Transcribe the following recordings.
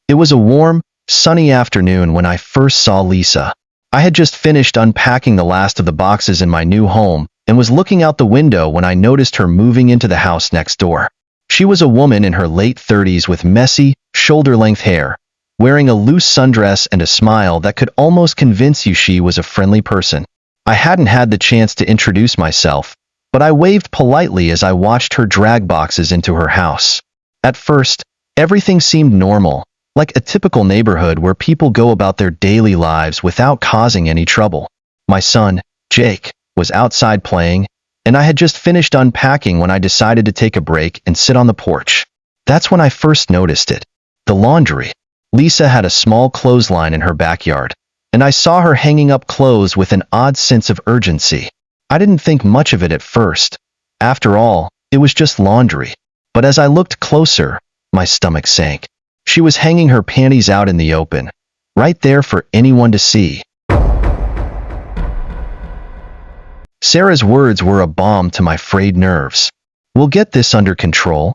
It was a warm, sunny afternoon when I first saw Lisa. I had just finished unpacking the last of the boxes in my new home and was looking out the window when I noticed her moving into the house next door. She was a woman in her late 30s with messy, shoulder-length hair, wearing a loose sundress and a smile that could almost convince you she was a friendly person. I hadn't had the chance to introduce myself, but I waved politely as I watched her drag boxes into her house. At first, everything seemed normal, like a typical neighborhood where people go about their daily lives without causing any trouble. My son, Jake, was outside playing, and I had just finished unpacking when I decided to take a break and sit on the porch. That's when I first noticed it. The laundry. Lisa had a small clothesline in her backyard, and I saw her hanging up clothes with an odd sense of urgency. I didn't think much of it at first. After all, it was just laundry. But as I looked closer, my stomach sank. She was hanging her panties out in the open, right there for anyone to see. Sarah's words were a balm to my frayed nerves. "We'll get this under control."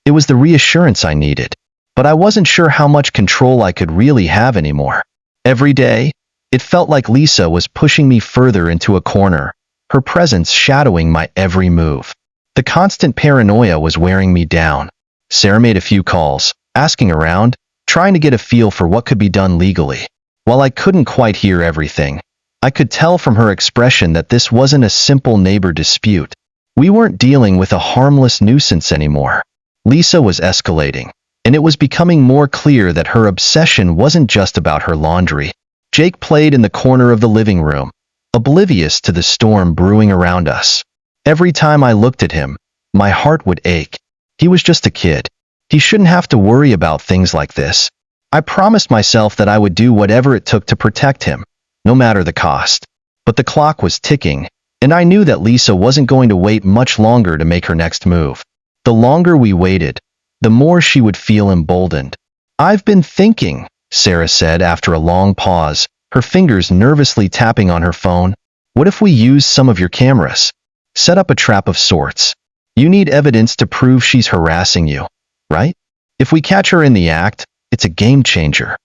It was the reassurance I needed, but I wasn't sure how much control I could really have anymore. Every day, it felt like Lisa was pushing me further into a corner, her presence shadowing my every move. The constant paranoia was wearing me down. Sarah made a few calls, asking around, trying to get a feel for what could be done legally. While I couldn't quite hear everything, I could tell from her expression that this wasn't a simple neighbor dispute. We weren't dealing with a harmless nuisance anymore. Lisa was escalating, and it was becoming more clear that her obsession wasn't just about her laundry. Jake played in the corner of the living room, oblivious to the storm brewing around us. Every time I looked at him, my heart would ache. He was just a kid. He shouldn't have to worry about things like this. I promised myself that I would do whatever it took to protect him, no matter the cost. But the clock was ticking, and I knew that Lisa wasn't going to wait much longer to make her next move. The longer we waited, the more she would feel emboldened. "I've been thinking," Sarah said after a long pause, her fingers nervously tapping on her phone. "What if we use some of your cameras? Set up a trap of sorts. You need evidence to prove she's harassing you, right? If we catch her in the act, it's a game changer."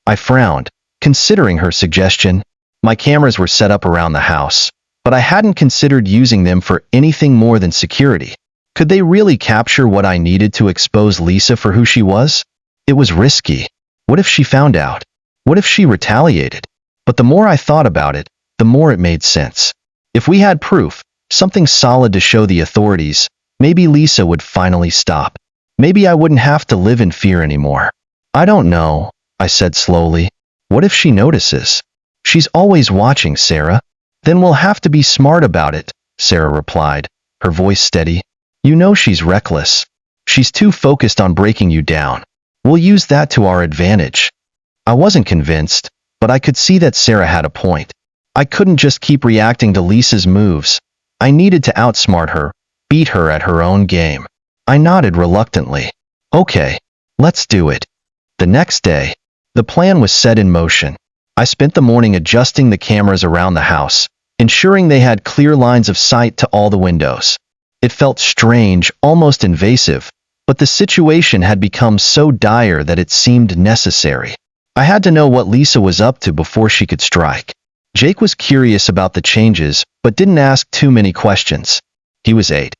I frowned, considering her suggestion. My cameras were set up around the house, but I hadn't considered using them for anything more than security. Could they really capture what I needed to expose Lisa for who she was? It was risky. What if she found out? What if she retaliated? But the more I thought about it, the more it made sense. If we had proof, something solid to show the authorities, maybe Lisa would finally stop. Maybe I wouldn't have to live in fear anymore. "I don't know," I said slowly. "What if she notices?" "She's always watching, Sarah." "Then we'll have to be smart about it," Sarah replied, her voice steady. "You know she's reckless. She's too focused on breaking you down. We'll use that to our advantage." I wasn't convinced, but I could see that Sarah had a point. I couldn't just keep reacting to Lisa's moves. I needed to outsmart her, beat her at her own game. I nodded reluctantly. "Okay, let's do it." The next day, the plan was set in motion. I spent the morning adjusting the cameras around the house, ensuring they had clear lines of sight to all the windows. It felt strange, almost invasive, but the situation had become so dire that it seemed necessary. I had to know what Lisa was up to before she could strike. Jake was curious about the changes, but didn't ask too many questions. He was 8.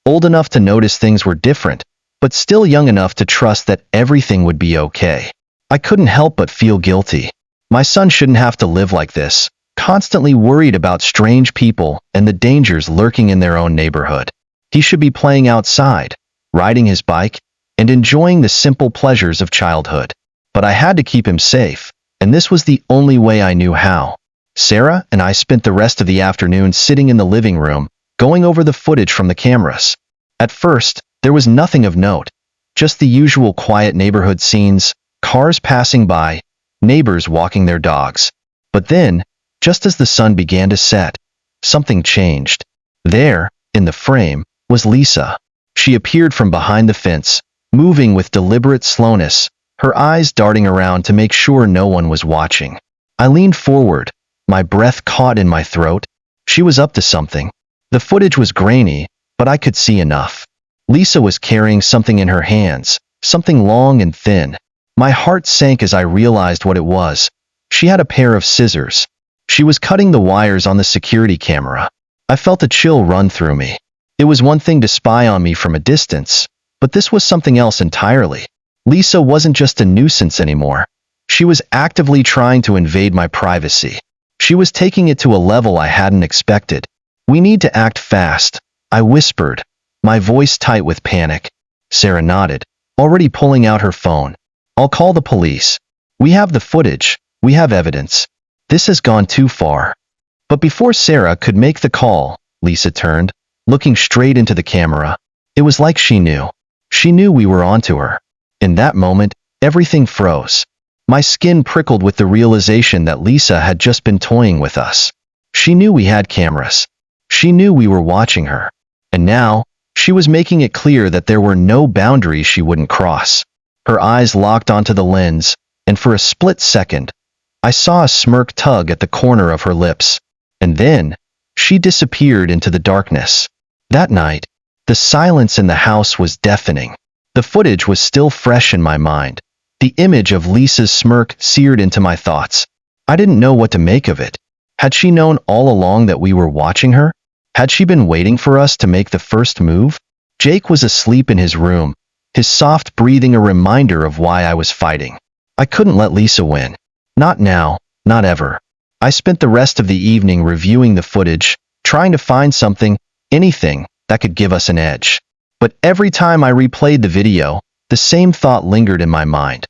Old enough to notice things were different, but still young enough to trust that everything would be okay. I couldn't help but feel guilty. My son shouldn't have to live like this, constantly worried about strange people and the dangers lurking in their own neighborhood. He should be playing outside, riding his bike, and enjoying the simple pleasures of childhood. But I had to keep him safe, and this was the only way I knew how. Sarah and I spent the rest of the afternoon sitting in the living room, going over the footage from the cameras. At first, there was nothing of note, just the usual quiet neighborhood scenes, cars passing by, neighbors walking their dogs. But then, just as the sun began to set, something changed. There, in the frame, was Lisa. She appeared from behind the fence, moving with deliberate slowness, her eyes darting around to make sure no one was watching. I leaned forward, my breath caught in my throat. She was up to something. The footage was grainy, but I could see enough. Lisa was carrying something in her hands, something long and thin. My heart sank as I realized what it was. She had a pair of scissors. She was cutting the wires on the security camera. I felt a chill run through me. It was one thing to spy on me from a distance, but this was something else entirely. Lisa wasn't just a nuisance anymore. She was actively trying to invade my privacy. She was taking it to a level I hadn't expected. "We need to act fast," I whispered, my voice tight with panic. Sarah nodded, already pulling out her phone. "I'll call the police. We have the footage. We have evidence. This has gone too far." But before Sarah could make the call, Lisa turned, looking straight into the camera. It was like she knew. She knew we were onto her. In that moment, everything froze. My skin prickled with the realization that Lisa had just been toying with us. She knew we had cameras. She knew we were watching her. And now, she was making it clear that there were no boundaries she wouldn't cross. Her eyes locked onto the lens, and for a split second, I saw a smirk tug at the corner of her lips. And then, she disappeared into the darkness. That night, the silence in the house was deafening. The footage was still fresh in my mind. The image of Lisa's smirk seared into my thoughts. I didn't know what to make of it. Had she known all along that we were watching her? Had she been waiting for us to make the first move? Jake was asleep in his room, his soft breathing a reminder of why I was fighting. I couldn't let Lisa win. Not now, not ever. I spent the rest of the evening reviewing the footage, trying to find something, anything, that could give us an edge. But every time I replayed the video, the same thought lingered in my mind.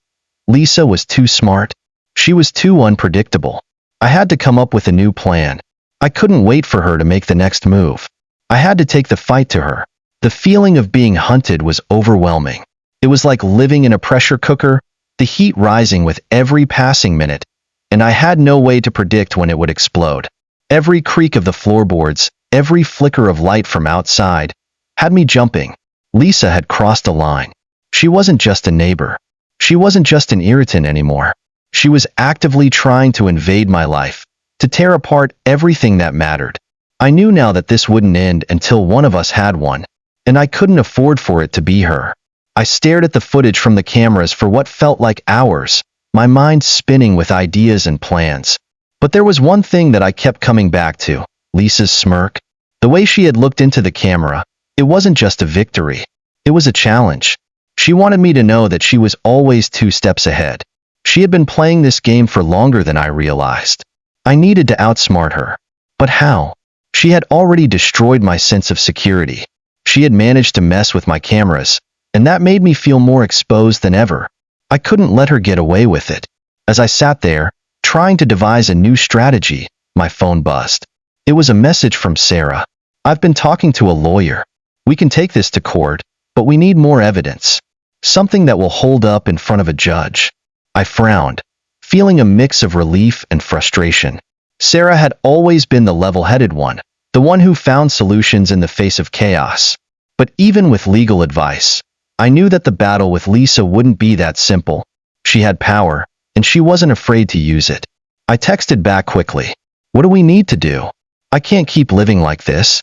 Lisa was too smart. She was too unpredictable. I had to come up with a new plan. I couldn't wait for her to make the next move. I had to take the fight to her. The feeling of being hunted was overwhelming. It was like living in a pressure cooker, the heat rising with every passing minute, and I had no way to predict when it would explode. Every creak of the floorboards, every flicker of light from outside, had me jumping. Lisa had crossed a line. She wasn't just a neighbor. She wasn't just an irritant anymore. She was actively trying to invade my life, to tear apart everything that mattered. I knew now that this wouldn't end until one of us had one, and I couldn't afford for it to be her. I stared at the footage from the cameras for what felt like hours, my mind spinning with ideas and plans. But there was one thing that I kept coming back to, Lisa's smirk. The way she had looked into the camera, it wasn't just a victory. It was a challenge. She wanted me to know that she was always 2 steps ahead. She had been playing this game for longer than I realized. I needed to outsmart her. But how? She had already destroyed my sense of security. She had managed to mess with my cameras, and that made me feel more exposed than ever. I couldn't let her get away with it. As I sat there, trying to devise a new strategy, my phone buzzed. It was a message from Sarah. "I've been talking to a lawyer. We can take this to court, but we need more evidence. Something that will hold up in front of a judge." I frowned, feeling a mix of relief and frustration. Sarah had always been the level-headed one, the one who found solutions in the face of chaos. But even with legal advice, I knew that the battle with Lisa wouldn't be that simple. She had power, and she wasn't afraid to use it. I texted back quickly. "What do we need to do? I can't keep living like this.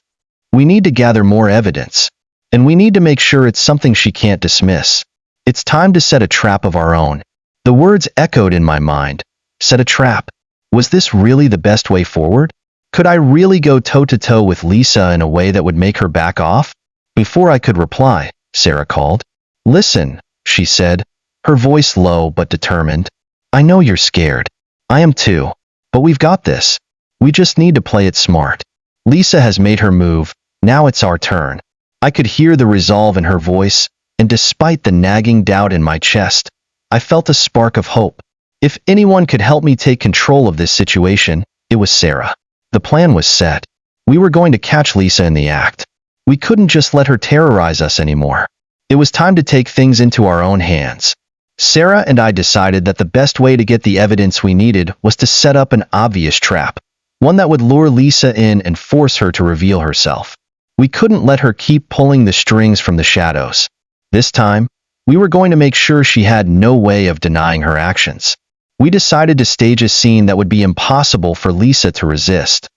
We need to gather more evidence, and we need to make sure it's something she can't dismiss. It's time to set a trap of our own." The words echoed in my mind. Set a trap. Was this really the best way forward? Could I really go toe-to-toe with Lisa in a way that would make her back off? Before I could reply, Sarah called. "Listen," she said, her voice low but determined. "I know you're scared. I am too. But we've got this. We just need to play it smart. Lisa has made her move. Now it's our turn." I could hear the resolve in her voice, and despite the nagging doubt in my chest, I felt a spark of hope. If anyone could help me take control of this situation, it was Sarah. The plan was set. We were going to catch Lisa in the act. We couldn't just let her terrorize us anymore. It was time to take things into our own hands. Sarah and I decided that the best way to get the evidence we needed was to set up an obvious trap, one that would lure Lisa in and force her to reveal herself. We couldn't let her keep pulling the strings from the shadows. This time, we were going to make sure she had no way of denying her actions. We decided to stage a scene that would be impossible for Lisa to resist.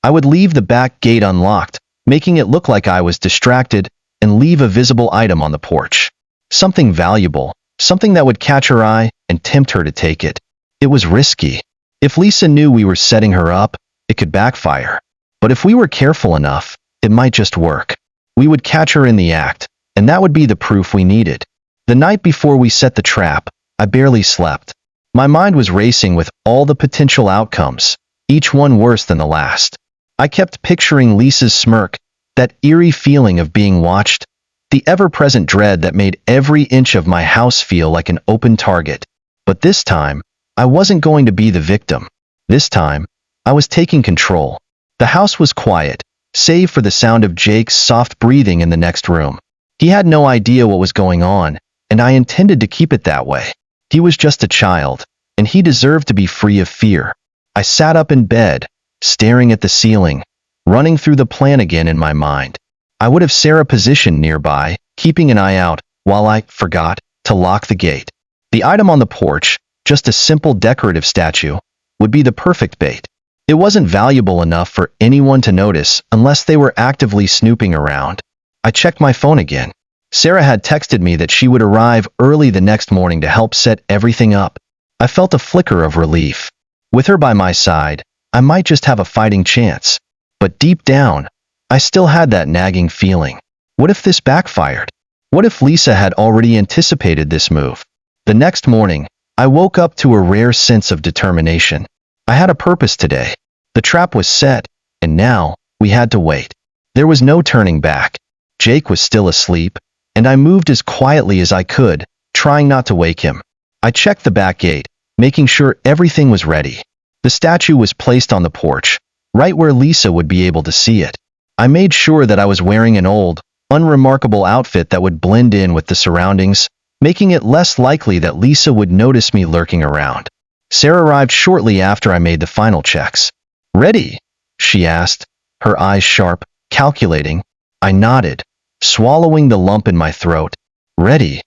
I would leave the back gate unlocked, making it look like I was distracted, and leave a visible item on the porch. Something valuable, something that would catch her eye, and tempt her to take it. It was risky. If Lisa knew we were setting her up, it could backfire. But if we were careful enough, it might just work. We would catch her in the act, and that would be the proof we needed. The night before we set the trap, I barely slept. My mind was racing with all the potential outcomes, each one worse than the last. I kept picturing Lisa's smirk, that eerie feeling of being watched, the ever-present dread that made every inch of my house feel like an open target. But this time, I wasn't going to be the victim. This time, I was taking control. The house was quiet, save for the sound of Jake's soft breathing in the next room. He had no idea what was going on, and I intended to keep it that way. He was just a child, and he deserved to be free of fear. I sat up in bed, staring at the ceiling, running through the plan again in my mind. I would have Sarah positioned nearby, keeping an eye out, while I forgot to lock the gate. The item on the porch, just a simple decorative statue, would be the perfect bait. It wasn't valuable enough for anyone to notice unless they were actively snooping around. I checked my phone again. Sarah had texted me that she would arrive early the next morning to help set everything up. I felt a flicker of relief. With her by my side, I might just have a fighting chance. But deep down, I still had that nagging feeling. What if this backfired? What if Lisa had already anticipated this move? The next morning, I woke up to a rare sense of determination. I had a purpose today. The trap was set, and now we had to wait. There was no turning back. Jake was still asleep, and I moved as quietly as I could, trying not to wake him. I checked the back gate, making sure everything was ready. The statue was placed on the porch, right where Lisa would be able to see it. I made sure that I was wearing an old, unremarkable outfit that would blend in with the surroundings, making it less likely that Lisa would notice me lurking around. Sarah arrived shortly after I made the final checks. "Ready?" she asked, her eyes sharp, calculating. I nodded, swallowing the lump in my throat. "Ready."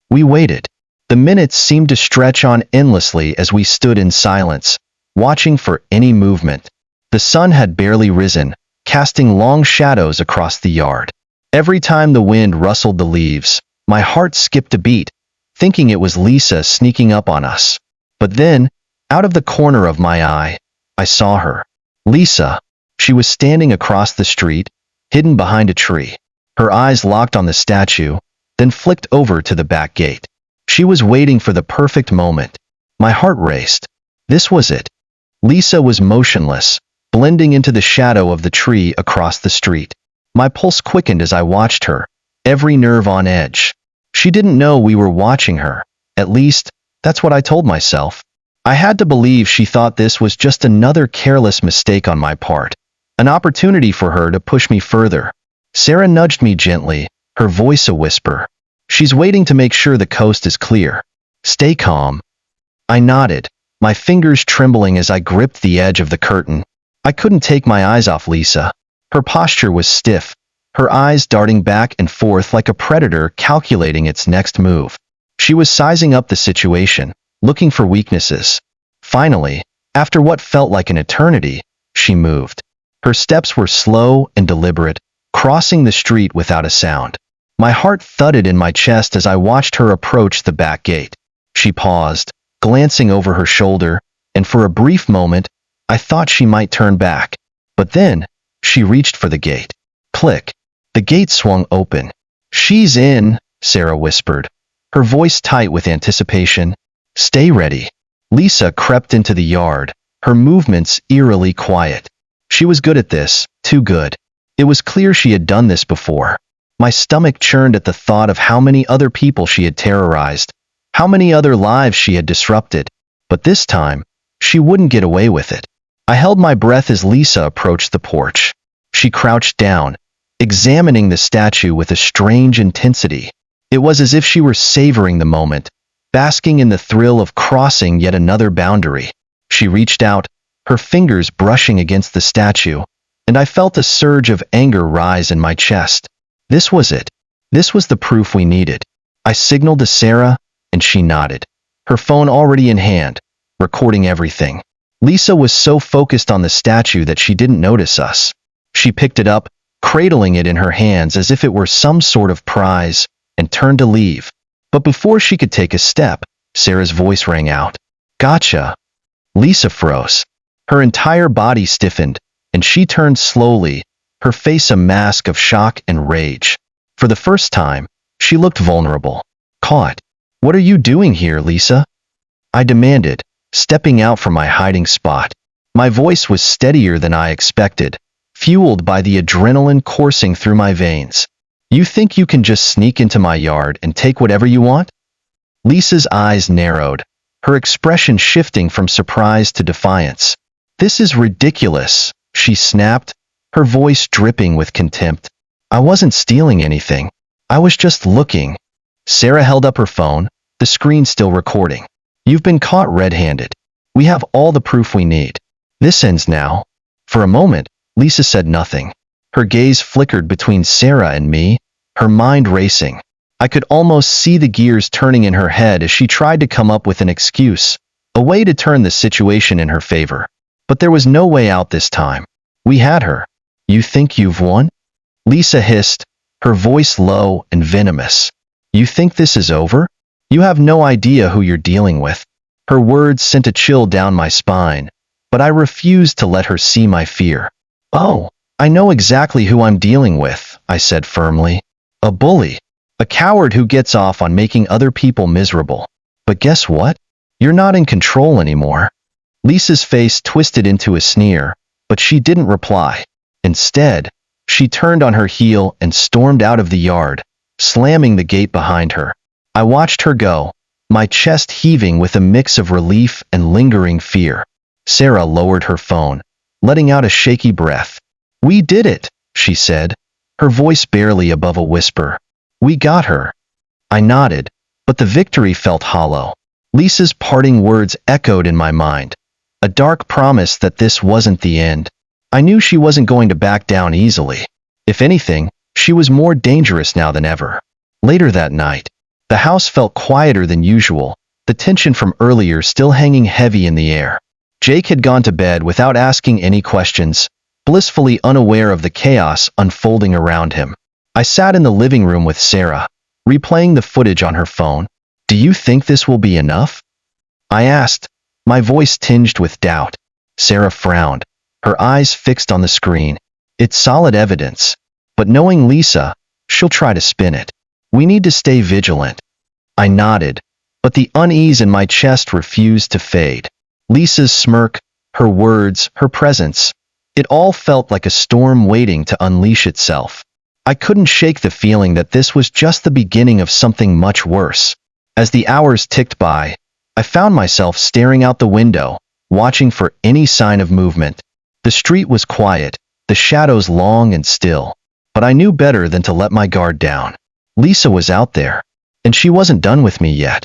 We waited. The minutes seemed to stretch on endlessly as we stood in silence, watching for any movement. The sun had barely risen, casting long shadows across the yard. Every time the wind rustled the leaves, my heart skipped a beat, thinking it was Lisa sneaking up on us. But then, out of the corner of my eye, I saw her. Lisa. She was standing across the street, hidden behind a tree. Her eyes locked on the statue, then flicked over to the back gate. She was waiting for the perfect moment. My heart raced. This was it. Lisa was motionless, blending into the shadow of the tree across the street. My pulse quickened as I watched her, every nerve on edge. She didn't know we were watching her. At least, that's what I told myself. I had to believe she thought this was just another careless mistake on my part, an opportunity for her to push me further. Sarah nudged me gently, her voice a whisper. "She's waiting to make sure the coast is clear. Stay calm." I nodded, my fingers trembling as I gripped the edge of the curtain. I couldn't take my eyes off Lisa. Her posture was stiff, her eyes darting back and forth like a predator calculating its next move. She was sizing up the situation, looking for weaknesses. Finally, after what felt like an eternity, she moved. Her steps were slow and deliberate, crossing the street without a sound. My heart thudded in my chest as I watched her approach the back gate. She paused, glancing over her shoulder, and for a brief moment, I thought she might turn back. But then, she reached for the gate. Click. The gate swung open. "She's in," Sarah whispered, her voice tight with anticipation. "Stay ready." Lisa crept into the yard, her movements eerily quiet. She was good at this, too good. It was clear she had done this before. My stomach churned at the thought of how many other people she had terrorized, how many other lives she had disrupted. But this time, she wouldn't get away with it. I held my breath as Lisa approached the porch. She crouched down, examining the statue with a strange intensity. It was as if she were savoring the moment, basking in the thrill of crossing yet another boundary. She reached out, her fingers brushing against the statue, and I felt a surge of anger rise in my chest. This was it. This was the proof we needed. I signaled to Sarah, and she nodded, her phone already in hand, recording everything. Lisa was so focused on the statue that she didn't notice us. She picked it up, cradling it in her hands as if it were some sort of prize, and turned to leave. But before she could take a step, Sarah's voice rang out. Gotcha. Lisa froze. Her entire body stiffened, and she turned slowly, her face a mask of shock and rage. For the first time, she looked vulnerable. Caught. What are you doing here, Lisa? I demanded, stepping out from my hiding spot. My voice was steadier than I expected, fueled by the adrenaline coursing through my veins. You think you can just sneak into my yard and take whatever you want? Lisa's eyes narrowed, her expression shifting from surprise to defiance. This is ridiculous, she snapped, her voice dripping with contempt. I wasn't stealing anything. I was just looking. Sarah held up her phone, the screen still recording. You've been caught red-handed. We have all the proof we need. This ends now. For a moment, Lisa said nothing. Her gaze flickered between Sarah and me, her mind racing. I could almost see the gears turning in her head as she tried to come up with an excuse, a way to turn the situation in her favor. But there was no way out this time. We had her. You think you've won? Lisa hissed, her voice low and venomous. You think this is over? You have no idea who you're dealing with. Her words sent a chill down my spine, but I refused to let her see my fear. Oh, I know exactly who I'm dealing with, I said firmly. A bully. A coward who gets off on making other people miserable. But guess what? You're not in control anymore. Lisa's face twisted into a sneer, but she didn't reply. Instead, she turned on her heel and stormed out of the yard, slamming the gate behind her. I watched her go, my chest heaving with a mix of relief and lingering fear. Sarah lowered her phone, letting out a shaky breath. We did it, she said, her voice barely above a whisper. We got her. I nodded, but the victory felt hollow. Lisa's parting words echoed in my mind, a dark promise that this wasn't the end. I knew she wasn't going to back down easily. If anything, she was more dangerous now than ever. Later that night, the house felt quieter than usual, the tension from earlier still hanging heavy in the air. Jake had gone to bed without asking any questions, blissfully unaware of the chaos unfolding around him. I sat in the living room with Sarah, replaying the footage on her phone. Do you think this will be enough? I asked, my voice tinged with doubt. Sarah frowned, her eyes fixed on the screen. It's solid evidence, but knowing Lisa, she'll try to spin it. We need to stay vigilant. I nodded, but the unease in my chest refused to fade. Lisa's smirk, her words, her presence, it all felt like a storm waiting to unleash itself. I couldn't shake the feeling that this was just the beginning of something much worse. As the hours ticked by, I found myself staring out the window, watching for any sign of movement. The street was quiet, the shadows long and still, but I knew better than to let my guard down. Lisa was out there, and she wasn't done with me yet.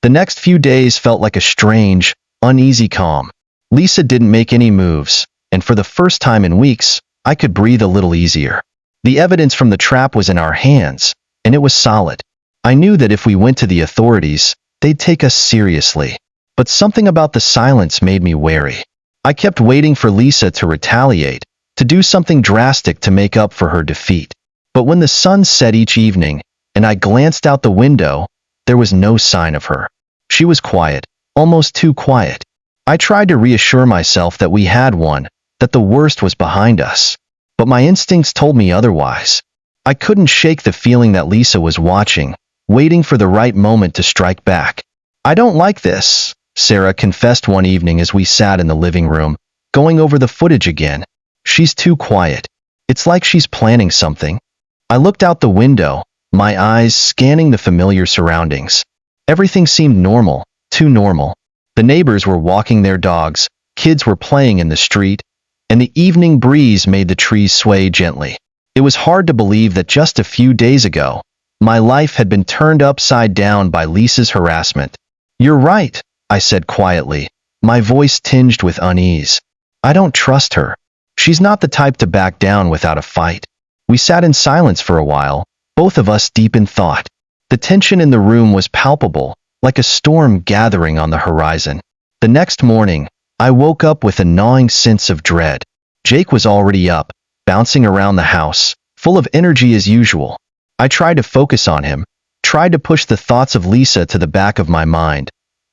The next few days felt like a strange, uneasy calm. Lisa didn't make any moves, and for the first time in weeks, I could breathe a little easier. The evidence from the trap was in our hands, and it was solid. I knew that if we went to the authorities, they'd take us seriously. But something about the silence made me wary. I kept waiting for Lisa to retaliate, to do something drastic to make up for her defeat. But when the sun set each evening, and I glanced out the window, there was no sign of her. She was quiet, almost too quiet. I tried to reassure myself that we had won, that the worst was behind us. But my instincts told me otherwise. I couldn't shake the feeling that Lisa was watching, waiting for the right moment to strike back. I don't like this, Sarah confessed one evening as we sat in the living room, going over the footage again. She's too quiet. It's like she's planning something. I looked out the window, my eyes scanning the familiar surroundings. Everything seemed normal, too normal. The neighbors were walking their dogs, kids were playing in the street, and the evening breeze made the trees sway gently. It was hard to believe that just a few days ago, my life had been turned upside down by Lisa's harassment. You're right, I said quietly, my voice tinged with unease. I don't trust her. She's not the type to back down without a fight. We sat in silence for a while, both of us deep in thought. The tension in the room was palpable, like a storm gathering on the horizon. The next morning, I woke up with a gnawing sense of dread. Jake was already up, bouncing around the house, full of energy as usual. I tried to focus on him, tried to push the thoughts of Lisa to the back of my mind,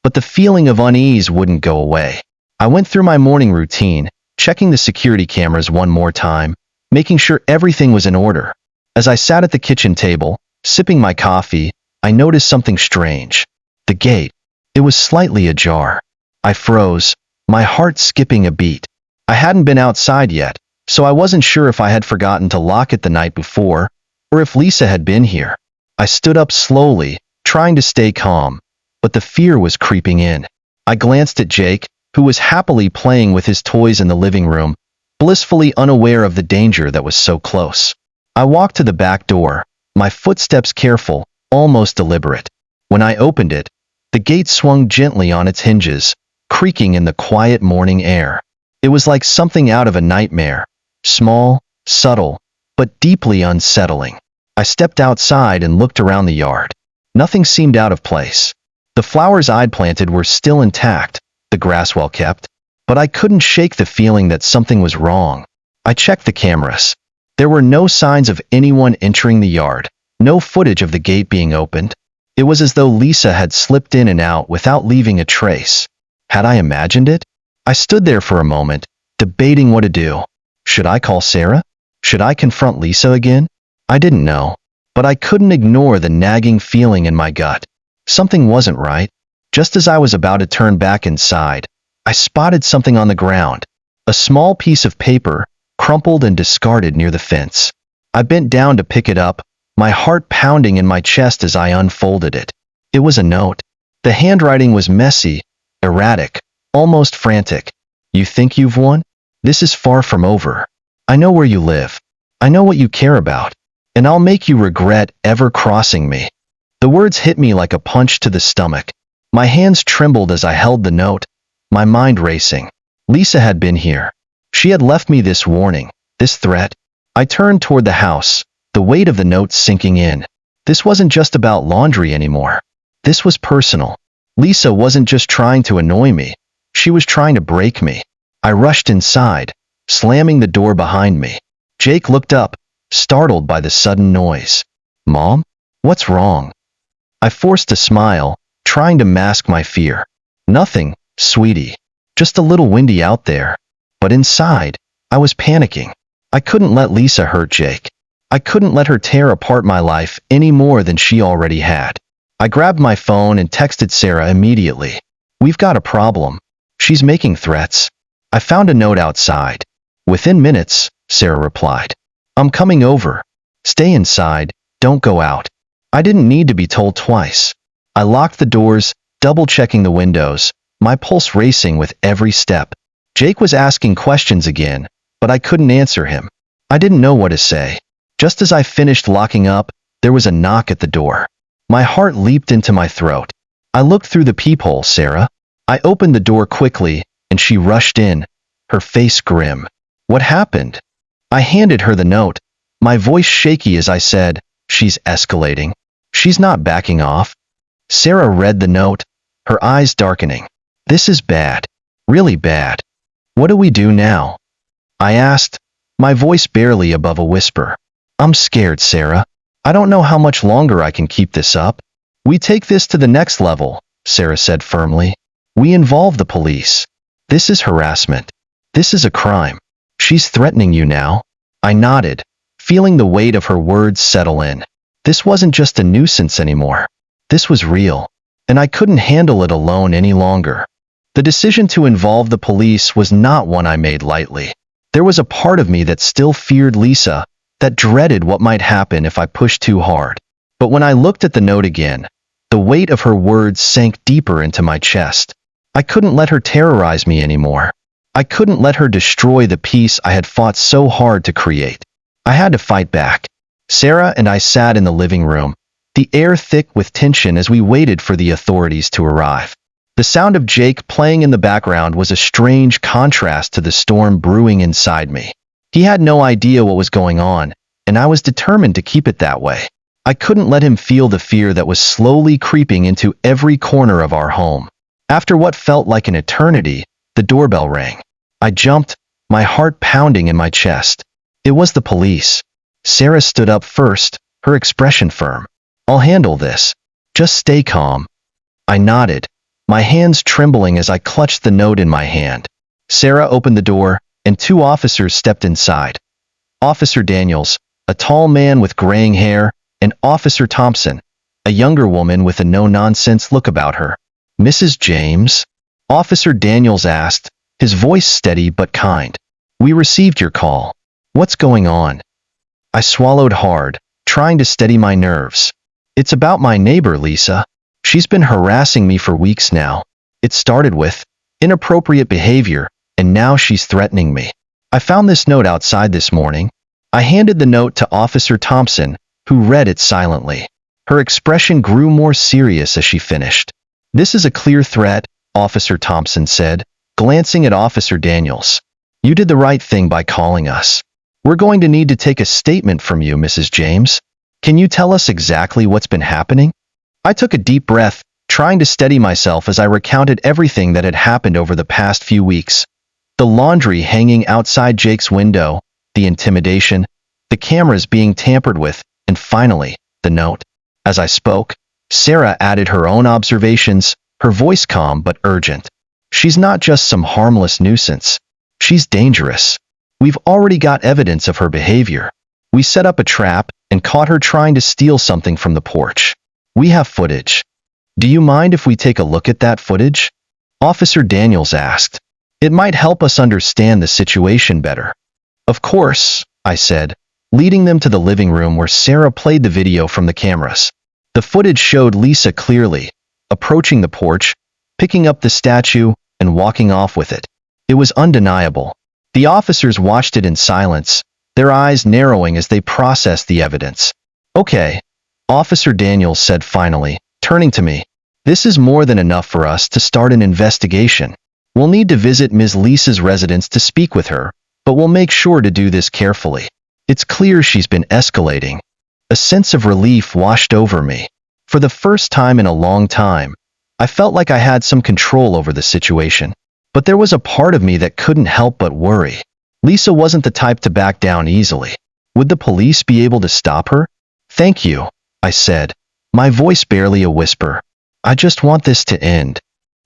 but the feeling of unease wouldn't go away. I went through my morning routine, checking the security cameras one more time, making sure everything was in order. As I sat at the kitchen table, sipping my coffee, I noticed something strange. The gate. It was slightly ajar. I froze, my heart skipping a beat. I hadn't been outside yet, so I wasn't sure if I had forgotten to lock it the night before, or if Lisa had been here. I stood up slowly, trying to stay calm, but the fear was creeping in. I glanced at Jake, who was happily playing with his toys in the living room, blissfully unaware of the danger that was so close. I walked to the back door, my footsteps careful, almost deliberate. When I opened it, the gate swung gently on its hinges, creaking in the quiet morning air. It was like something out of a nightmare, small, subtle, but deeply unsettling. I stepped outside and looked around the yard. Nothing seemed out of place. The flowers I'd planted were still intact, the grass well kept, but I couldn't shake the feeling that something was wrong. I checked the cameras. There were no signs of anyone entering the yard, no footage of the gate being opened. It was as though Lisa had slipped in and out without leaving a trace. Had I imagined it? I stood there for a moment, debating what to do. Should I call Sarah? Should I confront Lisa again? I didn't know, but I couldn't ignore the nagging feeling in my gut. Something wasn't right. Just as I was about to turn back inside, I spotted something on the ground. A small piece of paper, crumpled and discarded near the fence. I bent down to pick it up, my heart pounding in my chest as I unfolded it. It was a note. The handwriting was messy, erratic, almost frantic. You think you've won? This is far from over. I know where you live. I know what you care about. And I'll make you regret ever crossing me. The words hit me like a punch to the stomach. My hands trembled as I held the note, my mind racing. Lisa had been here. She had left me this warning, this threat. I turned toward the house, the weight of the note sinking in. This wasn't just about laundry anymore. This was personal. Lisa wasn't just trying to annoy me. She was trying to break me. I rushed inside, slamming the door behind me. Jake looked up, startled by the sudden noise. Mom? What's wrong? I forced a smile, trying to mask my fear. Nothing, sweetie. Just a little windy out there. But inside, I was panicking. I couldn't let Lisa hurt Jake. I couldn't let her tear apart my life any more than she already had. I grabbed my phone and texted Sarah immediately. We've got a problem. She's making threats. I found a note outside. Within minutes, Sarah replied. I'm coming over. Stay inside, don't go out. I didn't need to be told twice. I locked the doors, double-checking the windows, my pulse racing with every step. Jake was asking questions again, but I couldn't answer him. I didn't know what to say. Just as I finished locking up, there was a knock at the door. My heart leaped into my throat. I looked through the peephole, Sarah. I opened the door quickly, and she rushed in, her face grim. What happened? I handed her the note, my voice shaky as I said, She's escalating. She's not backing off. Sarah read the note, her eyes darkening. This is bad. Really bad. What do we do now? I asked, my voice barely above a whisper. I'm scared, Sarah. I don't know how much longer I can keep this up. We take this to the next level, Sarah said firmly. We involve the police. This is harassment. This is a crime. She's threatening you now. I nodded, feeling the weight of her words settle in. This wasn't just a nuisance anymore. This was real, and I couldn't handle it alone any longer. The decision to involve the police was not one I made lightly. There was a part of me that still feared Lisa, that dreaded what might happen if I pushed too hard. But when I looked at the note again, the weight of her words sank deeper into my chest. I couldn't let her terrorize me anymore. I couldn't let her destroy the peace I had fought so hard to create. I had to fight back. Sarah and I sat in the living room, the air thick with tension as we waited for the authorities to arrive. The sound of Jake playing in the background was a strange contrast to the storm brewing inside me. He had no idea what was going on, and I was determined to keep it that way. I couldn't let him feel the fear that was slowly creeping into every corner of our home. After what felt like an eternity, the doorbell rang. I jumped, my heart pounding in my chest. It was the police. Sarah stood up first, her expression firm. I'll handle this. Just stay calm. I nodded, my hands trembling as I clutched the note in my hand. Sarah opened the door, and 2 officers stepped inside. Officer Daniels, a tall man with graying hair, and Officer Thompson, a younger woman with a no-nonsense look about her. "Mrs. James?" Officer Daniels asked, his voice steady but kind. "We received your call. What's going on?" I swallowed hard, trying to steady my nerves. "It's about my neighbor, Lisa. She's been harassing me for weeks now. It started with inappropriate behavior, and now she's threatening me. I found this note outside this morning." I handed the note to Officer Thompson, who read it silently. Her expression grew more serious as she finished. "This is a clear threat," Officer Thompson said, glancing at Officer Daniels. "You did the right thing by calling us. We're going to need to take a statement from you, Mrs. James. Can you tell us exactly what's been happening?" I took a deep breath, trying to steady myself as I recounted everything that had happened over the past few weeks. The laundry hanging outside Jake's window, the intimidation, the cameras being tampered with, and finally, the note. As I spoke, Sarah added her own observations, her voice calm but urgent. "She's not just some harmless nuisance. She's dangerous. We've already got evidence of her behavior. We set up a trap and caught her trying to steal something from the porch. We have footage. Do you mind if we take a look at that footage?" Officer Daniels asked. "It might help us understand the situation better." "Of course," I said, leading them to the living room where Sarah played the video from the cameras. The footage showed Lisa clearly, approaching the porch, picking up the statue, and walking off with it. It was undeniable. The officers watched it in silence, their eyes narrowing as they processed the evidence. "Okay," Officer Daniels said finally, turning to me. "This is more than enough for us to start an investigation. We'll need to visit Ms. Lisa's residence to speak with her, but we'll make sure to do this carefully. It's clear she's been escalating." A sense of relief washed over me. For the first time in a long time, I felt like I had some control over the situation. But there was a part of me that couldn't help but worry. Lisa wasn't the type to back down easily. Would the police be able to stop her? "Thank you," I said, my voice barely a whisper. "I just want this to end."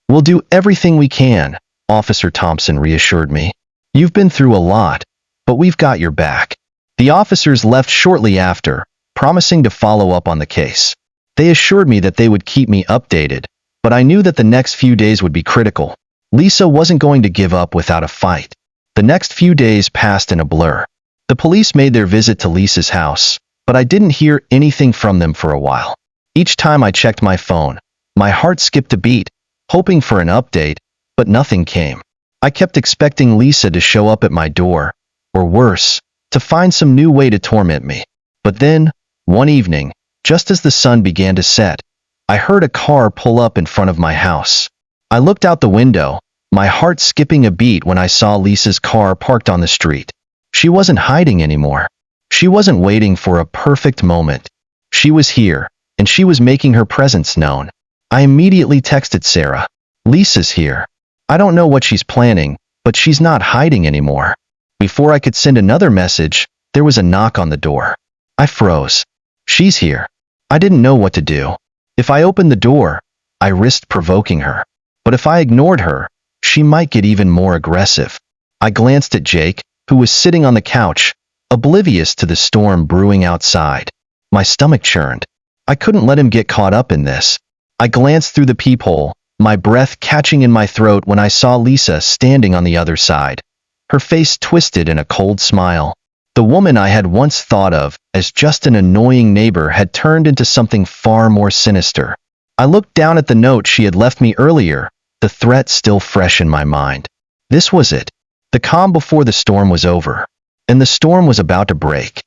"We'll do everything we can," Officer Thompson reassured me. "You've been through a lot, but we've got your back." The officers left shortly after, promising to follow up on the case. They assured me that they would keep me updated, but I knew that the next few days would be critical. Lisa wasn't going to give up without a fight. The next few days passed in a blur. The police made their visit to Lisa's house, but I didn't hear anything from them for a while. Each time I checked my phone, my heart skipped a beat, hoping for an update, but nothing came. I kept expecting Lisa to show up at my door, or worse, to find some new way to torment me. But then, one evening, just as the sun began to set, I heard a car pull up in front of my house. I looked out the window, my heart skipping a beat when I saw Lisa's car parked on the street. She wasn't hiding anymore. She wasn't waiting for a perfect moment. She was here, and she was making her presence known. I immediately texted Sarah. "Lisa's here. I don't know what she's planning, but she's not hiding anymore." Before I could send another message, there was a knock on the door. I froze. She's here. I didn't know what to do. If I opened the door, I risked provoking her. But if I ignored her, she might get even more aggressive. I glanced at Jake, who was sitting on the couch, oblivious to the storm brewing outside. My stomach churned. I couldn't let him get caught up in this. I glanced through the peephole, my breath catching in my throat when I saw Lisa standing on the other side. Her face twisted in a cold smile. The woman I had once thought of as just an annoying neighbor had turned into something far more sinister. I looked down at the note she had left me earlier, the threat still fresh in my mind. This was it. The calm before the storm was over, and the storm was about to break.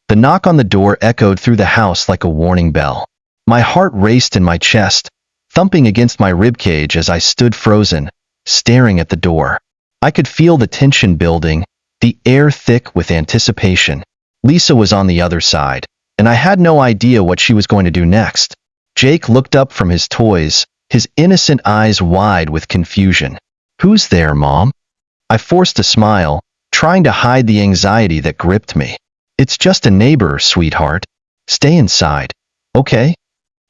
The knock on the door echoed through the house like a warning bell. My heart raced in my chest, thumping against my ribcage as I stood frozen, staring at the door. I could feel the tension building, the air thick with anticipation. Lisa was on the other side, and I had no idea what she was going to do next. Jake looked up from his toys, his innocent eyes wide with confusion. "Who's there, Mom?" I forced a smile, trying to hide the anxiety that gripped me. "It's just a neighbor, sweetheart. Stay inside, okay?"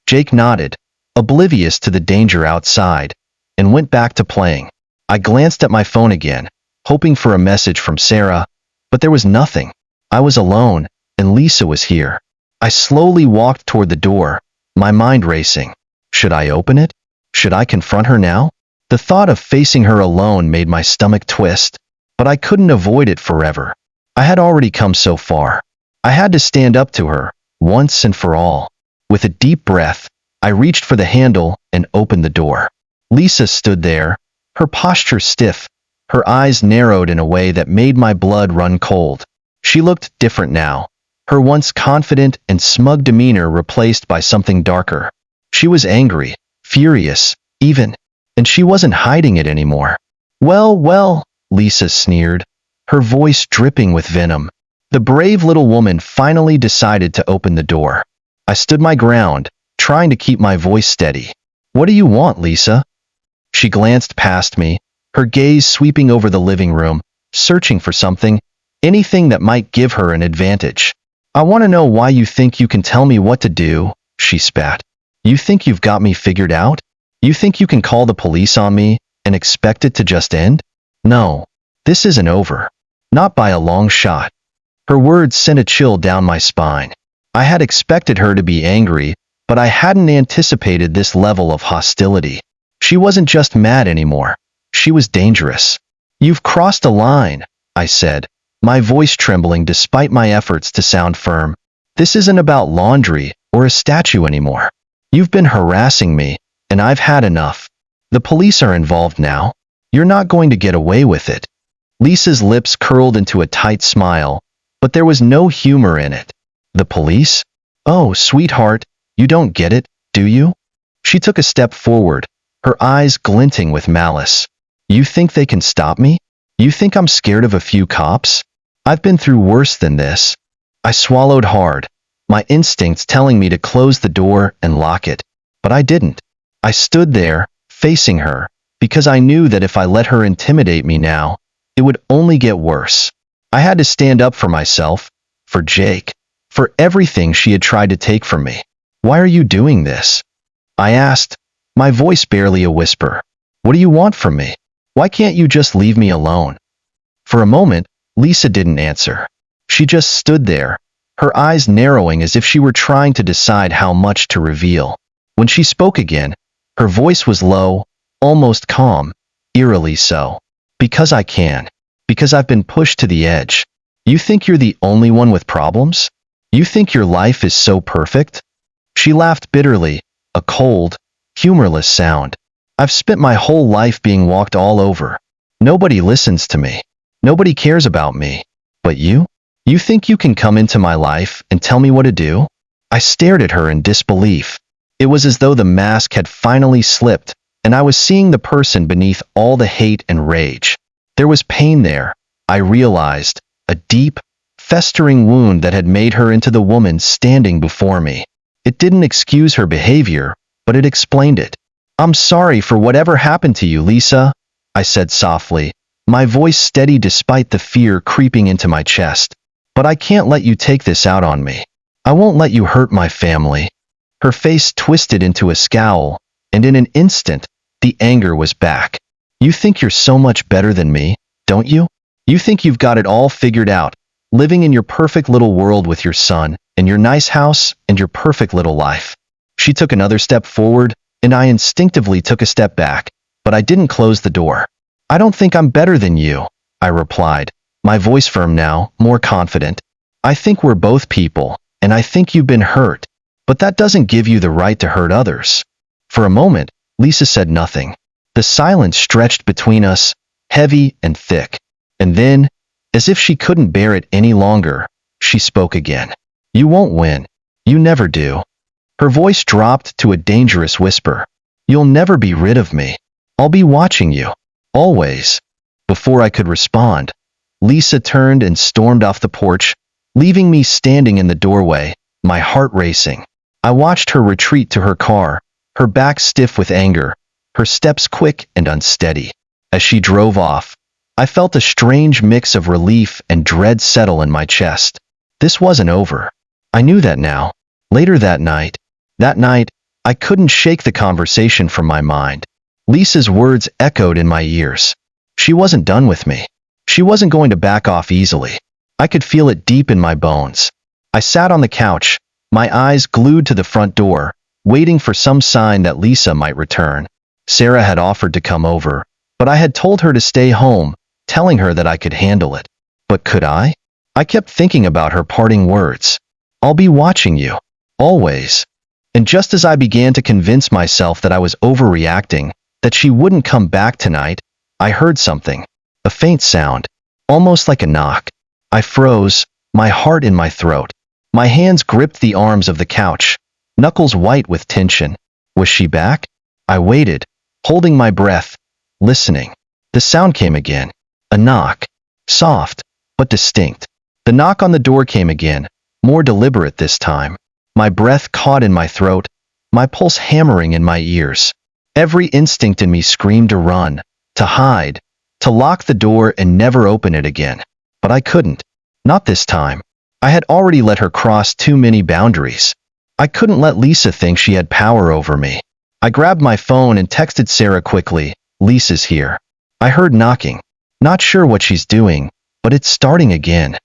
Jake nodded, oblivious to the danger outside, and went back to playing. I glanced at my phone again, hoping for a message from Sarah, but there was nothing. I was alone, and Lisa was here. I slowly walked toward the door, my mind racing. Should I open it? Should I confront her now? The thought of facing her alone made my stomach twist, but I couldn't avoid it forever. I had already come so far. I had to stand up to her, once and for all. With a deep breath, I reached for the handle and opened the door. Lisa stood there, her posture stiff, her eyes narrowed in a way that made my blood run cold. She looked different now, her once confident and smug demeanor replaced by something darker. She was angry, furious, even, and she wasn't hiding it anymore. Well, Lisa sneered, her voice dripping with venom. The brave little woman finally decided to open the door. I stood my ground, trying to keep my voice steady. What do you want, Lisa? She glanced past me, her gaze sweeping over the living room, searching for something, anything that might give her an advantage. I want to know why you think you can tell me what to do, she spat. You think you've got me figured out? You think you can call the police on me and expect it to just end? No, this isn't over. Not by a long shot. Her words sent a chill down my spine. I had expected her to be angry, but I hadn't anticipated this level of hostility. She wasn't just mad anymore. She was dangerous. You've crossed a line, I said, my voice trembling despite my efforts to sound firm. This isn't about laundry or a statue anymore. You've been harassing me, and I've had enough. The police are involved now. You're not going to get away with it. Lisa's lips curled into a tight smile, but there was no humor in it. The police? Oh, sweetheart, you don't get it, do you? She took a step forward, her eyes glinting with malice. You think they can stop me? You think I'm scared of a few cops? I've been through worse than this. I swallowed hard, my instincts telling me to close the door and lock it. But I didn't. I stood there, facing her, because I knew that if I let her intimidate me now, it would only get worse. I had to stand up for myself, for Jake, for everything she had tried to take from me. Why are you doing this? I asked, my voice barely a whisper. What do you want from me? Why can't you just leave me alone? For a moment, Lisa didn't answer. She just stood there, her eyes narrowing as if she were trying to decide how much to reveal. When she spoke again, her voice was low, almost calm, eerily so. Because I can. Because I've been pushed to the edge. You think you're the only one with problems? You think your life is so perfect? She laughed bitterly, a cold, humorless sound. I've spent my whole life being walked all over. Nobody listens to me. Nobody cares about me. But you? You think you can come into my life and tell me what to do? I stared at her in disbelief. It was as though the mask had finally slipped, and I was seeing the person beneath all the hate and rage. There was pain there, I realized, a deep, festering wound that had made her into the woman standing before me. It didn't excuse her behavior, but it explained it. I'm sorry for whatever happened to you, Lisa, I said softly, my voice steady despite the fear creeping into my chest. But I can't let you take this out on me. I won't let you hurt my family. Her face twisted into a scowl, and in an instant, the anger was back. You think you're so much better than me, don't you? You think you've got it all figured out, living in your perfect little world with your son, and your nice house, and your perfect little life. She took another step forward, and I instinctively took a step back, but I didn't close the door. I don't think I'm better than you, I replied, my voice firm now, more confident. I think we're both people, and I think you've been hurt, but that doesn't give you the right to hurt others. For a moment, Lisa said nothing. The silence stretched between us, heavy and thick. And then, as if she couldn't bear it any longer, she spoke again. You won't win. You never do. Her voice dropped to a dangerous whisper. You'll never be rid of me. I'll be watching you. Always. Before I could respond, Lisa turned and stormed off the porch, leaving me standing in the doorway, my heart racing. I watched her retreat to her car, her back stiff with anger, her steps quick and unsteady. As she drove off, I felt a strange mix of relief and dread settle in my chest. This wasn't over. I knew that now. Later that night, I couldn't shake the conversation from my mind. Lisa's words echoed in my ears. She wasn't done with me. She wasn't going to back off easily. I could feel it deep in my bones. I sat on the couch, my eyes glued to the front door, waiting for some sign that Lisa might return. Sarah had offered to come over, but I had told her to stay home, telling her that I could handle it. But could I? I kept thinking about her parting words. "I'll be watching you. Always." And just as I began to convince myself that I was overreacting, that she wouldn't come back tonight, I heard something. A faint sound, almost like a knock. I froze, my heart in my throat. My hands gripped the arms of the couch, knuckles white with tension. Was she back? I waited, holding my breath, listening. The sound came again. A knock. Soft, but distinct. The knock on the door came again, more deliberate this time. My breath caught in my throat, my pulse hammering in my ears. Every instinct in me screamed to run, to hide, to lock the door and never open it again. But I couldn't. Not this time. I had already let her cross too many boundaries. I couldn't let Lisa think she had power over me. I grabbed my phone and texted Sarah quickly. "Lisa's here." I heard knocking. Not sure what she's doing, but it's starting again.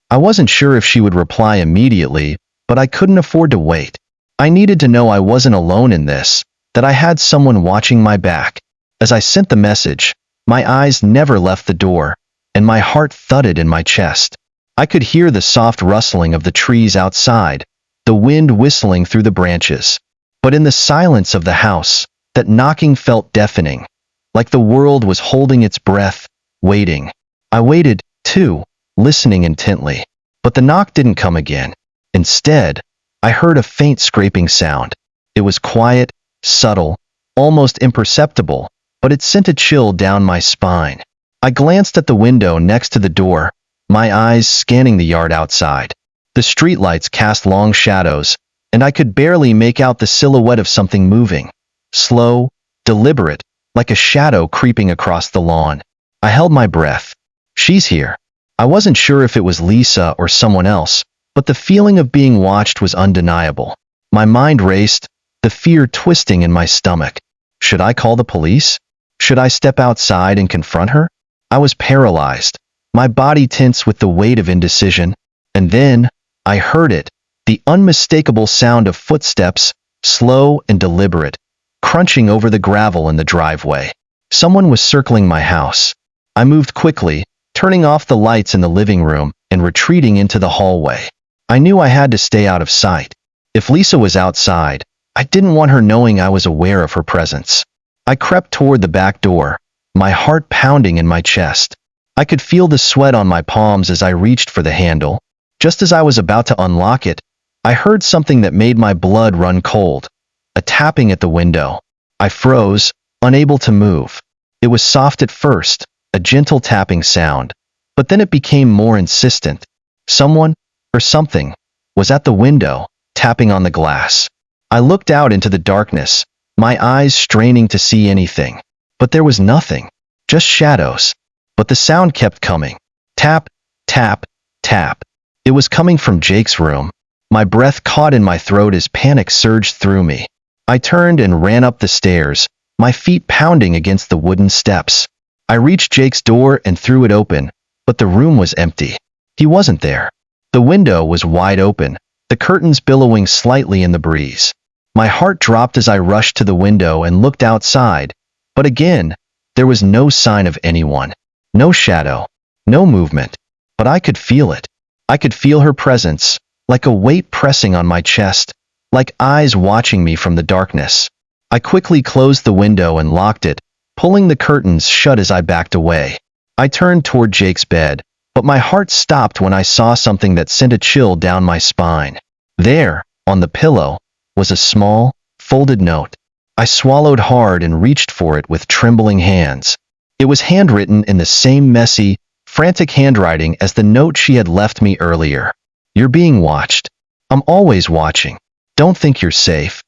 I wasn't sure if she would reply immediately, but I couldn't afford to wait. I needed to know I wasn't alone in this, that I had someone watching my back. As I sent the message, my eyes never left the door, and my heart thudded in my chest. I could hear the soft rustling of the trees outside, the wind whistling through the branches. But in the silence of the house, that knocking felt deafening, like the world was holding its breath, waiting. I waited, too, listening intently. But the knock didn't come again. Instead, I heard a faint scraping sound. It was quiet, subtle, almost imperceptible, but it sent a chill down my spine. I glanced at the window next to the door, my eyes scanning the yard outside. The streetlights cast long shadows, and I could barely make out the silhouette of something moving. Slow, deliberate, like a shadow creeping across the lawn. I held my breath. She's here. I wasn't sure if it was Lisa or someone else, but the feeling of being watched was undeniable. My mind raced, the fear twisting in my stomach. Should I call the police? Should I step outside and confront her? I was paralyzed, my body tense with the weight of indecision. And then, I heard it, the unmistakable sound of footsteps, slow and deliberate, crunching over the gravel in the driveway. Someone was circling my house. I moved quickly, turning off the lights in the living room and retreating into the hallway. I knew I had to stay out of sight. If Lisa was outside, I didn't want her knowing I was aware of her presence. I crept toward the back door, my heart pounding in my chest. I could feel the sweat on my palms as I reached for the handle. Just as I was about to unlock it, I heard something that made my blood run cold. A tapping at the window. I froze, unable to move. It was soft at first, a gentle tapping sound, but then it became more insistent. Someone, or something, was at the window, tapping on the glass. I looked out into the darkness, my eyes straining to see anything. But there was nothing, just shadows. But the sound kept coming. Tap, tap, tap. It was coming from Jake's room. My breath caught in my throat as panic surged through me. I turned and ran up the stairs, my feet pounding against the wooden steps. I reached Jake's door and threw it open, but the room was empty. He wasn't there. The window was wide open, the curtains billowing slightly in the breeze. My heart dropped as I rushed to the window and looked outside, but again, there was no sign of anyone. No shadow, no movement, but I could feel it. I could feel her presence, like a weight pressing on my chest, like eyes watching me from the darkness. I quickly closed the window and locked it, pulling the curtains shut as I backed away. I turned toward Jake's bed, but my heart stopped when I saw something that sent a chill down my spine. There, on the pillow, was a small, folded note. I swallowed hard and reached for it with trembling hands. It was handwritten in the same messy, frantic handwriting as the note she had left me earlier. "You're being watched. I'm always watching. Don't think you're safe."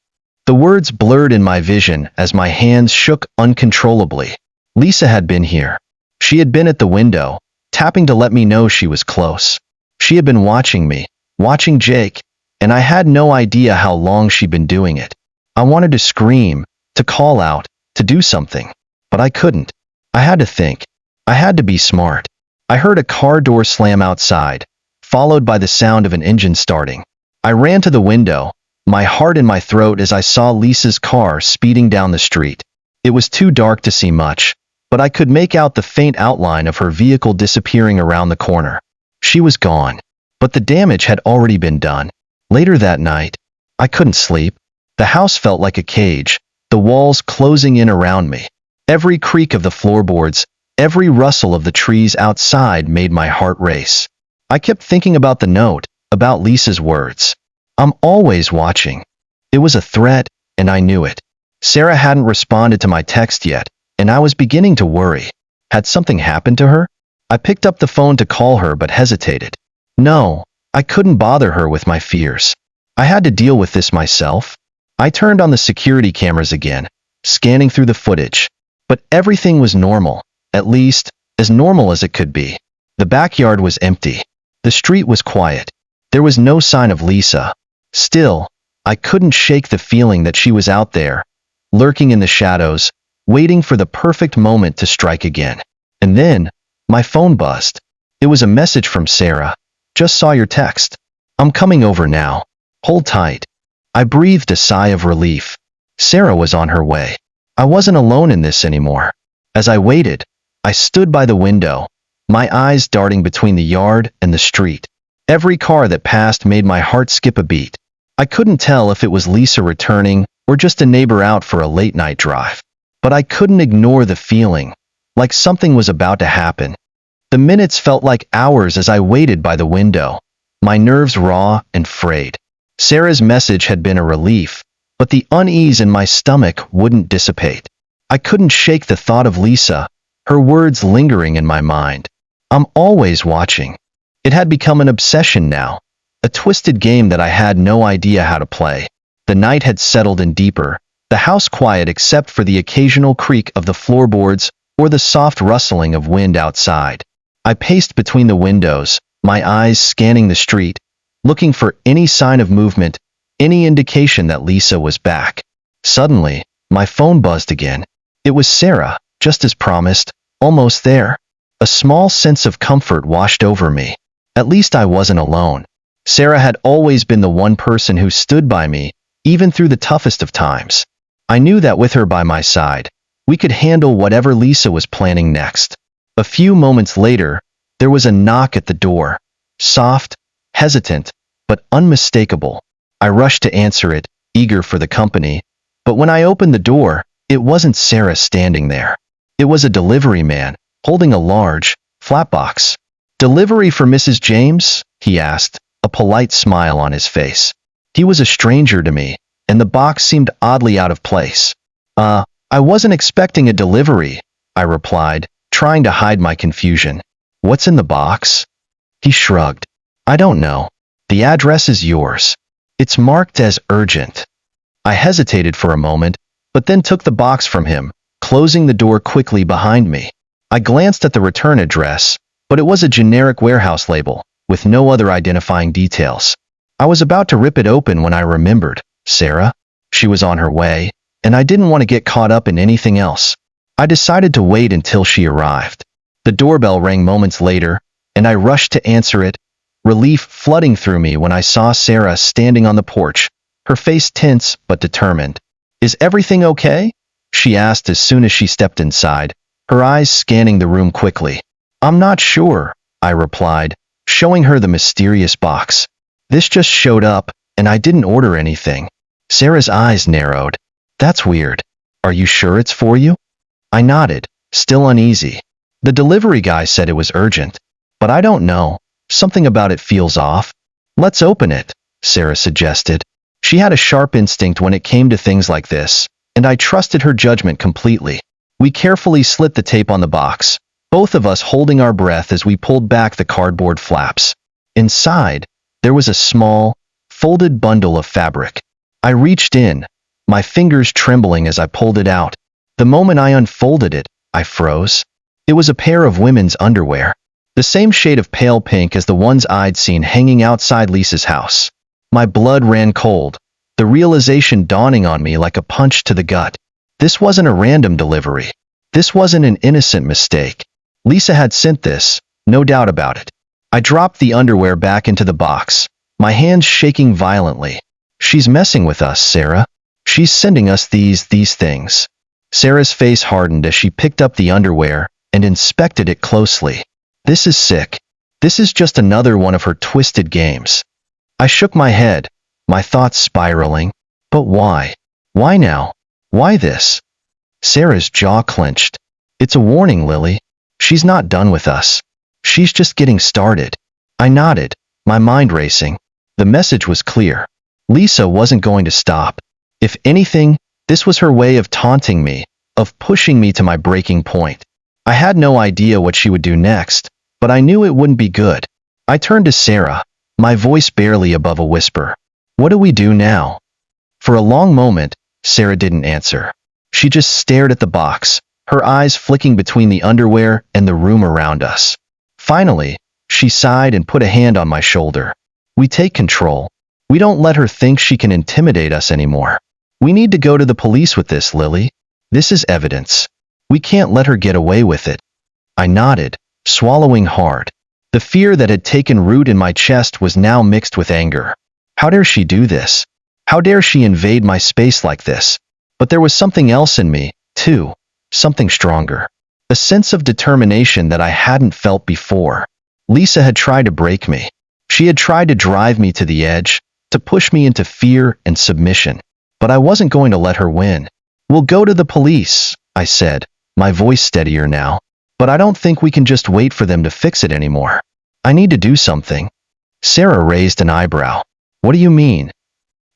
The words blurred in my vision as my hands shook uncontrollably. Lisa had been here. She had been at the window, tapping to let me know she was close. She had been watching me, watching Jake, and I had no idea how long she'd been doing it. I wanted to scream, to call out, to do something. But I couldn't. I had to think. I had to be smart. I heard a car door slam outside, followed by the sound of an engine starting. I ran to the window, my heart in my throat as I saw Lisa's car speeding down the street. It was too dark to see much, but I could make out the faint outline of her vehicle disappearing around the corner. She was gone, but the damage had already been done. Later that night, I couldn't sleep. The house felt like a cage, the walls closing in around me. Every creak of the floorboards, every rustle of the trees outside made my heart race. I kept thinking about the note, about Lisa's words. I'm always watching. It was a threat, and I knew it. Sarah hadn't responded to my text yet, and I was beginning to worry. Had something happened to her? I picked up the phone to call her but hesitated. No, I couldn't bother her with my fears. I had to deal with this myself. I turned on the security cameras again, scanning through the footage. But everything was normal, at least, as normal as it could be. The backyard was empty. The street was quiet. There was no sign of Lisa. Still, I couldn't shake the feeling that she was out there, lurking in the shadows, waiting for the perfect moment to strike again. And then, my phone buzzed. It was a message from Sarah. Just saw your text. I'm coming over now. Hold tight. I breathed a sigh of relief. Sarah was on her way. I wasn't alone in this anymore. As I waited, I stood by the window, my eyes darting between the yard and the street. Every car that passed made my heart skip a beat. I couldn't tell if it was Lisa returning or just a neighbor out for a late-night drive. But I couldn't ignore the feeling, like something was about to happen. The minutes felt like hours as I waited by the window, my nerves raw and frayed. Sarah's message had been a relief, but the unease in my stomach wouldn't dissipate. I couldn't shake the thought of Lisa, her words lingering in my mind. I'm always watching. It had become an obsession now, a twisted game that I had no idea how to play. The night had settled in deeper, the house quiet except for the occasional creak of the floorboards or the soft rustling of wind outside. I paced between the windows, my eyes scanning the street, looking for any sign of movement, any indication that Lisa was back. Suddenly, my phone buzzed again. It was Sarah, just as promised, almost there. A small sense of comfort washed over me. At least I wasn't alone. Sarah had always been the one person who stood by me, even through the toughest of times. I knew that with her by my side, we could handle whatever Lisa was planning next. A few moments later, there was a knock at the door. Soft, hesitant, but unmistakable. I rushed to answer it, eager for the company. But when I opened the door, it wasn't Sarah standing there. It was a delivery man, holding a large, flat box. "Delivery for Mrs. James?" he asked, a polite smile on his face. He was a stranger to me, and the box seemed oddly out of place. I wasn't expecting a delivery," I replied, trying to hide my confusion. "What's in the box?" He shrugged. "I don't know. The address is yours. It's marked as urgent." I hesitated for a moment, but then took the box from him, closing the door quickly behind me. I glanced at the return address, but it was a generic warehouse label, with no other identifying details. I was about to rip it open when I remembered Sarah. She was on her way, and I didn't want to get caught up in anything else. I decided to wait until she arrived. The doorbell rang moments later, and I rushed to answer it, relief flooding through me when I saw Sarah standing on the porch, her face tense but determined. "Is everything okay?" she asked as soon as she stepped inside, her eyes scanning the room quickly. "I'm not sure," I replied, showing her the mysterious box. "This just showed up, and I didn't order anything." Sarah's eyes narrowed. "That's weird. Are you sure it's for you?" I nodded, still uneasy. "The delivery guy said it was urgent, but I don't know. Something about it feels off." "Let's open it," Sarah suggested. She had a sharp instinct when it came to things like this, and I trusted her judgment completely. We carefully slit the tape on the box, both of us holding our breath as we pulled back the cardboard flaps. Inside, there was a small, folded bundle of fabric. I reached in, my fingers trembling as I pulled it out. The moment I unfolded it, I froze. It was a pair of women's underwear, the same shade of pale pink as the ones I'd seen hanging outside Lisa's house. My blood ran cold, the realization dawning on me like a punch to the gut. This wasn't a random delivery. This wasn't an innocent mistake. Lisa had sent this, no doubt about it. I dropped the underwear back into the box, my hands shaking violently. She's messing with us, Sarah. She's sending us these things. Sarah's face hardened as she picked up the underwear and inspected it closely. This is sick. This is just another one of her twisted games. I shook my head, my thoughts spiraling. But why? Why now? Why this? Sarah's jaw clenched. It's a warning, Lily. She's not done with us. She's just getting started. I nodded, my mind racing. The message was clear. Lisa wasn't going to stop. If anything, this was her way of taunting me, of pushing me to my breaking point. I had no idea what she would do next, but I knew it wouldn't be good. I turned to Sarah, my voice barely above a whisper. What do we do now? For a long moment, Sarah didn't answer. She just stared at the box, her eyes flicking between the underwear and the room around us. Finally, she sighed and put a hand on my shoulder. We take control. We don't let her think she can intimidate us anymore. We need to go to the police with this, Lily. This is evidence. We can't let her get away with it. I nodded, swallowing hard. The fear that had taken root in my chest was now mixed with anger. How dare she do this? How dare she invade my space like this? But there was something else in me, too. Something stronger. A sense of determination that I hadn't felt before. Lisa had tried to break me. She had tried to drive me to the edge, to push me into fear and submission. But I wasn't going to let her win. We'll go to the police, I said, my voice steadier now. But I don't think we can just wait for them to fix it anymore. I need to do something. Sarah raised an eyebrow. What do you mean?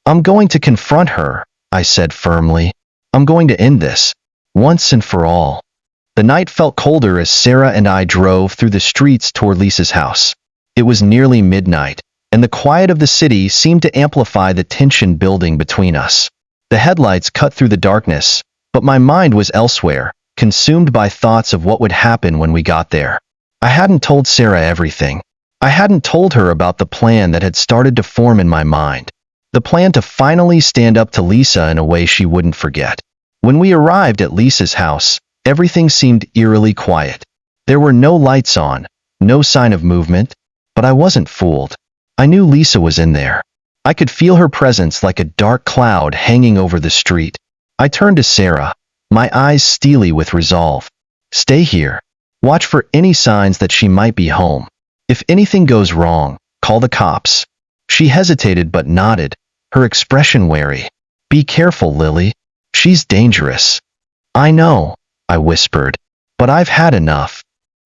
I'm going to confront her, I said firmly. I'm going to end this, once and for all. The night felt colder as Sarah and I drove through the streets toward Lisa's house. It was nearly midnight, and the quiet of the city seemed to amplify the tension building between us. The headlights cut through the darkness, but my mind was elsewhere, consumed by thoughts of what would happen when we got there. I hadn't told Sarah everything. I hadn't told her about the plan that had started to form in my mind. The plan to finally stand up to Lisa in a way she wouldn't forget. When we arrived at Lisa's house, everything seemed eerily quiet. There were no lights on, no sign of movement, but I wasn't fooled. I knew Lisa was in there. I could feel her presence like a dark cloud hanging over the street. I turned to Sarah, my eyes steely with resolve. Stay here. Watch for any signs that she might be home. If anything goes wrong, call the cops. She hesitated but nodded, her expression wary. Be careful, Lily. She's dangerous. I know, I whispered, but I've had enough.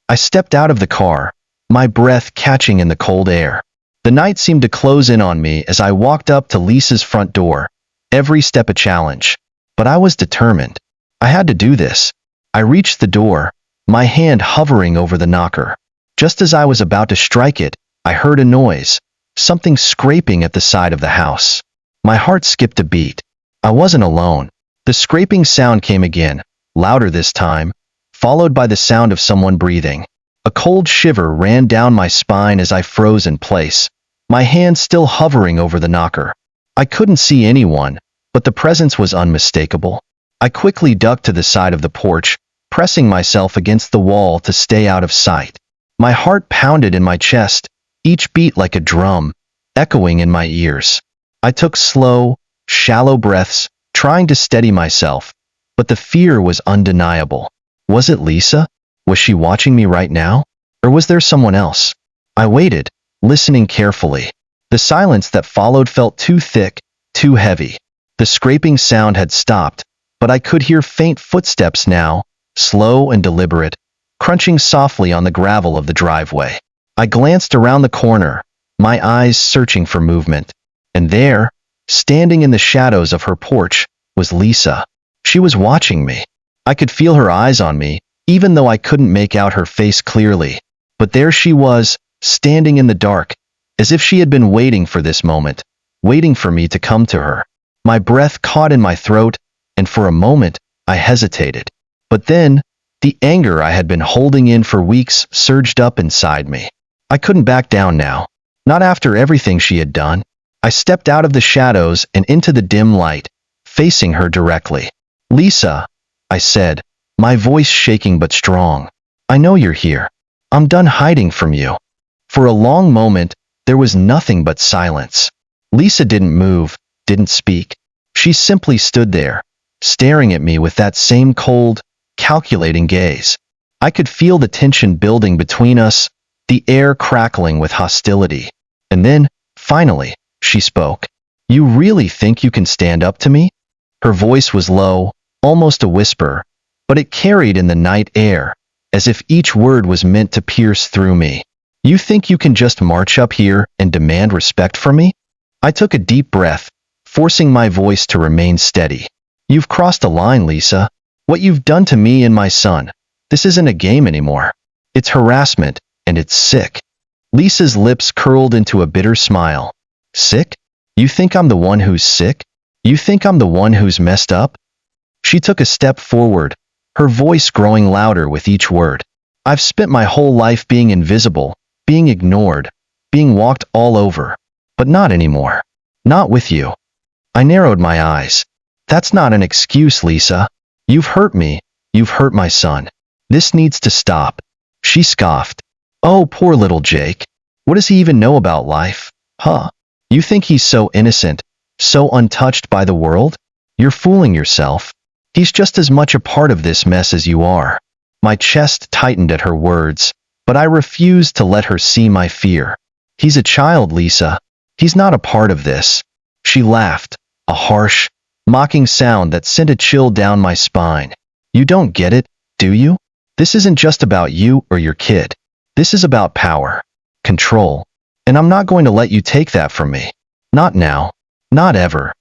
I stepped out of the car, my breath catching in the cold air. The night seemed to close in on me as I walked up to Lisa's front door, every step a challenge. But I was determined. I had to do this. I reached the door, my hand hovering over the knocker. Just as I was about to strike it, I heard a noise, something scraping at the side of the house. My heart skipped a beat. I wasn't alone. The scraping sound came again, louder this time, followed by the sound of someone breathing. A cold shiver ran down my spine as I froze in place, my hand still hovering over the knocker. I couldn't see anyone, but the presence was unmistakable. I quickly ducked to the side of the porch, pressing myself against the wall to stay out of sight. My heart pounded in my chest, each beat like a drum, echoing in my ears. I took slow, shallow breaths, trying to steady myself, but the fear was undeniable. Was it Lisa? Was she watching me right now? Or was there someone else? I waited, listening carefully. The silence that followed felt too thick, too heavy. The scraping sound had stopped, but I could hear faint footsteps now, slow and deliberate, crunching softly on the gravel of the driveway. I glanced around the corner, my eyes searching for movement. And there, standing in the shadows of her porch, was Lisa. She was watching me. I could feel her eyes on me, even though I couldn't make out her face clearly. But there she was, standing in the dark, as if she had been waiting for this moment, waiting for me to come to her. My breath caught in my throat, and for a moment, I hesitated. But then, the anger I had been holding in for weeks surged up inside me. I couldn't back down now, not after everything she had done. I stepped out of the shadows and into the dim light, facing her directly. Lisa, I said, my voice shaking but strong. I know you're here. I'm done hiding from you. For a long moment, there was nothing but silence. Lisa didn't move, didn't speak. She simply stood there, staring at me with that same cold, calculating gaze. I could feel the tension building between us, the air crackling with hostility. And then, finally, she spoke. You really think you can stand up to me? Her voice was low, almost a whisper, but it carried in the night air, as if each word was meant to pierce through me. You think you can just march up here and demand respect from me? I took a deep breath, forcing my voice to remain steady. You've crossed a line, Lisa. What you've done to me and my son. This isn't a game anymore. It's harassment, and it's sick. Lisa's lips curled into a bitter smile. Sick? You think I'm the one who's sick? You think I'm the one who's messed up? She took a step forward, her voice growing louder with each word. I've spent my whole life being invisible, being ignored, being walked all over. But not anymore. Not with you. I narrowed my eyes. That's not an excuse, Lisa. You've hurt me. You've hurt my son. This needs to stop. She scoffed. Oh, poor little Jake. What does he even know about life? Huh? You think he's so innocent, so untouched by the world? You're fooling yourself. He's just as much a part of this mess as you are. My chest tightened at her words, but I refused to let her see my fear. He's a child, Lisa. He's not a part of this. She laughed, a harsh, mocking sound that sent a chill down my spine. You don't get it, do you? This isn't just about you or your kid. This is about power, control, and I'm not going to let you take that from me. Not now. Not ever.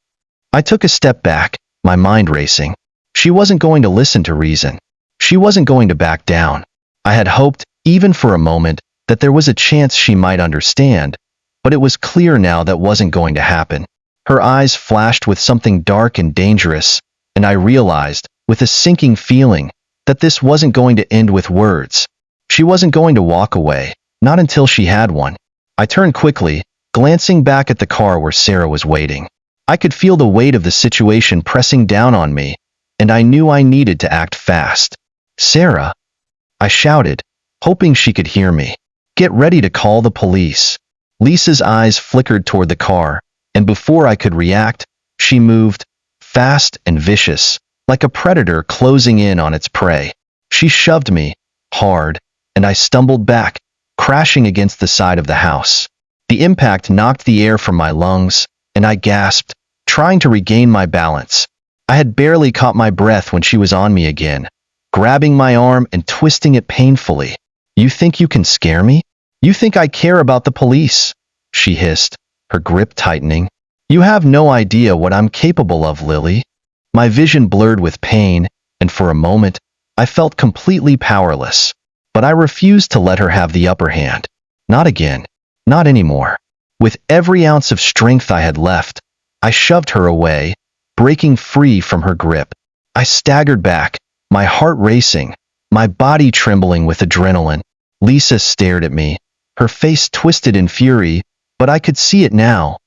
I took a step back, my mind racing. She wasn't going to listen to reason. She wasn't going to back down. I had hoped, even for a moment, that there was a chance she might understand, but it was clear now that wasn't going to happen. Her eyes flashed with something dark and dangerous, and I realized, with a sinking feeling, that this wasn't going to end with words. She wasn't going to walk away, not until she had one. I turned quickly, glancing back at the car where Sarah was waiting. I could feel the weight of the situation pressing down on me, and I knew I needed to act fast. Sarah, I shouted, hoping she could hear me. Get ready to call the police. Lisa's eyes flickered toward the car, and before I could react, she moved, fast and vicious, like a predator closing in on its prey. She shoved me, hard, and I stumbled back, crashing against the side of the house. The impact knocked the air from my lungs, and I gasped, trying to regain my balance. I had barely caught my breath when she was on me again, grabbing my arm and twisting it painfully. You think you can scare me? You think I care about the police? She hissed, her grip tightening. You have no idea what I'm capable of, Lily. My vision blurred with pain, and for a moment, I felt completely powerless. But I refused to let her have the upper hand. Not again. Not anymore. With every ounce of strength I had left, I shoved her away, breaking free from her grip. I staggered back, my heart racing, my body trembling with adrenaline. Lisa stared at me, her face twisted in fury, but I could see it now.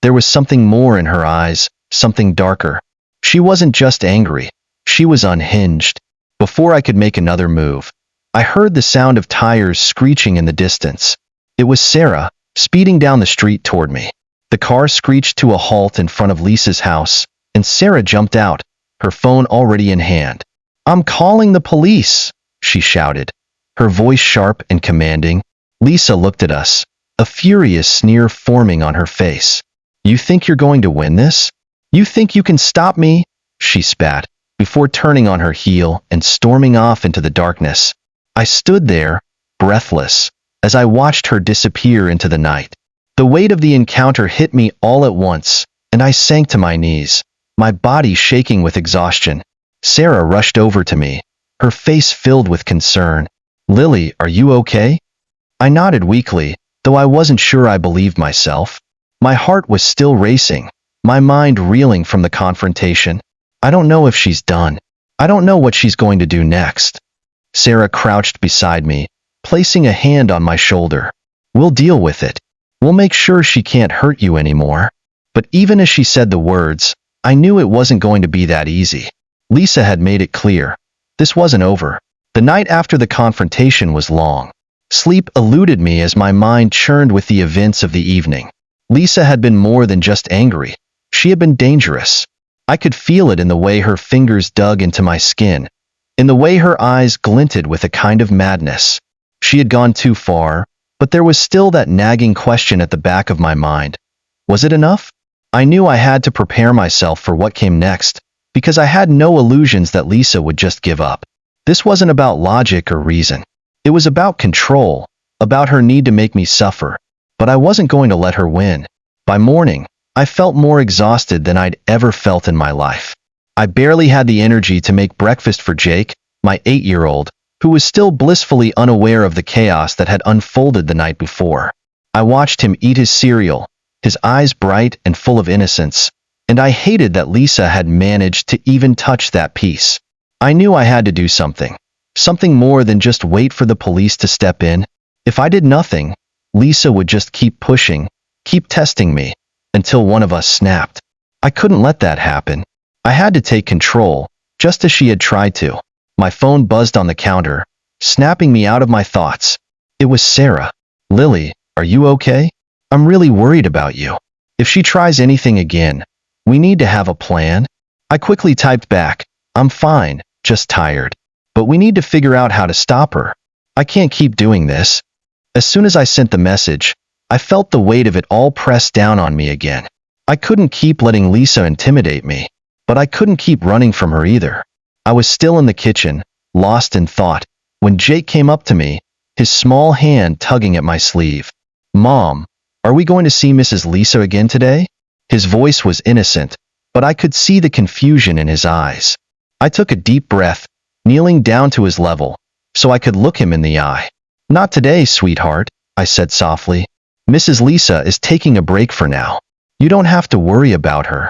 There was something more in her eyes, something darker. She wasn't just angry. She was unhinged. Before I could make another move, I heard the sound of tires screeching in the distance. It was Sarah, speeding down the street toward me. The car screeched to a halt in front of Lisa's house, and Sarah jumped out, her phone already in hand. I'm calling the police, she shouted, her voice sharp and commanding. Lisa looked at us, a furious sneer forming on her face. You think you're going to win this? You think you can stop me? She spat, before turning on her heel and storming off into the darkness. I stood there, breathless, as I watched her disappear into the night. The weight of the encounter hit me all at once, and I sank to my knees, my body shaking with exhaustion. Sarah rushed over to me, her face filled with concern. Lily, are you okay? I nodded weakly, though I wasn't sure I believed myself. My heart was still racing, my mind reeling from the confrontation. I don't know if she's done. I don't know what she's going to do next. Sarah crouched beside me, placing a hand on my shoulder. We'll deal with it. We'll make sure she can't hurt you anymore. But even as she said the words, I knew it wasn't going to be that easy. Lisa had made it clear. This wasn't over. The night after the confrontation was long. Sleep eluded me as my mind churned with the events of the evening. Lisa had been more than just angry. She had been dangerous. I could feel it in the way her fingers dug into my skin, in the way her eyes glinted with a kind of madness. She had gone too far, but there was still that nagging question at the back of my mind. Was it enough? I knew I had to prepare myself for what came next, because I had no illusions that Lisa would just give up. This wasn't about logic or reason. It was about control, about her need to make me suffer. But I wasn't going to let her win. By morning, I felt more exhausted than I'd ever felt in my life. I barely had the energy to make breakfast for Jake, my 8-year-old, who was still blissfully unaware of the chaos that had unfolded the night before. I watched him eat his cereal, his eyes bright and full of innocence, and I hated that Lisa had managed to even touch that piece. I knew I had to do something. Something more than just wait for the police to step in. If I did nothing, Lisa would just keep pushing, keep testing me, until one of us snapped. I couldn't let that happen. I had to take control, just as she had tried to. My phone buzzed on the counter, snapping me out of my thoughts. It was Sarah. Lily, are you okay? I'm really worried about you. If she tries anything again, we need to have a plan. I quickly typed back, I'm fine, just tired. But we need to figure out how to stop her. I can't keep doing this. As soon as I sent the message, I felt the weight of it all pressed down on me again. I couldn't keep letting Lisa intimidate me, but I couldn't keep running from her either. I was still in the kitchen, lost in thought, when Jake came up to me, his small hand tugging at my sleeve. Mom, are we going to see Mrs. Lisa again today? His voice was innocent, but I could see the confusion in his eyes. I took a deep breath, kneeling down to his level, so I could look him in the eye. Not today, sweetheart, I said softly. Mrs. Lisa is taking a break for now. You don't have to worry about her.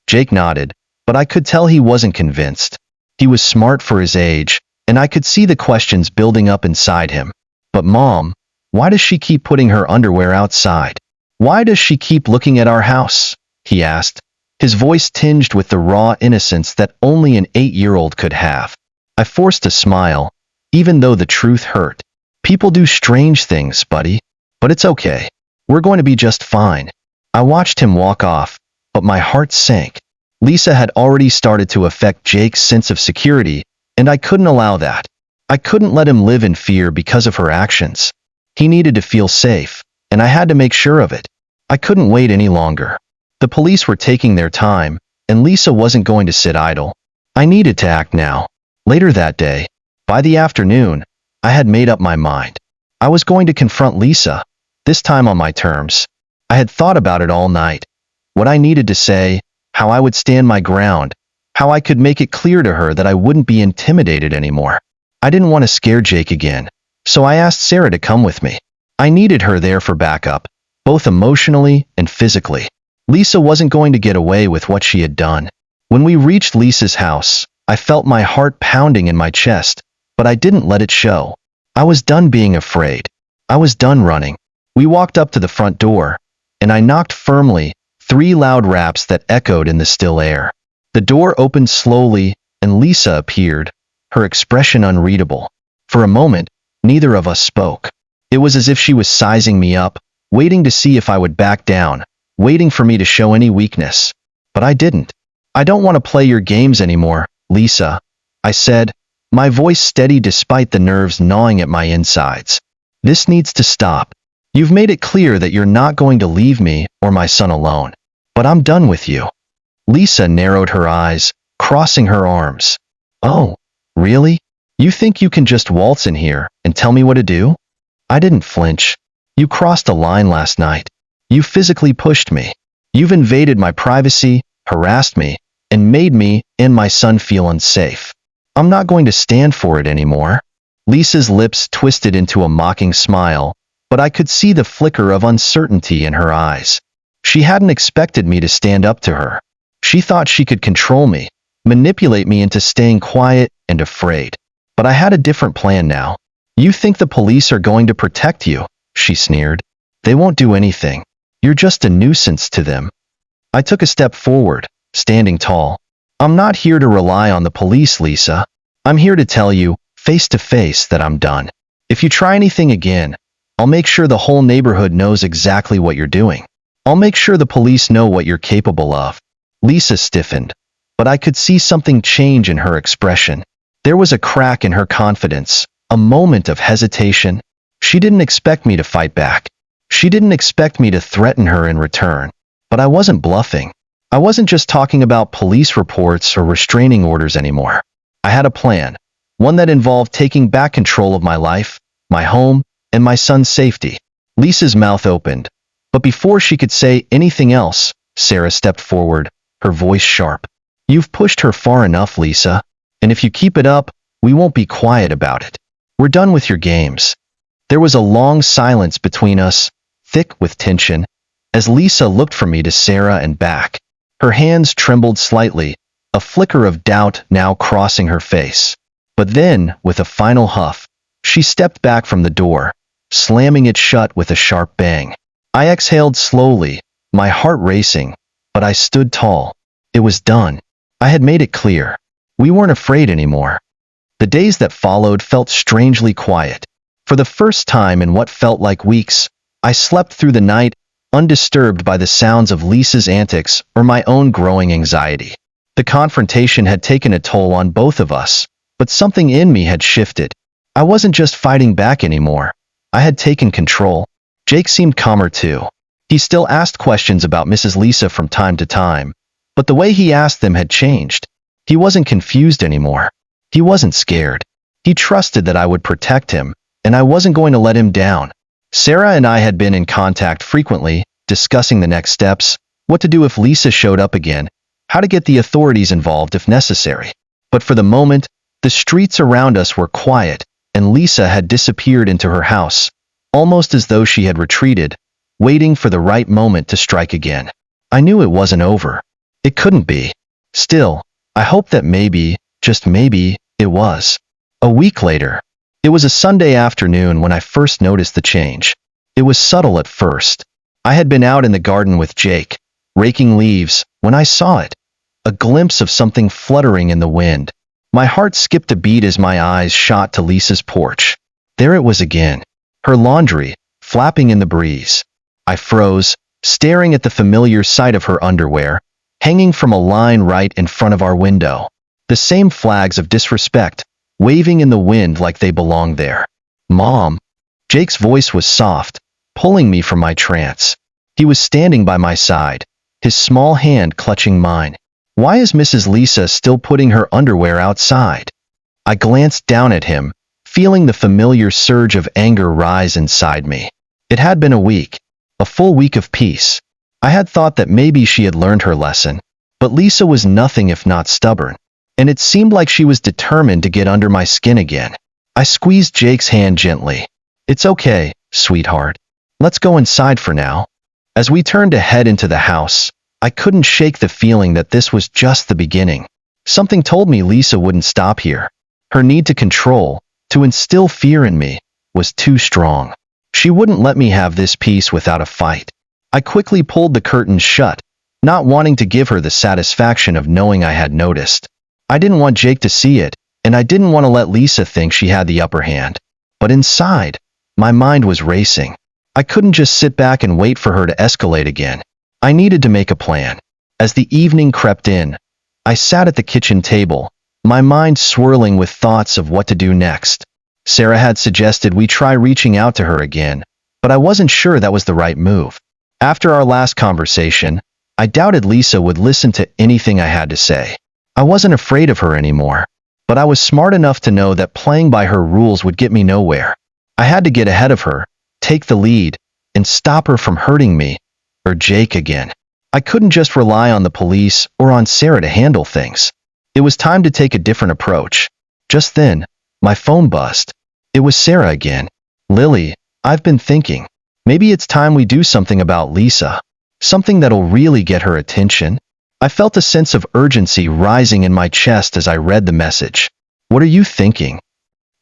Jake nodded, but I could tell he wasn't convinced. He was smart for his age, and I could see the questions building up inside him. But Mom, why does she keep putting her underwear outside? Why does she keep looking at our house? He asked, his voice tinged with the raw innocence that only an 8-year-old could have. I forced a smile, even though the truth hurt. People do strange things, buddy. But it's okay. We're going to be just fine. I watched him walk off, but my heart sank. Lisa had already started to affect Jake's sense of security, and I couldn't allow that. I couldn't let him live in fear because of her actions. He needed to feel safe, and I had to make sure of it. I couldn't wait any longer. The police were taking their time, and Lisa wasn't going to sit idle. I needed to act now. Later that day, by the afternoon, I had made up my mind. I was going to confront Lisa, this time on my terms. I had thought about it all night. What I needed to say, how I would stand my ground, how I could make it clear to her that I wouldn't be intimidated anymore. I didn't want to scare Jake again, so I asked Sarah to come with me. I needed her there for backup, both emotionally and physically. Lisa wasn't going to get away with what she had done. When we reached Lisa's house, I felt my heart pounding in my chest, but I didn't let it show. I was done being afraid. I was done running. We walked up to the front door, and I knocked firmly, 3 loud raps that echoed in the still air. The door opened slowly, and Lisa appeared, her expression unreadable. For a moment, neither of us spoke. It was as if she was sizing me up, waiting to see if I would back down, waiting for me to show any weakness. But I didn't. I don't want to play your games anymore, Lisa, I said, my voice steady despite the nerves gnawing at my insides. This needs to stop. You've made it clear that you're not going to leave me or my son alone. But I'm done with you. Lisa narrowed her eyes, crossing her arms. Oh, really? You think you can just waltz in here and tell me what to do? I didn't flinch. You crossed a line last night. You physically pushed me. You've invaded my privacy, harassed me, and made me and my son feel unsafe. I'm not going to stand for it anymore. Lisa's lips twisted into a mocking smile, but I could see the flicker of uncertainty in her eyes. She hadn't expected me to stand up to her. She thought she could control me, manipulate me into staying quiet and afraid. But I had a different plan now. You think the police are going to protect you, she sneered. They won't do anything. You're just a nuisance to them. I took a step forward, standing tall. I'm not here to rely on the police, Lisa. I'm here to tell you, face to face, that I'm done. If you try anything again, I'll make sure the whole neighborhood knows exactly what you're doing. I'll make sure the police know what you're capable of." Lisa stiffened, but I could see something change in her expression. There was a crack in her confidence, a moment of hesitation. She didn't expect me to fight back. She didn't expect me to threaten her in return. But I wasn't bluffing. I wasn't just talking about police reports or restraining orders anymore. I had a plan, one that involved taking back control of my life, my home, and my son's safety. Lisa's mouth opened, but before she could say anything else, Sarah stepped forward, her voice sharp. "You've pushed her far enough, Lisa, and if you keep it up, we won't be quiet about it. We're done with your games." There was a long silence between us, thick with tension, as Lisa looked from me to Sarah and back. Her hands trembled slightly, a flicker of doubt now crossing her face. But then, with a final huff, she stepped back from the door, slamming it shut with a sharp bang. I exhaled slowly, my heart racing, but I stood tall. It was done. I had made it clear. We weren't afraid anymore. The days that followed felt strangely quiet. For the first time in what felt like weeks, I slept through the night, undisturbed by the sounds of Lisa's antics or my own growing anxiety. The confrontation had taken a toll on both of us, but something in me had shifted. I wasn't just fighting back anymore. I had taken control. Jake seemed calmer too. He still asked questions about Mrs. Lisa from time to time, but the way he asked them had changed. He wasn't confused anymore. He wasn't scared. He trusted that I would protect him, and I wasn't going to let him down. Sarah and I had been in contact frequently, discussing the next steps, what to do if Lisa showed up again, how to get the authorities involved if necessary. But for the moment, the streets around us were quiet, and Lisa had disappeared into her house, almost as though she had retreated, waiting for the right moment to strike again. I knew it wasn't over. It couldn't be. Still, I hoped that maybe, just maybe, it was. A week later, it was a Sunday afternoon when I first noticed the change. It was subtle at first. I had been out in the garden with Jake, raking leaves, when I saw it. A glimpse of something fluttering in the wind. My heart skipped a beat as my eyes shot to Lisa's porch. There it was again. Her laundry, flapping in the breeze. I froze, staring at the familiar sight of her underwear, hanging from a line right in front of our window. The same flags of disrespect, waving in the wind like they belonged there. "Mom." Jake's voice was soft, pulling me from my trance. He was standing by my side, his small hand clutching mine. "Why is Mrs. Lisa still putting her underwear outside?" I glanced down at him, feeling the familiar surge of anger rise inside me. It had been a week, a full week of peace. I had thought that maybe she had learned her lesson, but Lisa was nothing if not stubborn, and it seemed like she was determined to get under my skin again. I squeezed Jake's hand gently. "It's okay, sweetheart. Let's go inside for now." As we turned to head into the house, I couldn't shake the feeling that this was just the beginning. Something told me Lisa wouldn't stop here. Her need to control, to instill fear in me, was too strong. She wouldn't let me have this peace without a fight. I quickly pulled the curtains shut, not wanting to give her the satisfaction of knowing I had noticed. I didn't want Jake to see it, and I didn't want to let Lisa think she had the upper hand. But inside, my mind was racing. I couldn't just sit back and wait for her to escalate again. I needed to make a plan. As the evening crept in, I sat at the kitchen table, my mind swirling with thoughts of what to do next. Sarah had suggested we try reaching out to her again, but I wasn't sure that was the right move. After our last conversation, I doubted Lisa would listen to anything I had to say. I wasn't afraid of her anymore, but I was smart enough to know that playing by her rules would get me nowhere. I had to get ahead of her, take the lead, and stop her from hurting me, or Jake again. I couldn't just rely on the police or on Sarah to handle things. It was time to take a different approach. Just then, my phone buzzed. It was Sarah again. "Lily, I've been thinking. Maybe it's time we do something about Lisa. Something that'll really get her attention." I felt a sense of urgency rising in my chest as I read the message. "What are you thinking?"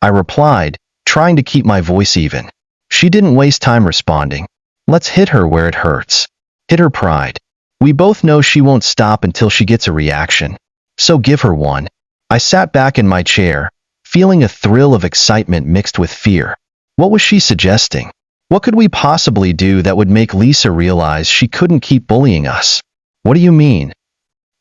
I replied, trying to keep my voice even. She didn't waste time responding. "Let's hit her where it hurts. Hit her pride. We both know she won't stop until she gets a reaction." So give her one. I sat back in my chair, feeling a thrill of excitement mixed with fear. What was she suggesting? What could we possibly do that would make Lisa realize she couldn't keep bullying us? What do you mean?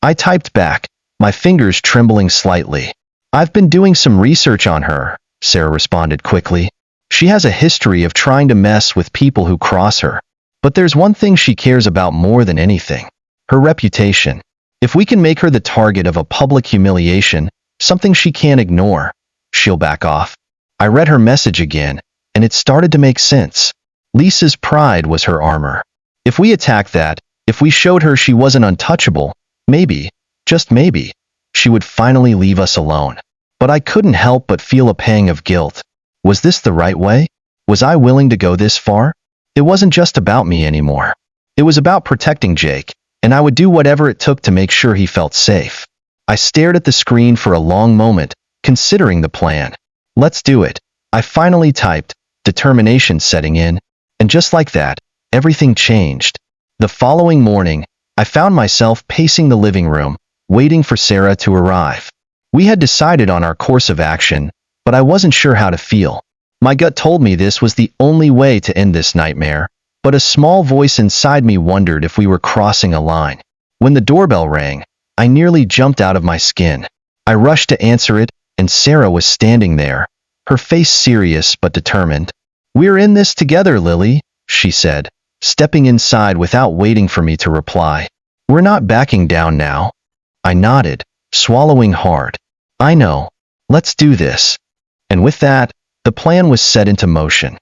I typed back, my fingers trembling slightly. I've been doing some research on her, Sarah responded quickly. She has a history of trying to mess with people who cross her. But there's one thing she cares about more than anything. Her reputation. If we can make her the target of a public humiliation, something she can't ignore, she'll back off. I read her message again, and it started to make sense. Lisa's pride was her armor. If we attacked that, if we showed her she wasn't untouchable, maybe, just maybe, she would finally leave us alone. But I couldn't help but feel a pang of guilt. Was this the right way? Was I willing to go this far? It wasn't just about me anymore. It was about protecting Jake, and I would do whatever it took to make sure he felt safe. I stared at the screen for a long moment, considering the plan. Let's do it. I finally typed, determination setting in, and just like that, everything changed. The following morning, I found myself pacing the living room, waiting for Sarah to arrive. We had decided on our course of action, but I wasn't sure how to feel. My gut told me this was the only way to end this nightmare, but a small voice inside me wondered if we were crossing a line. When the doorbell rang, I nearly jumped out of my skin. I rushed to answer it, and Sarah was standing there, her face serious but determined. "We're in this together, Lily," she said, stepping inside without waiting for me to reply. "We're not backing down now." I nodded, swallowing hard. "I know. Let's do this." And with that, the plan was set into motion.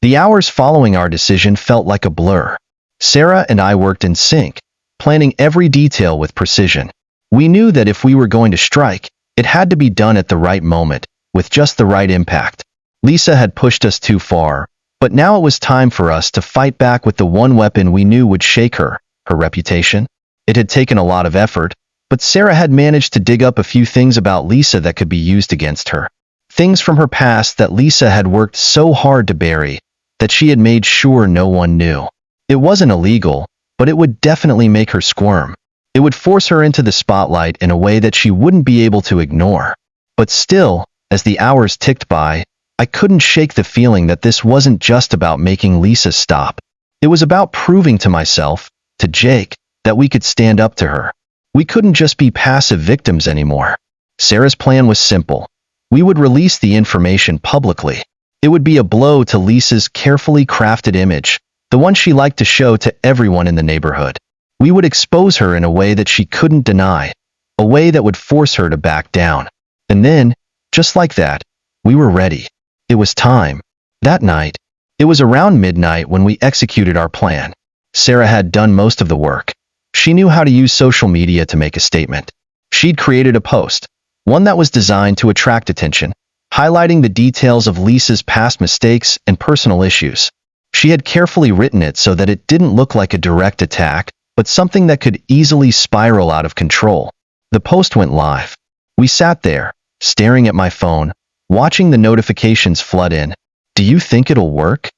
The hours following our decision felt like a blur. Sarah and I worked in sync, planning every detail with precision. We knew that if we were going to strike, it had to be done at the right moment, with just the right impact. Lisa had pushed us too far, but now it was time for us to fight back with the one weapon we knew would shake her reputation. It had taken a lot of effort, but Sarah had managed to dig up a few things about Lisa that could be used against her. Things from her past that Lisa had worked so hard to bury, that she had made sure no one knew. It wasn't illegal, but it would definitely make her squirm. It would force her into the spotlight in a way that she wouldn't be able to ignore. But still, as the hours ticked by, I couldn't shake the feeling that this wasn't just about making Lisa stop. It was about proving to myself, to Jake, that we could stand up to her. We couldn't just be passive victims anymore. Sarah's plan was simple. We would release the information publicly. It would be a blow to Lisa's carefully crafted image, the one she liked to show to everyone in the neighborhood. We would expose her in a way that she couldn't deny, a way that would force her to back down. And then, just like that, we were ready. It was time. That night, it was around midnight when we executed our plan. Sarah had done most of the work. She knew how to use social media to make a statement. She'd created a post, one that was designed to attract attention, highlighting the details of Lisa's past mistakes and personal issues. She had carefully written it so that it didn't look like a direct attack, but something that could easily spiral out of control. The post went live. We sat there, staring at my phone, watching the notifications flood in. "Do you think it'll work?"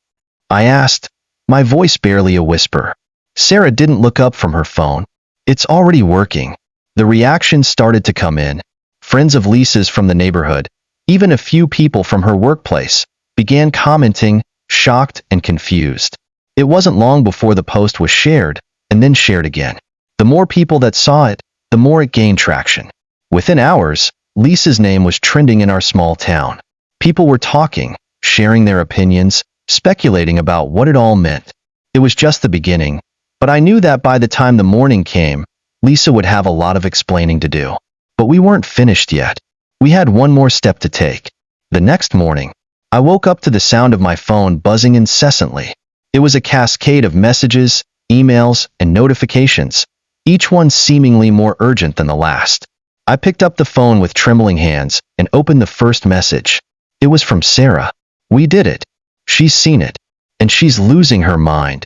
I asked, my voice barely a whisper. Sarah didn't look up from her phone. "It's already working." The reactions started to come in. Friends of Lisa's from the neighborhood, even a few people from her workplace, began commenting, shocked and confused. It wasn't long before the post was shared, and then shared again. The more people that saw it, the more it gained traction. Within hours, Lisa's name was trending in our small town. People were talking, sharing their opinions, speculating about what it all meant. It was just the beginning, but I knew that by the time the morning came, Lisa would have a lot of explaining to do. But we weren't finished yet. We had one more step to take. The next morning, I woke up to the sound of my phone buzzing incessantly. It was a cascade of messages, emails, and notifications, each one seemingly more urgent than the last. I picked up the phone with trembling hands and opened the first message. It was from Sarah. "We did it. She's seen it. And she's losing her mind."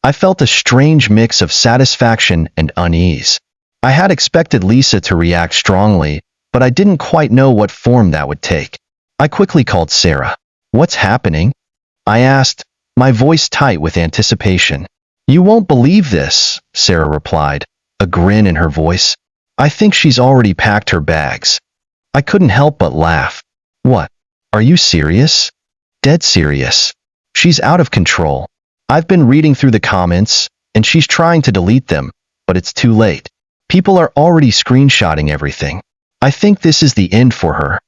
I felt a strange mix of satisfaction and unease. I had expected Lisa to react strongly, but I didn't quite know what form that would take. I quickly called Sarah. "What's happening?" I asked, my voice tight with anticipation. "You won't believe this," Sarah replied, a grin in her voice. I think she's already packed her bags. I couldn't help but laugh. What? Are you serious? Dead serious. She's out of control. I've been reading through the comments, and she's trying to delete them, but it's too late. People are already screenshotting everything. I think this is the end for her.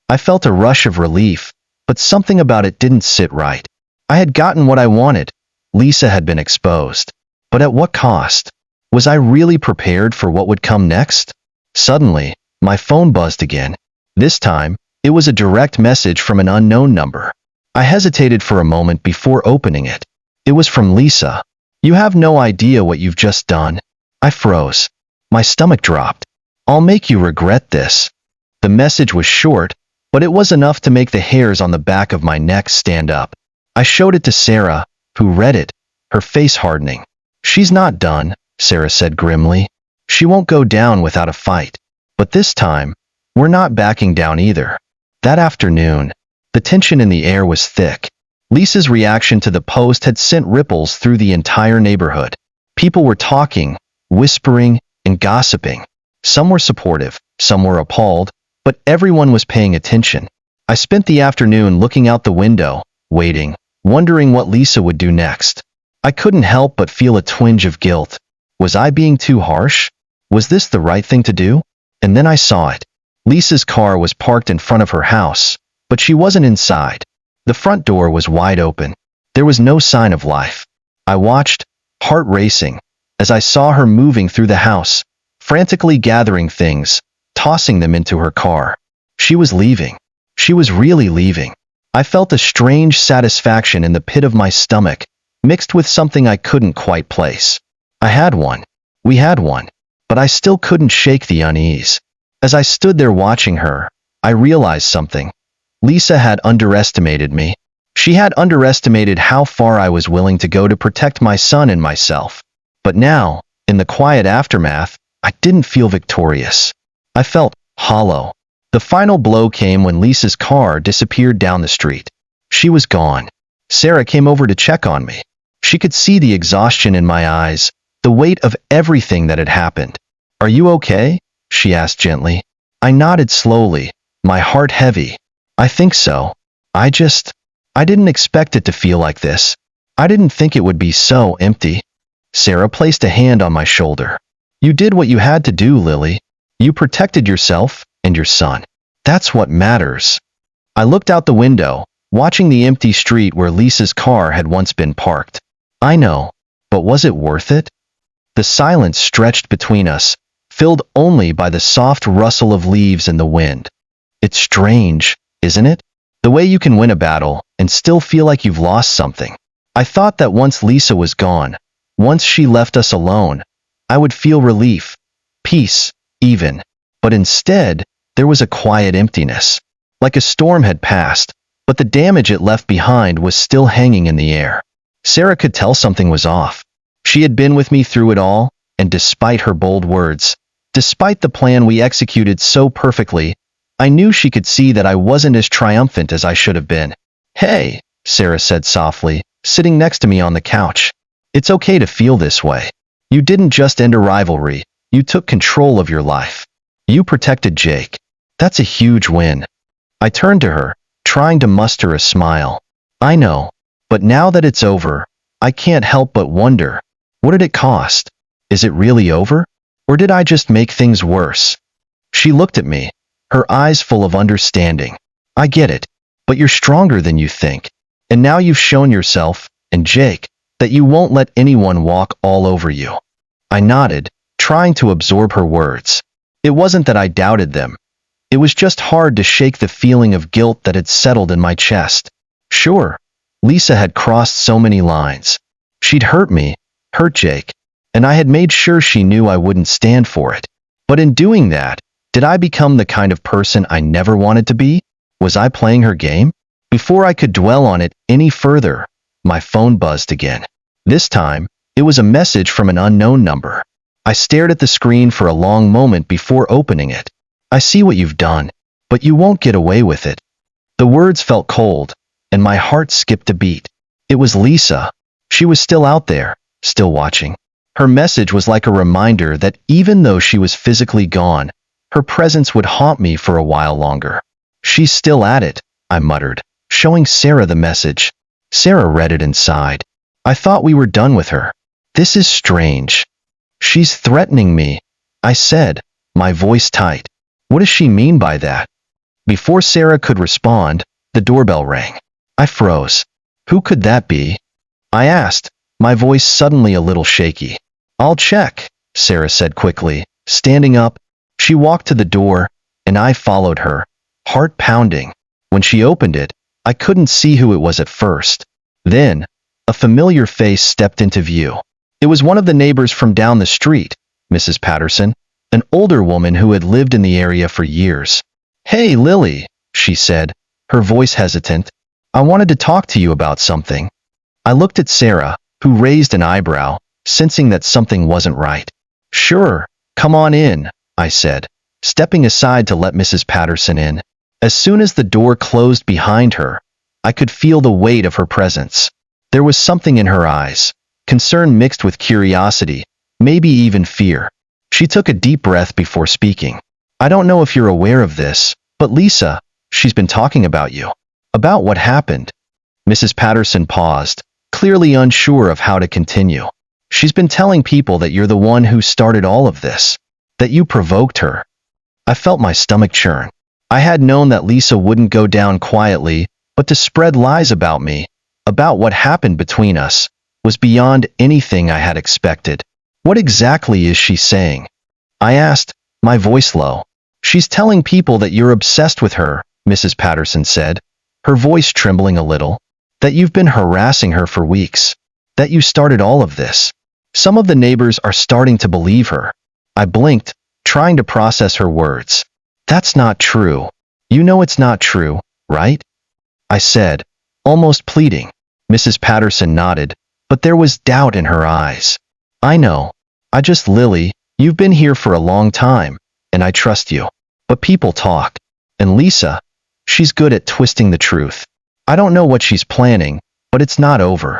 I felt a rush of relief, but something about it didn't sit right. I had gotten what I wanted. Lisa had been exposed. But at what cost? Was I really prepared for what would come next? Suddenly, my phone buzzed again. This time, it was a direct message from an unknown number. I hesitated for a moment before opening it. It was from Lisa. You have no idea what you've just done. I froze. My stomach dropped. I'll make you regret this. The message was short, but it was enough to make the hairs on the back of my neck stand up. I showed it to Sarah, who read it, her face hardening. She's not done, Sarah said grimly. She won't go down without a fight. But this time, we're not backing down either. That afternoon, the tension in the air was thick. Lisa's reaction to the post had sent ripples through the entire neighborhood. People were talking, whispering, and gossiping. Some were supportive, some were appalled, but everyone was paying attention. I spent the afternoon looking out the window, waiting, wondering what Lisa would do next. I couldn't help but feel a twinge of guilt. Was I being too harsh? Was this the right thing to do? And then I saw it. Lisa's car was parked in front of her house, but she wasn't inside. The front door was wide open. There was no sign of life. I watched, heart racing, as I saw her moving through the house, frantically gathering things, tossing them into her car. She was leaving. She was really leaving. I felt a strange satisfaction in the pit of my stomach, mixed with something I couldn't quite place. I had one. We had one. But I still couldn't shake the unease. As I stood there watching her, I realized something. Lisa had underestimated me. She had underestimated how far I was willing to go to protect my son and myself. But now, in the quiet aftermath, I didn't feel victorious. I felt hollow. The final blow came when Lisa's car disappeared down the street. She was gone. Sarah came over to check on me. She could see the exhaustion in my eyes, the weight of everything that had happened. Are you okay? She asked gently. I nodded slowly, my heart heavy. I think so. I didn't expect it to feel like this. I didn't think it would be so empty. Sarah placed a hand on my shoulder. You did what you had to do, Lily. You protected yourself and your son. That's what matters. I looked out the window, watching the empty street where Lisa's car had once been parked. I know, but was it worth it? The silence stretched between us, filled only by the soft rustle of leaves in the wind. It's strange, isn't it? The way you can win a battle and still feel like you've lost something. I thought that once Lisa was gone, once she left us alone, I would feel relief, peace, even. But instead, there was a quiet emptiness. Like a storm had passed, but the damage it left behind was still hanging in the air. Sarah could tell something was off. She had been with me through it all, and despite her bold words, despite the plan we executed so perfectly, I knew she could see that I wasn't as triumphant as I should have been. Hey, Sarah said softly, sitting next to me on the couch. It's okay to feel this way. You didn't just end a rivalry, you took control of your life. You protected Jake. That's a huge win. I turned to her, trying to muster a smile. I know, but now that it's over, I can't help but wonder, what did it cost? Is it really over? Or did I just make things worse? She looked at me, her eyes full of understanding. I get it, but you're stronger than you think. And now you've shown yourself, and Jake, that you won't let anyone walk all over you. I nodded, trying to absorb her words. It wasn't that I doubted them. It was just hard to shake the feeling of guilt that had settled in my chest. Sure, Lisa had crossed so many lines. She'd hurt me, hurt Jake, and I had made sure she knew I wouldn't stand for it. But in doing that, did I become the kind of person I never wanted to be? Was I playing her game? Before I could dwell on it any further, my phone buzzed again. This time, it was a message from an unknown number. I stared at the screen for a long moment before opening it. I see what you've done, but you won't get away with it. The words felt cold, and my heart skipped a beat. It was Lisa. She was still out there, still watching. Her message was like a reminder that even though she was physically gone, her presence would haunt me for a while longer. "She's still at it," I muttered, showing Sarah the message. Sarah read it and sighed. "I thought we were done with her. This is strange." "She's threatening me," I said, my voice tight. "What does she mean by that?" Before Sarah could respond, the doorbell rang. I froze. "Who could that be?" I asked, my voice suddenly a little shaky. "I'll check," Sarah said quickly. Standing up, she walked to the door, and I followed her, heart pounding. When she opened it, I couldn't see who it was at first. Then, a familiar face stepped into view. It was one of the neighbors from down the street, Mrs. Patterson, an older woman who had lived in the area for years. "Hey, Lily," she said, her voice hesitant. "I wanted to talk to you about something." I looked at Sarah, who raised an eyebrow, sensing that something wasn't right. "Sure, come on in," I said, stepping aside to let Mrs. Patterson in. As soon as the door closed behind her, I could feel the weight of her presence. There was something in her eyes, concern mixed with curiosity, maybe even fear. She took a deep breath before speaking. "I don't know if you're aware of this, but Lisa, she's been talking about you." "About what happened?" Mrs. Patterson paused, clearly unsure of how to continue. "She's been telling people that you're the one who started all of this, that you provoked her." I felt my stomach churn. I had known that Lisa wouldn't go down quietly, but to spread lies about me, about what happened between us, was beyond anything I had expected. "What exactly is she saying?" I asked, my voice low. "She's telling people that you're obsessed with her," Mrs. Patterson said, her voice trembling a little. "That you've been harassing her for weeks. That you started all of this. Some of the neighbors are starting to believe her." I blinked, trying to process her words. "That's not true. You know it's not true, right?" I said, almost pleading. Mrs. Patterson nodded, but there was doubt in her eyes. "I know. Lily, you've been here for a long time, and I trust you. But people talk. And Lisa, she's good at twisting the truth. I don't know what she's planning, but it's not over."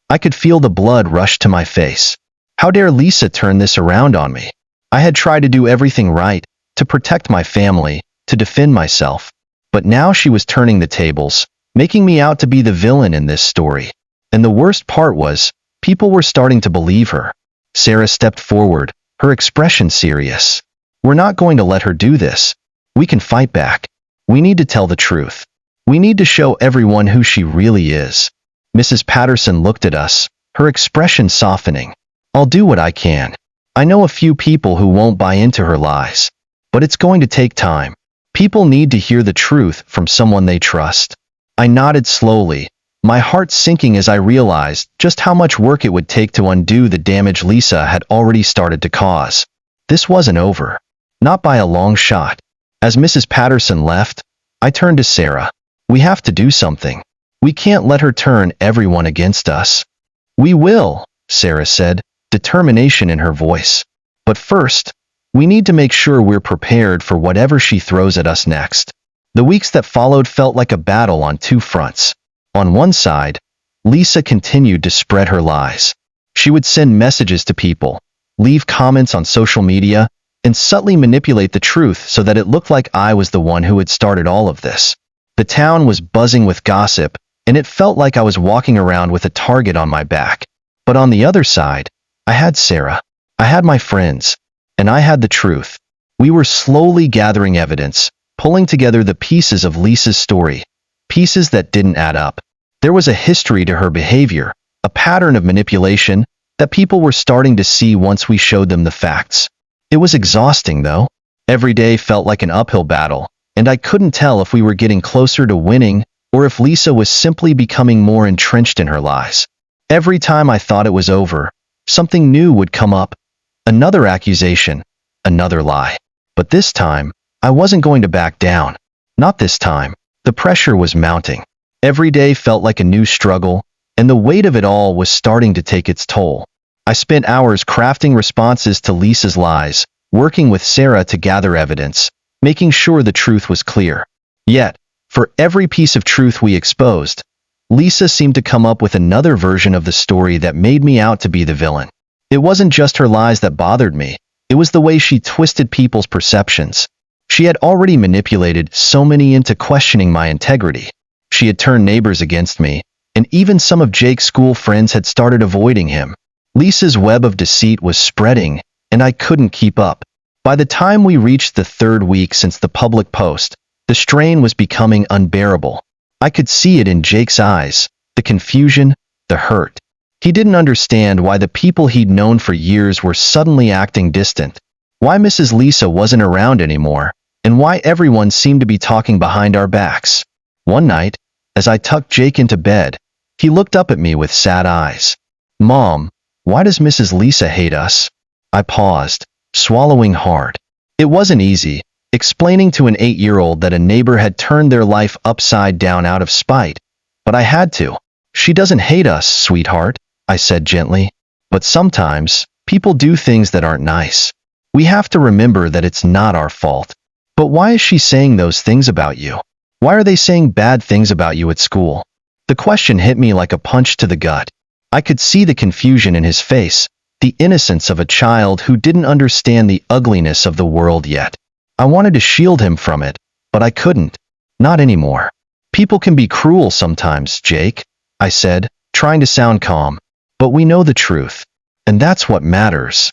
I could feel the blood rush to my face. How dare Lisa turn this around on me? I had tried to do everything right, to protect my family, to defend myself. But now she was turning the tables, making me out to be the villain in this story. And the worst part was, people were starting to believe her. Sarah stepped forward, her expression serious. "We're not going to let her do this. We can fight back. We need to tell the truth. We need to show everyone who she really is." Mrs. Patterson looked at us, her expression softening. "I'll do what I can. I know a few people who won't buy into her lies. But it's going to take time. People need to hear the truth from someone they trust." I nodded slowly, my heart sinking as I realized just how much work it would take to undo the damage Lisa had already started to cause. This wasn't over. Not by a long shot. As Mrs. Patterson left, I turned to Sarah. "We have to do something. We can't let her turn everyone against us." "We will," Sarah said, determination in her voice. "But first, we need to make sure we're prepared for whatever she throws at us next." The weeks that followed felt like a battle on two fronts. On one side, Lisa continued to spread her lies. She would send messages to people, leave comments on social media, and subtly manipulate the truth so that it looked like I was the one who had started all of this. The town was buzzing with gossip, and it felt like I was walking around with a target on my back. But on the other side, I had Sarah. I had my friends. And I had the truth. We were slowly gathering evidence, pulling together the pieces of Lisa's story, pieces that didn't add up. There was a history to her behavior, a pattern of manipulation that people were starting to see once we showed them the facts. It was exhausting, though. Every day felt like an uphill battle, and I couldn't tell if we were getting closer to winning or if Lisa was simply becoming more entrenched in her lies. Every time I thought it was over, something new would come up. Another accusation, another lie. But this time, I wasn't going to back down. Not this time. The pressure was mounting. Every day felt like a new struggle, and the weight of it all was starting to take its toll. I spent hours crafting responses to Lisa's lies, working with Sarah to gather evidence, making sure the truth was clear. Yet, for every piece of truth we exposed, Lisa seemed to come up with another version of the story that made me out to be the villain. It wasn't just her lies that bothered me. It was the way she twisted people's perceptions. She had already manipulated so many into questioning my integrity. She had turned neighbors against me, and even some of Jake's school friends had started avoiding him. Lisa's web of deceit was spreading, and I couldn't keep up. By the time we reached the 3rd week since the public post, the strain was becoming unbearable. I could see it in Jake's eyes, the confusion, the hurt. He didn't understand why the people he'd known for years were suddenly acting distant, why Mrs. Lisa wasn't around anymore, and why everyone seemed to be talking behind our backs. One night, as I tucked Jake into bed, he looked up at me with sad eyes. "Mom, why does Mrs. Lisa hate us?" I paused, swallowing hard. It wasn't easy, explaining to an 8-year-old that a neighbor had turned their life upside down out of spite, but I had to. "She doesn't hate us, sweetheart," I said gently. "But sometimes, people do things that aren't nice. We have to remember that it's not our fault." "But why is she saying those things about you? Why are they saying bad things about you at school?" The question hit me like a punch to the gut. I could see the confusion in his face, the innocence of a child who didn't understand the ugliness of the world yet. I wanted to shield him from it, but I couldn't. Not anymore. "People can be cruel sometimes, Jake," I said, trying to sound calm. "But we know the truth, and that's what matters."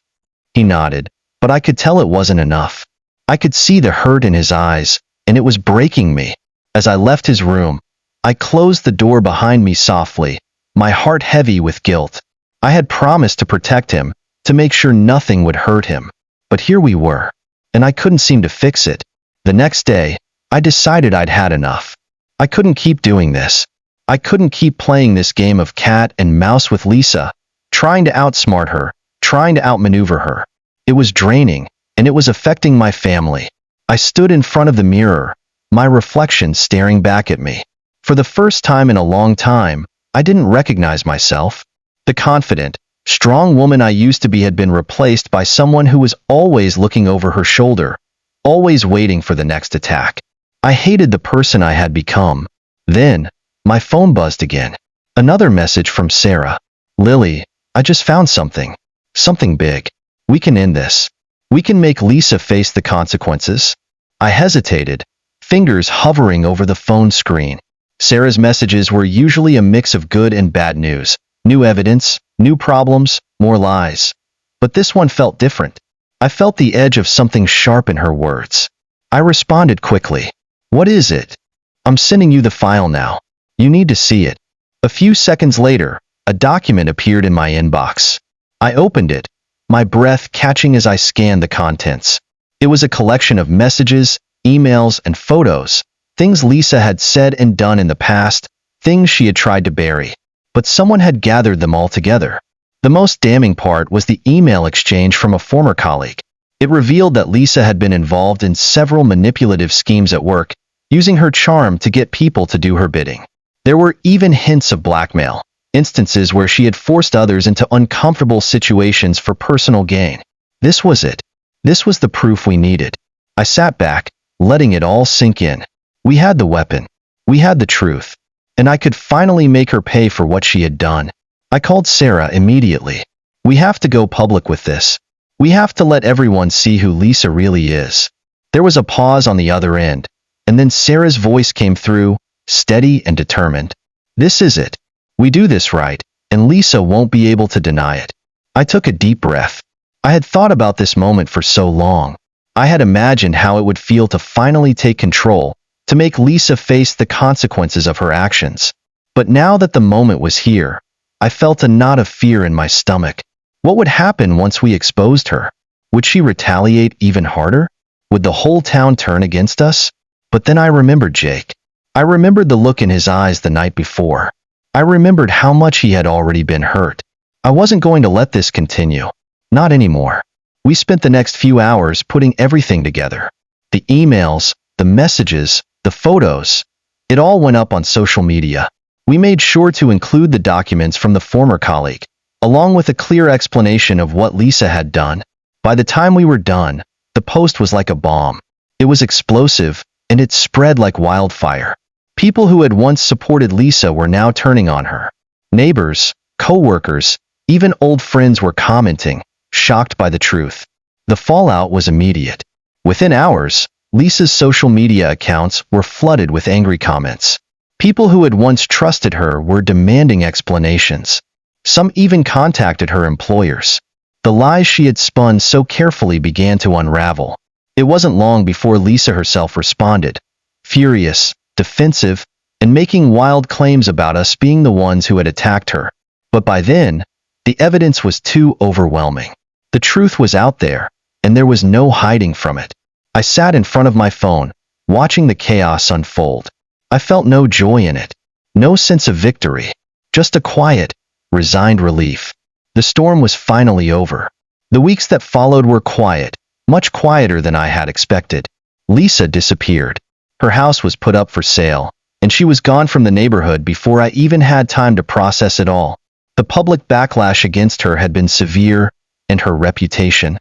He nodded, but I could tell it wasn't enough. I could see the hurt in his eyes, and it was breaking me. As I left his room, I closed the door behind me softly, my heart heavy with guilt. I had promised to protect him, to make sure nothing would hurt him. But here we were, and I couldn't seem to fix it. The next day, I decided I'd had enough. I couldn't keep doing this. I couldn't keep playing this game of cat and mouse with Lisa, trying to outsmart her, trying to outmaneuver her. It was draining, and it was affecting my family. I stood in front of the mirror, my reflection staring back at me. For the first time in a long time, I didn't recognize myself. The confident, strong woman I used to be had been replaced by someone who was always looking over her shoulder, always waiting for the next attack. I hated the person I had become. Then, my phone buzzed again. Another message from Sarah. "Lily, I just found something. Something big. We can end this. We can make Lisa face the consequences." I hesitated, fingers hovering over the phone screen. Sarah's messages were usually a mix of good and bad news. New evidence, new problems, more lies. But this one felt different. I felt the edge of something sharp in her words. I responded quickly. "What is it?" "I'm sending you the file now. You need to see it." A few seconds later, a document appeared in my inbox. I opened it, my breath catching as I scanned the contents. It was a collection of messages, emails, and photos, things Lisa had said and done in the past, things she had tried to bury. But someone had gathered them all together. The most damning part was the email exchange from a former colleague. It revealed that Lisa had been involved in several manipulative schemes at work, using her charm to get people to do her bidding. There were even hints of blackmail, instances where she had forced others into uncomfortable situations for personal gain. This was it. This was the proof we needed. I sat back, letting it all sink in. We had the weapon. We had the truth. And I could finally make her pay for what she had done. I called Sarah immediately. "We have to go public with this. We have to let everyone see who Lisa really is." There was a pause on the other end, and then Sarah's voice came through, steady and determined. "This is it. We do this right, and Lisa won't be able to deny it." I took a deep breath. I had thought about this moment for so long. I had imagined how it would feel to finally take control, to make Lisa face the consequences of her actions. But now that the moment was here, I felt a knot of fear in my stomach. What would happen once we exposed her? Would she retaliate even harder? Would the whole town turn against us? But then I remembered Jake. I remembered the look in his eyes the night before. I remembered how much he had already been hurt. I wasn't going to let this continue. Not anymore. We spent the next few hours putting everything together. The emails, the messages, the photos. It all went up on social media. We made sure to include the documents from the former colleague, along with a clear explanation of what Lisa had done. By the time we were done, the post was like a bomb. It was explosive, and it spread like wildfire. People who had once supported Lisa were now turning on her. Neighbors, co-workers, Even old friends were commenting, shocked by the truth. The fallout was immediate. Within hours, Lisa's social media accounts were flooded with angry comments. People who had once trusted her were demanding explanations. Some even contacted her employers. The lies she had spun so carefully began to unravel. It wasn't long before Lisa herself responded, furious, defensive, and making wild claims about us being the ones who had attacked her. But by then, the evidence was too overwhelming. The truth was out there, and there was no hiding from it. I sat in front of my phone, watching the chaos unfold. I felt no joy in it, no sense of victory, just a quiet, resigned relief. The storm was finally over. The weeks that followed were quiet, much quieter than I had expected. Lisa disappeared. Her house was put up for sale, and she was gone from the neighborhood before I even had time to process it all. The public backlash against her had been severe, and her reputation,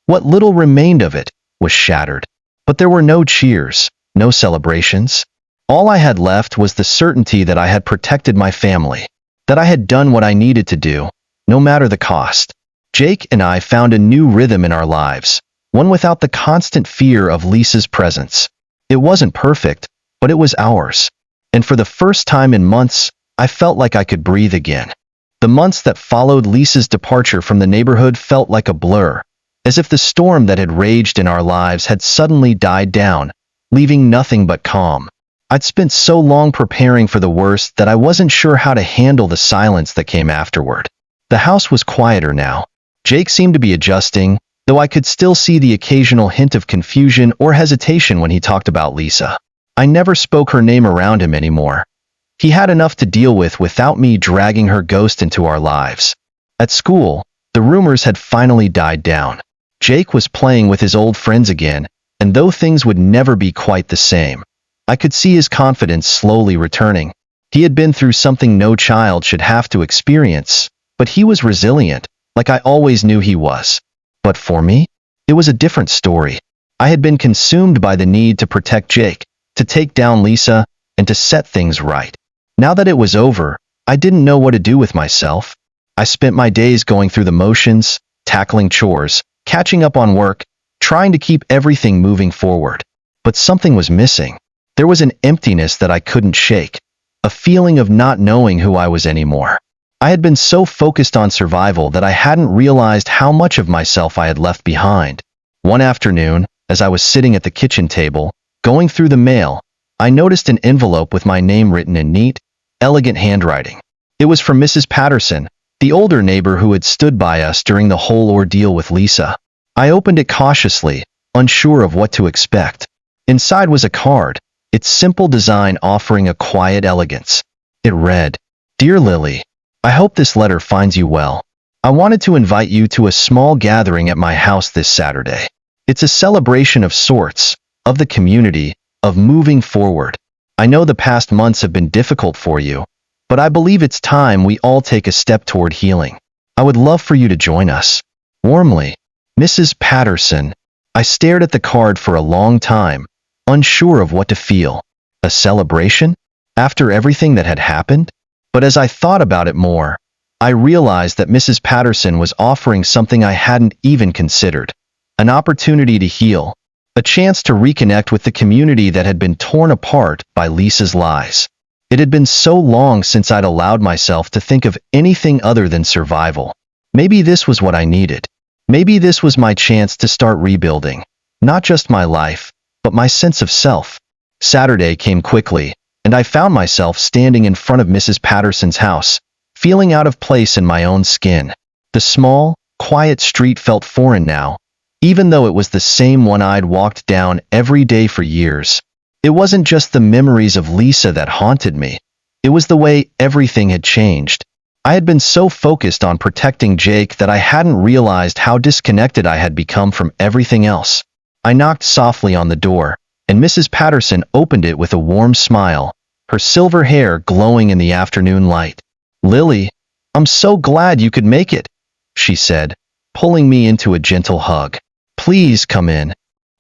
what little remained of it, was shattered. But there were no cheers, no celebrations. All I had left was the certainty that I had protected my family, that I had done what I needed to do, no matter the cost. Jake and I found a new rhythm in our lives, one without the constant fear of Lisa's presence. It wasn't perfect, but it was ours. And for the first time in months, I felt like I could breathe again. The months that followed Lisa's departure from the neighborhood felt like a blur, as if the storm that had raged in our lives had suddenly died down, leaving nothing but calm. I'd spent so long preparing for the worst that I wasn't sure how to handle the silence that came afterward. The house was quieter now. Jake seemed to be adjusting, though I could still see the occasional hint of confusion or hesitation when he talked about Lisa. I never spoke her name around him anymore. He had enough to deal with without me dragging her ghost into our lives. At school, the rumors had finally died down. Jake was playing with his old friends again, and though things would never be quite the same, I could see his confidence slowly returning. He had been through something no child should have to experience, but he was resilient, like I always knew he was. But for me, it was a different story. I had been consumed by the need to protect Jake, to take down Lisa, and to set things right. Now that it was over, I didn't know what to do with myself. I spent my days going through the motions, tackling chores, catching up on work, trying to keep everything moving forward. But something was missing. There was an emptiness that I couldn't shake, a feeling of not knowing who I was anymore. I had been so focused on survival that I hadn't realized how much of myself I had left behind. One afternoon, as I was sitting at the kitchen table, going through the mail, I noticed an envelope with my name written in neat, elegant handwriting. It was from Mrs. Patterson, the older neighbor who had stood by us during the whole ordeal with Lisa. I opened it cautiously, unsure of what to expect. Inside was a card, its simple design offering a quiet elegance. It read, "Dear Lily, I hope this letter finds you well. I wanted to invite you to a small gathering at my house this Saturday. It's a celebration of sorts, of the community, of moving forward. I know the past months have been difficult for you, but I believe it's time we all take a step toward healing. I would love for you to join us. Warmly, Mrs. Patterson." I stared at the card for a long time, unsure of what to feel. A celebration? After everything that had happened? But as I thought about it more, I realized that Mrs. Patterson was offering something I hadn't even considered. An opportunity to heal. A chance to reconnect with the community that had been torn apart by Lisa's lies. It had been so long since I'd allowed myself to think of anything other than survival. Maybe this was what I needed. Maybe this was my chance to start rebuilding. Not just my life, but my sense of self. Saturday came quickly, and I found myself standing in front of Mrs. Patterson's house, feeling out of place in my own skin. The small, quiet street felt foreign now, even though it was the same one I'd walked down every day for years. It wasn't just the memories of Lisa that haunted me. It was the way everything had changed. I had been so focused on protecting Jake that I hadn't realized how disconnected I had become from everything else. I knocked softly on the door, and Mrs. Patterson opened it with a warm smile, her silver hair glowing in the afternoon light. "Lily, I'm so glad you could make it," she said, pulling me into a gentle hug. "Please come in."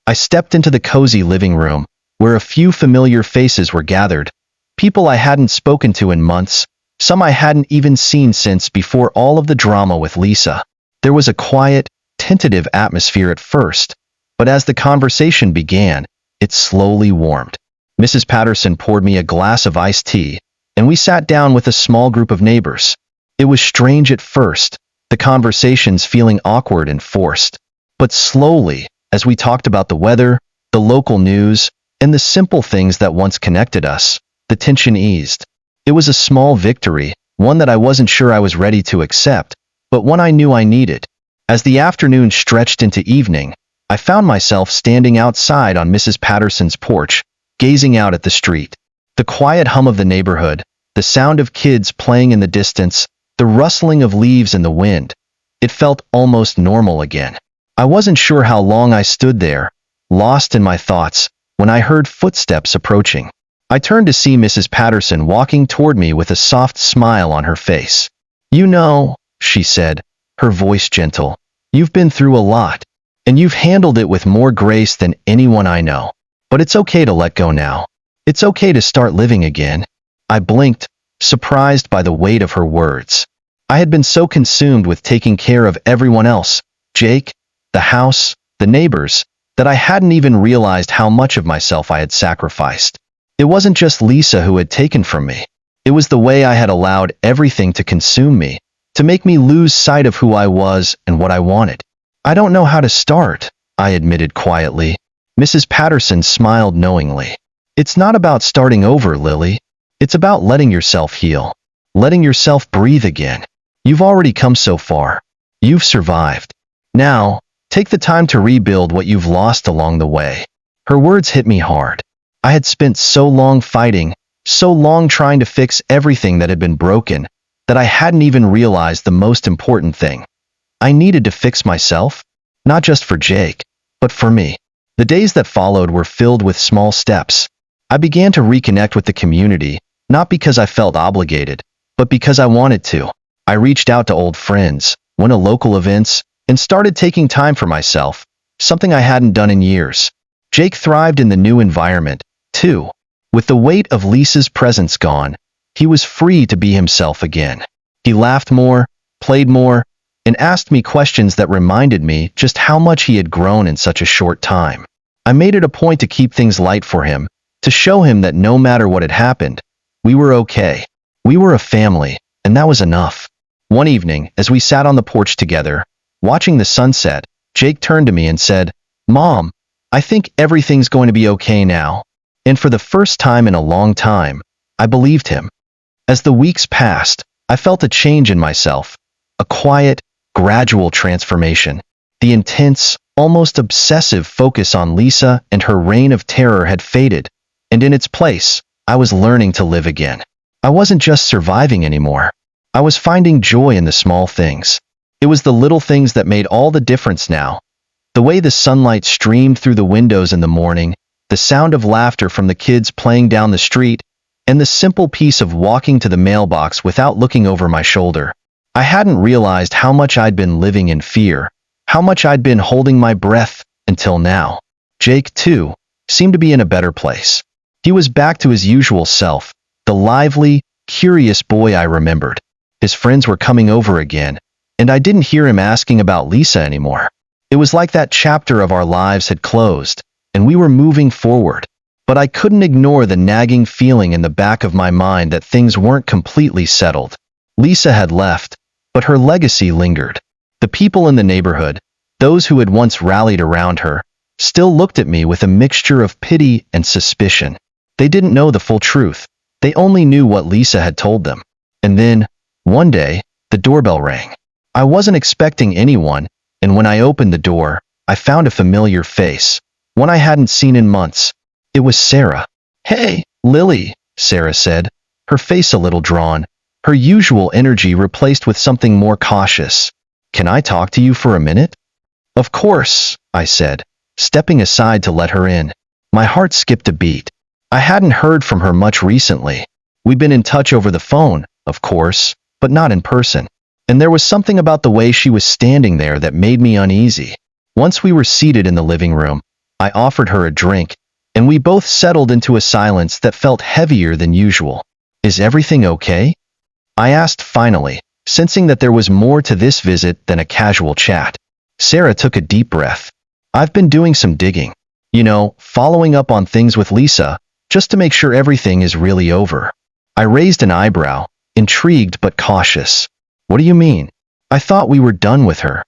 I stepped into the cozy living room, where a few familiar faces were gathered, people I hadn't spoken to in months, Some I hadn't even seen since before all of the drama with Lisa. There was a quiet, tentative atmosphere at first, but as the conversation began, it slowly warmed. Mrs. Patterson poured me a glass of iced tea, and we sat down with a small group of neighbors. It was strange at first, the conversations feeling awkward and forced. But slowly, as we talked about the weather, the local news, and the simple things that once connected us, the tension eased. It was a small victory, one that I wasn't sure I was ready to accept, but one I knew I needed. As the afternoon stretched into evening, I found myself standing outside on Mrs. Patterson's porch, gazing out at the street. The quiet hum of the neighborhood, the sound of kids playing in the distance, the rustling of leaves in the wind. It felt almost normal again. I wasn't sure how long I stood there, lost in my thoughts, when I heard footsteps approaching. I turned to see Mrs. Patterson walking toward me with a soft smile on her face. "You know," she said, her voice gentle, "you've been through a lot, and you've handled it with more grace than anyone I know. But it's okay to let go now. It's okay to start living again." I blinked, surprised by the weight of her words. I had been so consumed with taking care of everyone else, Jake, the house, the neighbors, that I hadn't even realized how much of myself I had sacrificed. It wasn't just Lisa who had taken from me. It was the way I had allowed everything to consume me, to make me lose sight of who I was and what I wanted. "I don't know how to start," I admitted quietly. Mrs. Patterson smiled knowingly. "It's not about starting over, Lily. It's about letting yourself heal, letting yourself breathe again. You've already come so far. You've survived. Now, take the time to rebuild what you've lost along the way." Her words hit me hard. I had spent so long fighting, so long trying to fix everything that had been broken, that I hadn't even realized the most important thing. I needed to fix myself, not just for Jake, but for me. The days that followed were filled with small steps. I began to reconnect with the community, not because I felt obligated, but because I wanted to. I reached out to old friends, went to local events, and started taking time for myself, something I hadn't done in years. Jake thrived in the new environment, too. With the weight of Lisa's presence gone, he was free to be himself again. He laughed more, played more, and asked me questions that reminded me just how much he had grown in such a short time. I made it a point to keep things light for him, to show him that no matter what had happened, we were okay. We were a family, and that was enough. One evening, as we sat on the porch together, watching the sunset, Jake turned to me and said, "Mom, I think everything's going to be okay now." And for the first time in a long time, I believed him. As the weeks passed, I felt a change in myself, a quiet, gradual transformation. The intense, almost obsessive focus on Lisa and her reign of terror had faded, and in its place, I was learning to live again. I wasn't just surviving anymore. I was finding joy in the small things. It was the little things that made all the difference now. The way the sunlight streamed through the windows in the morning, the sound of laughter from the kids playing down the street, and the simple peace of walking to the mailbox without looking over my shoulder. I hadn't realized how much I'd been living in fear, how much I'd been holding my breath, until now. Jake, too, seemed to be in a better place. He was back to his usual self, the lively, curious boy I remembered. His friends were coming over again, and I didn't hear him asking about Lisa anymore. It was like that chapter of our lives had closed, and we were moving forward. But I couldn't ignore the nagging feeling in the back of my mind that things weren't completely settled. Lisa had left, but her legacy lingered. The people in the neighborhood, those who had once rallied around her, still looked at me with a mixture of pity and suspicion. They didn't know the full truth. They only knew what Lisa had told them. And then, one day, the doorbell rang. I wasn't expecting anyone, and when I opened the door, I found a familiar face, one I hadn't seen in months. It was Sarah. "Hey, Lily," Sarah said, her face a little drawn, her usual energy replaced with something more cautious. "Can I talk to you for a minute?" "Of course," I said, stepping aside to let her in. My heart skipped a beat. I hadn't heard from her much recently. We'd been in touch over the phone, of course, but not in person. And there was something about the way she was standing there that made me uneasy. Once we were seated in the living room, I offered her a drink, and we both settled into a silence that felt heavier than usual. "Is everything okay?" I asked finally, sensing that there was more to this visit than a casual chat. Sarah took a deep breath. I've been doing some digging. You know, following up on things with Lisa, just to make sure everything is really over. I raised an eyebrow, intrigued but cautious. What do you mean? I thought we were done with her.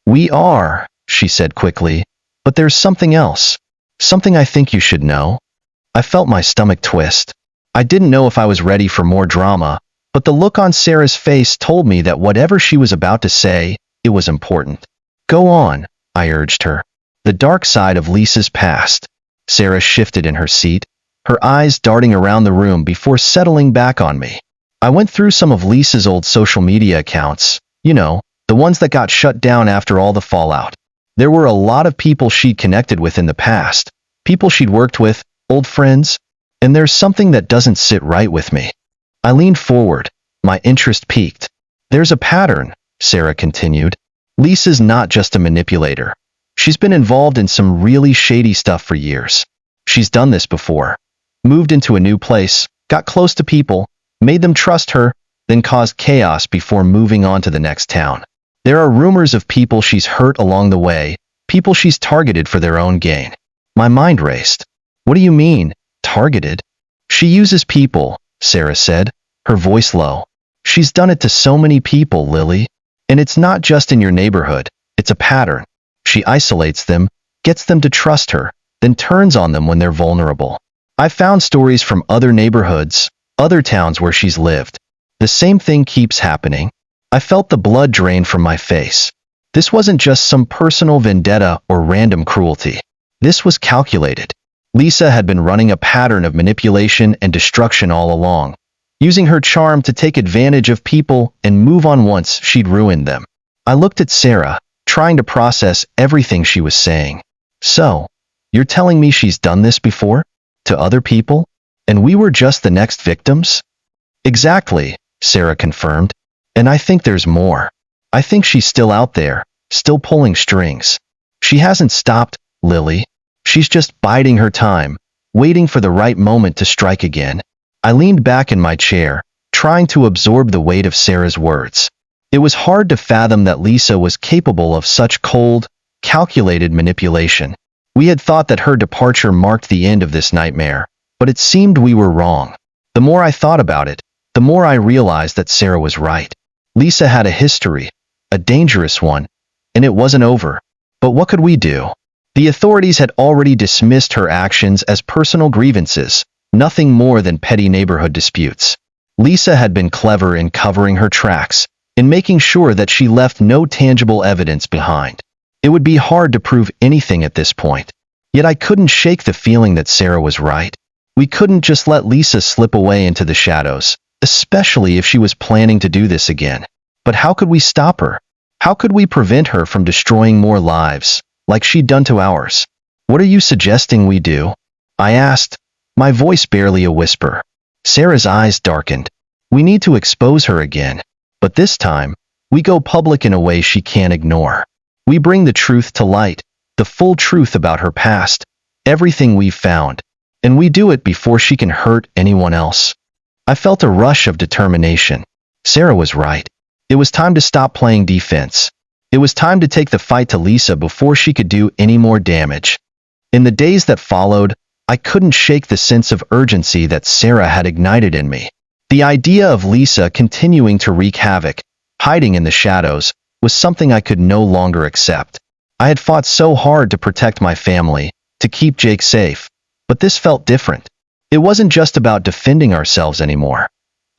We are, she said quickly, but there's something else. Something I think you should know. I felt my stomach twist. I didn't know if I was ready for more drama, but the look on Sarah's face told me that whatever she was about to say, it was important. Go on, I urged her. The dark side of Lisa's past. Sarah shifted in her seat, her eyes darting around the room before settling back on me. I went through some of Lisa's old social media accounts, you know, the ones that got shut down after all the fallout. There were a lot of people she'd connected with in the past, people she'd worked with, old friends, and there's something that doesn't sit right with me. I leaned forward, my interest piqued. There's a pattern, Sarah continued. Lisa's not just a manipulator. She's been involved in some really shady stuff for years. She's done this before. Moved into a new place, got close to people, made them trust her, then caused chaos before moving on to the next town. There are rumors of people she's hurt along the way, people she's targeted for their own gain. My mind raced. What do you mean, targeted? She uses people, Sarah said, her voice low. She's done it to so many people, Lily. And it's not just in your neighborhood, it's a pattern. She isolates them, gets them to trust her, then turns on them when they're vulnerable. I found stories from other neighborhoods, other towns where she's lived. The same thing keeps happening. I felt the blood drain from my face. This wasn't just some personal vendetta or random cruelty. This was calculated. Lisa had been running a pattern of manipulation and destruction all along, using her charm to take advantage of people and move on once she'd ruined them. I looked at Sarah, trying to process everything she was saying. So, you're telling me she's done this before? To other people? And we were just the next victims? Exactly, Sarah confirmed. And I think there's more. I think she's still out there, still pulling strings. She hasn't stopped, Lily. She's just biding her time, waiting for the right moment to strike again. I leaned back in my chair, trying to absorb the weight of Sarah's words. It was hard to fathom that Lisa was capable of such cold, calculated manipulation. We had thought that her departure marked the end of this nightmare, but it seemed we were wrong. The more I thought about it, the more I realized that Sarah was right. Lisa had a history, a dangerous one, and it wasn't over. But what could we do? The authorities had already dismissed her actions as personal grievances, nothing more than petty neighborhood disputes. Lisa had been clever in covering her tracks, in making sure that she left no tangible evidence behind. It would be hard to prove anything at this point. Yet I couldn't shake the feeling that Sarah was right. We couldn't just let Lisa slip away into the shadows, especially if she was planning to do this again. But how could we stop her? How could we prevent her from destroying more lives, like she'd done to ours? What are you suggesting we do? I asked, my voice barely a whisper. Sarah's eyes darkened. We need to expose her again. But this time, we go public in a way she can't ignore. We bring the truth to light, the full truth about her past, everything we've found, and we do it before she can hurt anyone else. I felt a rush of determination. Sarah was right. It was time to stop playing defense. It was time to take the fight to Lisa before she could do any more damage. In the days that followed, I couldn't shake the sense of urgency that Sarah had ignited in me. The idea of Lisa continuing to wreak havoc, hiding in the shadows, was something I could no longer accept. I had fought so hard to protect my family, to keep Jake safe, but this felt different. It wasn't just about defending ourselves anymore.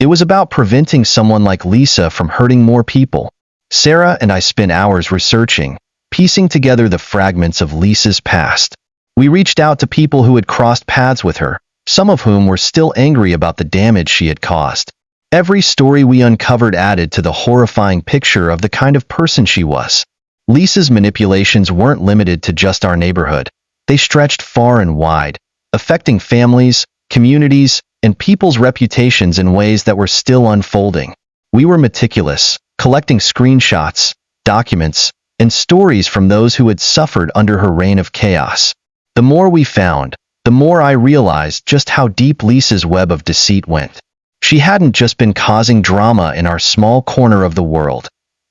It was about preventing someone like Lisa from hurting more people. Sarah and I spent hours researching, piecing together the fragments of Lisa's past. We reached out to people who had crossed paths with her, some of whom were still angry about the damage she had caused. Every story we uncovered added to the horrifying picture of the kind of person she was. Lisa's manipulations weren't limited to just our neighborhood. They stretched far and wide, affecting families, communities, and people's reputations in ways that were still unfolding. We were meticulous, collecting screenshots, documents, and stories from those who had suffered under her reign of chaos. The more we found, the more I realized just how deep Lisa's web of deceit went. She hadn't just been causing drama in our small corner of the world.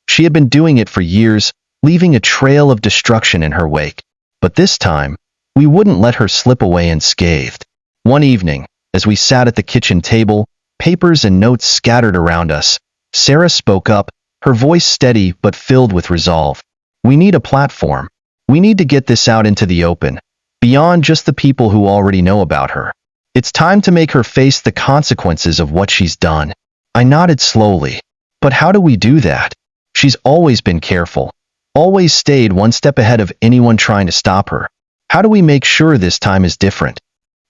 She had been doing it for years, leaving a trail of destruction in her wake. But this time, we wouldn't let her slip away unscathed. One evening, as we sat at the kitchen table, papers and notes scattered around us, Sarah spoke up, her voice steady but filled with resolve. We need a platform. We need to get this out into the open, beyond just the people who already know about her. It's time to make her face the consequences of what she's done. I nodded slowly. But how do we do that? She's always been careful, always stayed one step ahead of anyone trying to stop her. How do we make sure this time is different?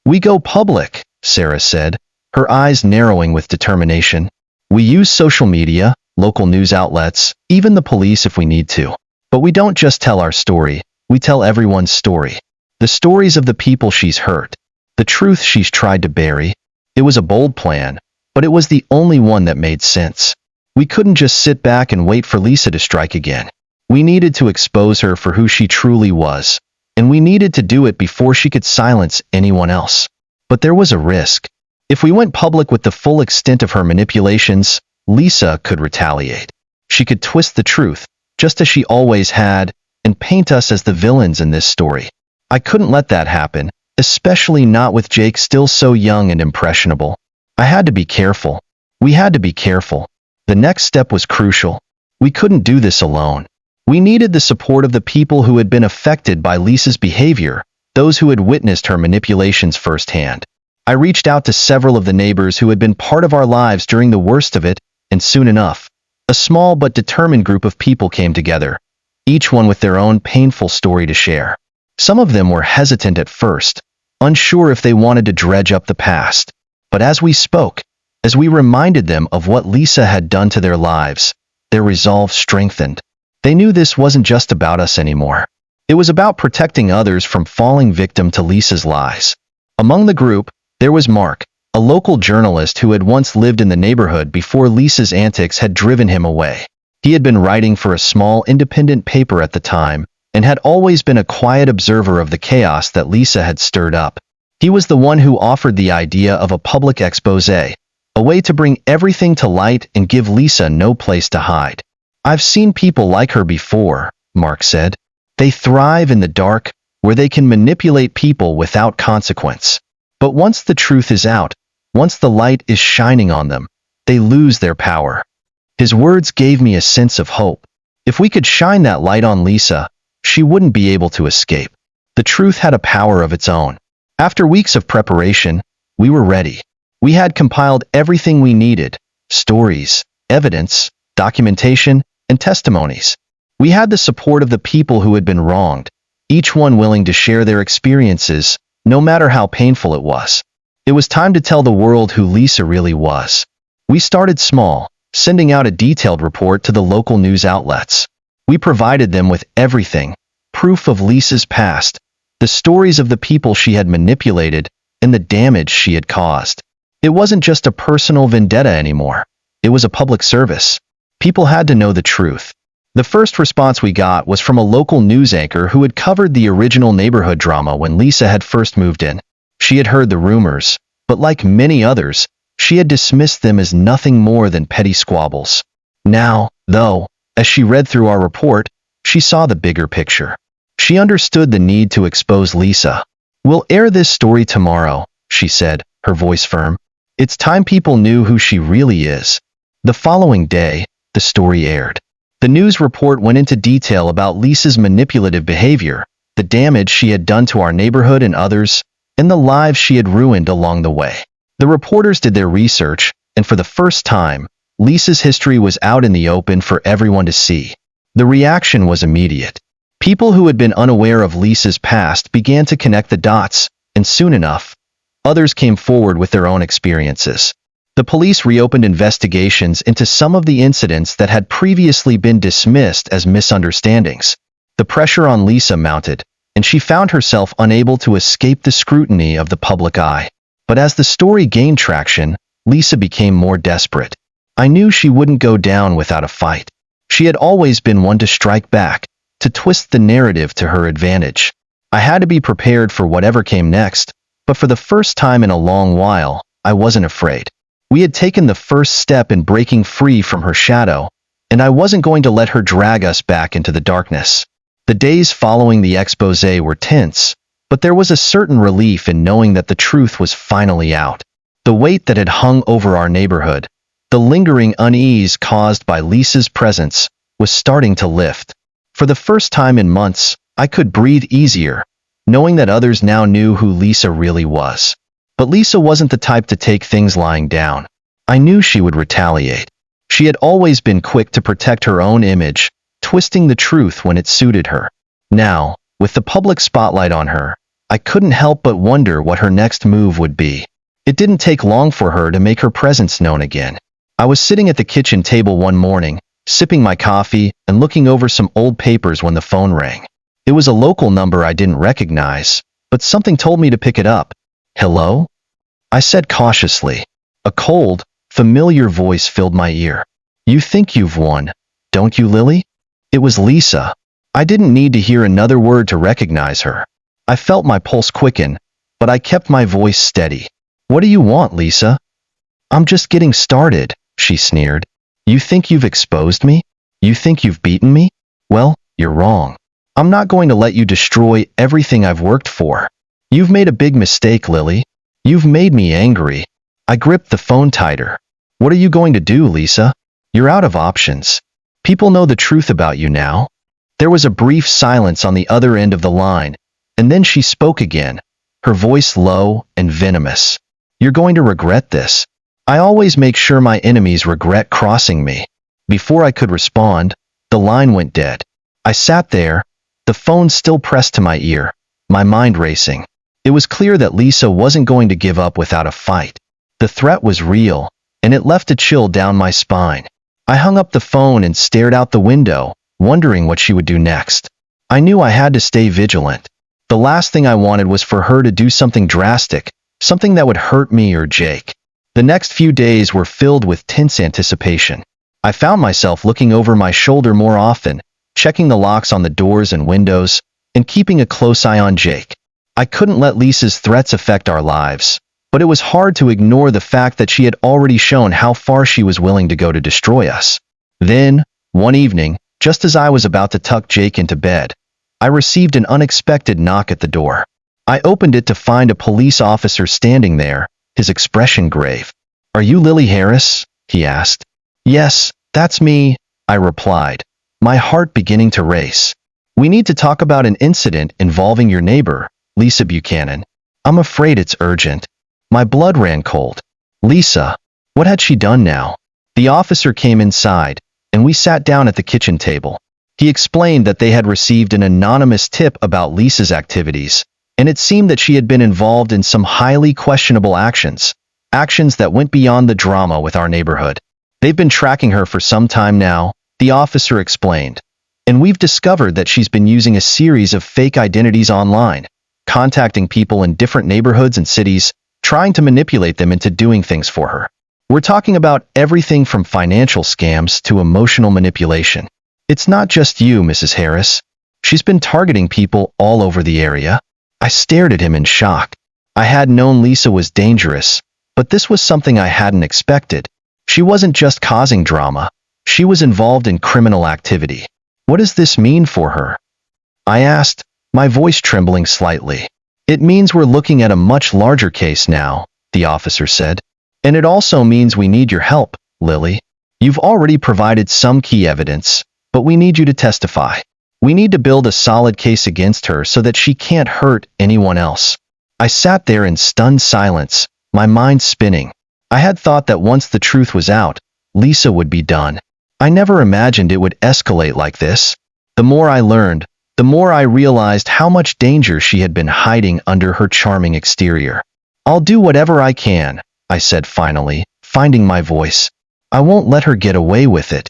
We go public, Sarah said, her eyes narrowing with determination. We use social media, local news outlets, even the police if we need to. But we don't just tell our story, we tell everyone's story. The stories of the people she's hurt. The truth she's tried to bury. It was a bold plan, but it was the only one that made sense. We couldn't just sit back and wait for Lisa to strike again. We needed to expose her for who she truly was, and we needed to do it before she could silence anyone else. But there was a risk. If we went public with the full extent of her manipulations, Lisa could retaliate. She could twist the truth, just as she always had, and paint us as the villains in this story. I couldn't let that happen, especially not with Jake still so young and impressionable. I had to be careful. We had to be careful. The next step was crucial. We couldn't do this alone. We needed the support of the people who had been affected by Lisa's behavior, those who had witnessed her manipulations firsthand. I reached out to several of the neighbors who had been part of our lives during the worst of it, and soon enough, a small but determined group of people came together, each one with their own painful story to share. Some of them were hesitant at first, unsure if they wanted to dredge up the past. But as we spoke, as we reminded them of what Lisa had done to their lives, their resolve strengthened. They knew this wasn't just about us anymore. It was about protecting others from falling victim to Lisa's lies. Among the group, there was Mark, a local journalist who had once lived in the neighborhood before Lisa's antics had driven him away. He had been writing for a small independent paper at the time, and had always been a quiet observer of the chaos that Lisa had stirred up. He was the one who offered the idea of a public expose, a way to bring everything to light and give Lisa no place to hide. I've seen people like her before, Mark said. They thrive in the dark, where they can manipulate people without consequence. But once the truth is out, once the light is shining on them, they lose their power. His words gave me a sense of hope. If we could shine that light on Lisa, she wouldn't be able to escape. The truth had a power of its own. After weeks of preparation, we were ready. We had compiled everything we needed: stories, evidence, documentation, and testimonies. We had the support of the people who had been wronged, each one willing to share their experiences, no matter how painful it was. It was time to tell the world who Lisa really was. We started small, sending out a detailed report to the local news outlets. We provided them with everything: proof of Lisa's past, the stories of the people she had manipulated, and the damage she had caused. It wasn't just a personal vendetta anymore. It was a public service. People had to know the truth. The first response we got was from a local news anchor who had covered the original neighborhood drama when Lisa had first moved in. She had heard the rumors, but like many others, she had dismissed them as nothing more than petty squabbles. Now, though, as she read through our report, she saw the bigger picture. She understood the need to expose Lisa. "We'll air this story tomorrow," she said, her voice firm. "It's time people knew who she really is." The following day, the story aired. The news report went into detail about Lisa's manipulative behavior, the damage she had done to our neighborhood and others, and the lives she had ruined along the way. The reporters did their research, and for the first time, Lisa's history was out in the open for everyone to see. The reaction was immediate. People who had been unaware of Lisa's past began to connect the dots, and soon enough, others came forward with their own experiences. The police reopened investigations into some of the incidents that had previously been dismissed as misunderstandings. The pressure on Lisa mounted, and she found herself unable to escape the scrutiny of the public eye. But as the story gained traction, Lisa became more desperate. I knew she wouldn't go down without a fight. She had always been one to strike back, to twist the narrative to her advantage. I had to be prepared for whatever came next, but for the first time in a long while, I wasn't afraid. We had taken the first step in breaking free from her shadow, and I wasn't going to let her drag us back into the darkness. The days following the expose were tense, but there was a certain relief in knowing that the truth was finally out. The weight that had hung over our neighborhood, the lingering unease caused by Lisa's presence, was starting to lift. For the first time in months, I could breathe easier, knowing that others now knew who Lisa really was. But Lisa wasn't the type to take things lying down. I knew she would retaliate. She had always been quick to protect her own image, twisting the truth when it suited her. Now, with the public spotlight on her, I couldn't help but wonder what her next move would be. It didn't take long for her to make her presence known again. I was sitting at the kitchen table one morning, sipping my coffee and looking over some old papers when the phone rang. It was a local number I didn't recognize, but something told me to pick it up. "Hello?" I said cautiously. A cold, familiar voice filled my ear. "You think you've won, don't you, Lily?" It was Lisa. I didn't need to hear another word to recognize her. I felt my pulse quicken, but I kept my voice steady. "What do you want, Lisa?" "I'm just getting started," she sneered. "You think you've exposed me? You think you've beaten me? Well, you're wrong. I'm not going to let you destroy everything I've worked for. You've made a big mistake, Lily. You've made me angry." I gripped the phone tighter. "What are you going to do, Lisa? You're out of options. People know the truth about you now." There was a brief silence on the other end of the line, and then she spoke again, her voice low and venomous. "You're going to regret this. I always make sure my enemies regret crossing me." Before I could respond, the line went dead. I sat there, the phone still pressed to my ear, my mind racing. It was clear that Lisa wasn't going to give up without a fight. The threat was real, and it left a chill down my spine. I hung up the phone and stared out the window, wondering what she would do next. I knew I had to stay vigilant. The last thing I wanted was for her to do something drastic, something that would hurt me or Jake. The next few days were filled with tense anticipation. I found myself looking over my shoulder more often, checking the locks on the doors and windows, and keeping a close eye on Jake. I couldn't let Lisa's threats affect our lives, but it was hard to ignore the fact that she had already shown how far she was willing to go to destroy us. Then, one evening, just as I was about to tuck Jake into bed, I received an unexpected knock at the door. I opened it to find a police officer standing there, his expression grave. "Are you Lily Harris?" he asked. "Yes, that's me," I replied, my heart beginning to race. "We need to talk about an incident involving your neighbor, Lisa Buchanan. I'm afraid it's urgent." My blood ran cold. Lisa, what had she done now? The officer came inside, and we sat down at the kitchen table. He explained that they had received an anonymous tip about Lisa's activities, and it seemed that she had been involved in some highly questionable actions that went beyond the drama with our neighborhood. "They've been tracking her for some time now," the officer explained, "and we've discovered that she's been using a series of fake identities online, contacting people in different neighborhoods and cities, trying to manipulate them into doing things for her. We're talking about everything from financial scams to emotional manipulation. It's not just you, Mrs. Harris. She's been targeting people all over the area." I stared at him in shock. I had known Lisa was dangerous, but this was something I hadn't expected. She wasn't just causing drama. She was involved in criminal activity. "What does this mean for her?" I asked, my voice trembling slightly. "It means we're looking at a much larger case now," the officer said. "And it also means we need your help, Lily. You've already provided some key evidence, but we need you to testify. We need to build a solid case against her so that she can't hurt anyone else." I sat there in stunned silence, my mind spinning. I had thought that once the truth was out, Lisa would be done. I never imagined it would escalate like this. The more I learned, the more I realized how much danger she had been hiding under her charming exterior. "I'll do whatever I can," I said finally, finding my voice. "I won't let her get away with it."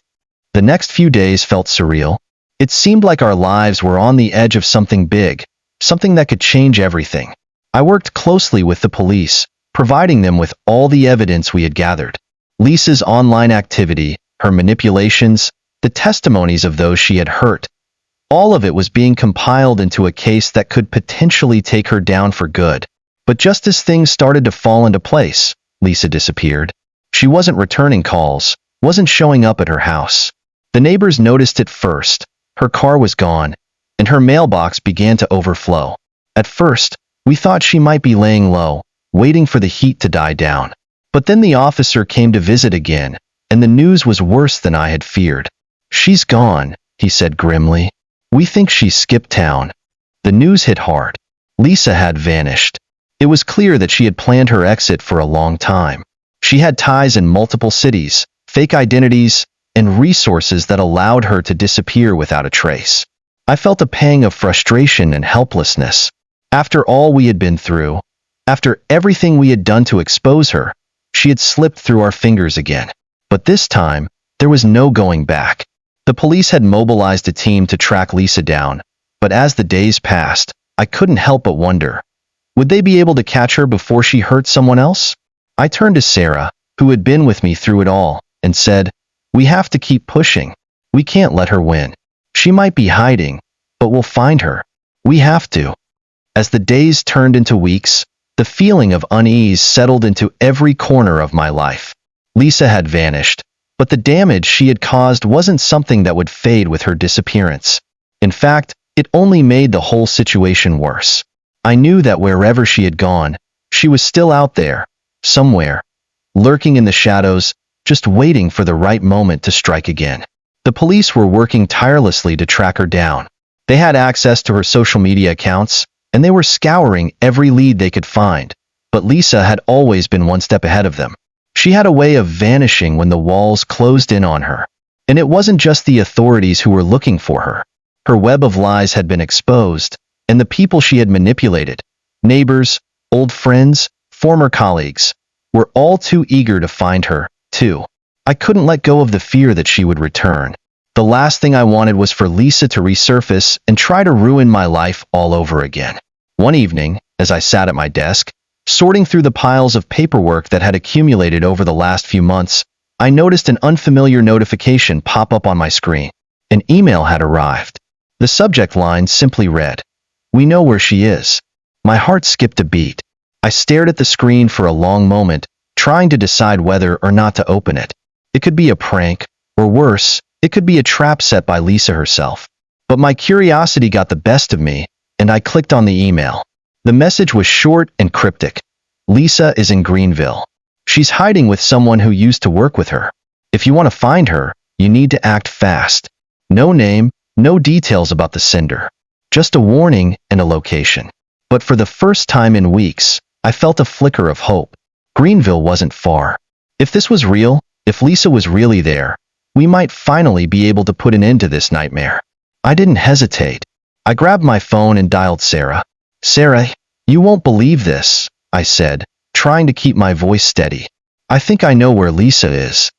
The next few days felt surreal. It seemed like our lives were on the edge of something big, something that could change everything. I worked closely with the police, providing them with all the evidence we had gathered. Lisa's online activity, her manipulations, the testimonies of those she had hurt. All of it was being compiled into a case that could potentially take her down for good. But just as things started to fall into place, Lisa disappeared. She wasn't returning calls, wasn't showing up at her house. The neighbors noticed it first. Her car was gone, and her mailbox began to overflow. At first, we thought she might be laying low, waiting for the heat to die down. But then the officer came to visit again, and the news was worse than I had feared. "She's gone," he said grimly. "We think she skipped town." The news hit hard. Lisa had vanished. It was clear that she had planned her exit for a long time. She had ties in multiple cities, fake identities, and resources that allowed her to disappear without a trace. I felt a pang of frustration and helplessness. After all we had been through, after everything we had done to expose her, she had slipped through our fingers again. But this time, there was no going back. The police had mobilized a team to track Lisa down, but as the days passed, I couldn't help but wonder, would they be able to catch her before she hurt someone else? I turned to Sarah, who had been with me through it all, and said, "We have to keep pushing. We can't let her win. She might be hiding, but we'll find her. We have to." As the days turned into weeks, the feeling of unease settled into every corner of my life. Lisa had vanished, but the damage she had caused wasn't something that would fade with her disappearance. In fact, it only made the whole situation worse. I knew that wherever she had gone, she was still out there, somewhere, lurking in the shadows, just waiting for the right moment to strike again. The police were working tirelessly to track her down. They had access to her social media accounts, and they were scouring every lead they could find, but Lisa had always been one step ahead of them. She had a way of vanishing when the walls closed in on her. And it wasn't just the authorities who were looking for her. Her web of lies had been exposed, and the people she had manipulated, neighbors, old friends, former colleagues, were all too eager to find her, too. I couldn't let go of the fear that she would return. The last thing I wanted was for Lisa to resurface and try to ruin my life all over again. One evening, as I sat at my desk, sorting through the piles of paperwork that had accumulated over the last few months, I noticed an unfamiliar notification pop up on my screen. An email had arrived. The subject line simply read, "We know where she is." My heart skipped a beat. I stared at the screen for a long moment, trying to decide whether or not to open it. It could be a prank, or worse, it could be a trap set by Lisa herself. But my curiosity got the best of me, and I clicked on the email. The message was short and cryptic. "Lisa is in Greenville. She's hiding with someone who used to work with her. If you want to find her, you need to act fast." No name, no details about the sender. Just a warning and a location. But for the first time in weeks, I felt a flicker of hope. Greenville wasn't far. If this was real, if Lisa was really there, we might finally be able to put an end to this nightmare. I didn't hesitate. I grabbed my phone and dialed Sarah. "Sarah, you won't believe this," I said, trying to keep my voice steady. "I think I know where Lisa is."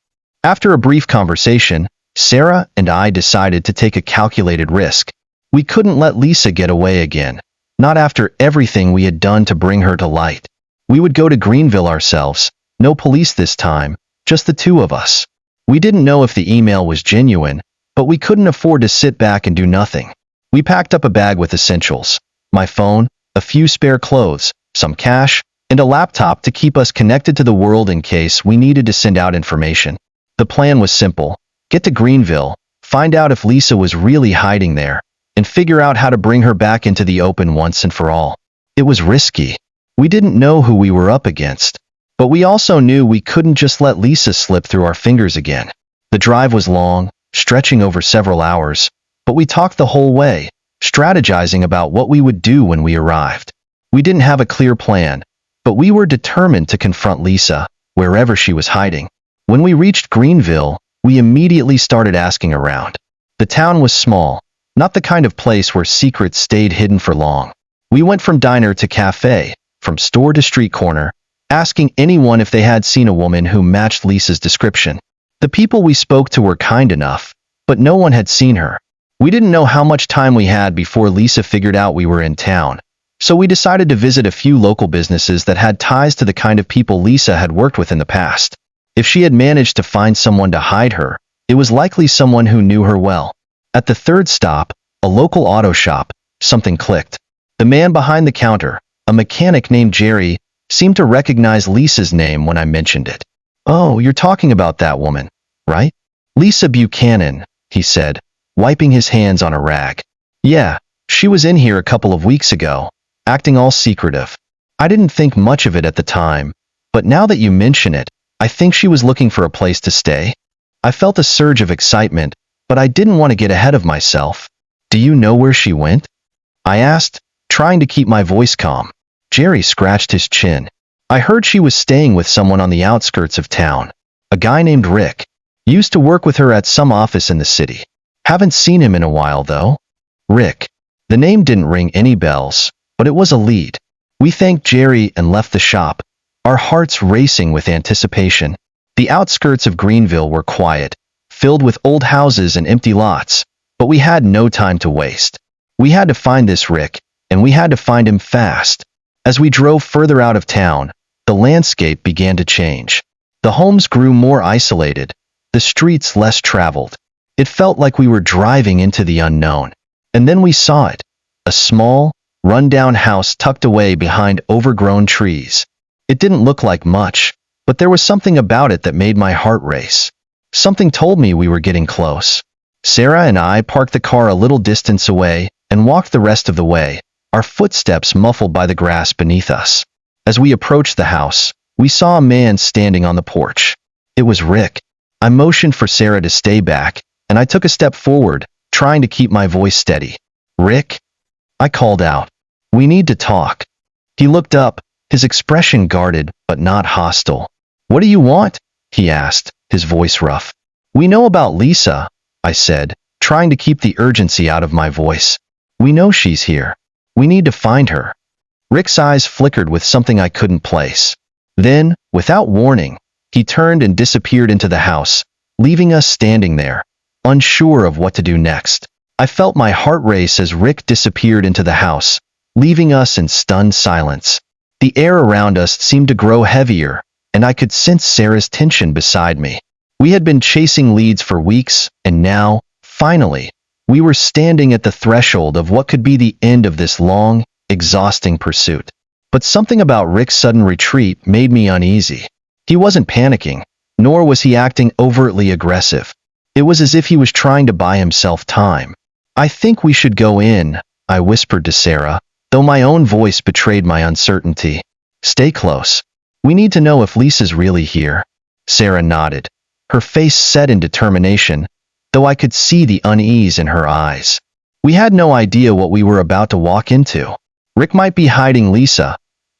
After a brief conversation, Sarah and I decided to take a calculated risk. We couldn't let Lisa get away again, not after everything we had done to bring her to light. We would go to Greenville ourselves, no police this time, just the two of us. We didn't know if the email was genuine, but we couldn't afford to sit back and do nothing. We packed up a bag with essentials, my phone, a few spare clothes, some cash, and a laptop to keep us connected to the world in case we needed to send out information. The plan was simple: get to Greenville, find out if Lisa was really hiding there, and figure out how to bring her back into the open once and for all. It was risky. We didn't know who we were up against, but we also knew we couldn't just let Lisa slip through our fingers again. The drive was long, stretching over several hours, but we talked the whole way, strategizing about what we would do when we arrived. We didn't have a clear plan, but we were determined to confront Lisa, wherever she was hiding. When we reached Greenville, we immediately started asking around. The town was small, not the kind of place where secrets stayed hidden for long. We went from diner to cafe, from store to street corner, asking anyone if they had seen a woman who matched Lisa's description. The people we spoke to were kind enough, but no one had seen her. We didn't know how much time we had before Lisa figured out we were in town, so we decided to visit a few local businesses that had ties to the kind of people Lisa had worked with in the past. If she had managed to find someone to hide her, it was likely someone who knew her well. At the third stop, a local auto shop, something clicked. The man behind the counter, a mechanic named Jerry, seemed to recognize Lisa's name when I mentioned it. "Oh, you're talking about that woman, right? Lisa Buchanan," he said, wiping his hands on a rag. "Yeah, she was in here a couple of weeks ago, acting all secretive. I didn't think much of it at the time, but now that you mention it, I think she was looking for a place to stay." I felt a surge of excitement, but I didn't want to get ahead of myself. "Do you know where she went?" I asked, trying to keep my voice calm. Jerry scratched his chin. "I heard she was staying with someone on the outskirts of town. A guy named Rick. Used to work with her at some office in the city. Haven't seen him in a while, though." Rick. The name didn't ring any bells, but it was a lead. We thanked Jerry and left the shop, our hearts racing with anticipation. The outskirts of Greenville were quiet, filled with old houses and empty lots, but we had no time to waste. We had to find this Rick, and we had to find him fast. As we drove further out of town, the landscape began to change. The homes grew more isolated, the streets less traveled. It felt like we were driving into the unknown. And then we saw it. A small, run-down house tucked away behind overgrown trees. It didn't look like much, but there was something about it that made my heart race. Something told me we were getting close. Sarah and I parked the car a little distance away and walked the rest of the way, our footsteps muffled by the grass beneath us. As we approached the house, we saw a man standing on the porch. It was Rick. I motioned for Sarah to stay back, and I took a step forward, trying to keep my voice steady. "Rick?" I called out. "We need to talk." He looked up, his expression guarded but not hostile. "What do you want?" he asked, his voice rough. "We know about Lisa," I said, trying to keep the urgency out of my voice. "We know she's here. We need to find her." Rick's eyes flickered with something I couldn't place. Then, without warning, he turned and disappeared into the house, leaving us standing there, unsure of what to do next. I felt my heart race as Rick disappeared into the house, leaving us in stunned silence. The air around us seemed to grow heavier, and I could sense Sarah's tension beside me. We had been chasing leads for weeks, and now, finally, we were standing at the threshold of what could be the end of this long, exhausting pursuit. But something about Rick's sudden retreat made me uneasy. He wasn't panicking, nor was he acting overtly aggressive. It was as if he was trying to buy himself time. "I think we should go in," I whispered to Sarah, though my own voice betrayed my uncertainty. "Stay close. We need to know if Lisa's really here." Sarah nodded, her face set in determination, though I could see the unease in her eyes. We had no idea what we were about to walk into. Rick might be hiding Lisa,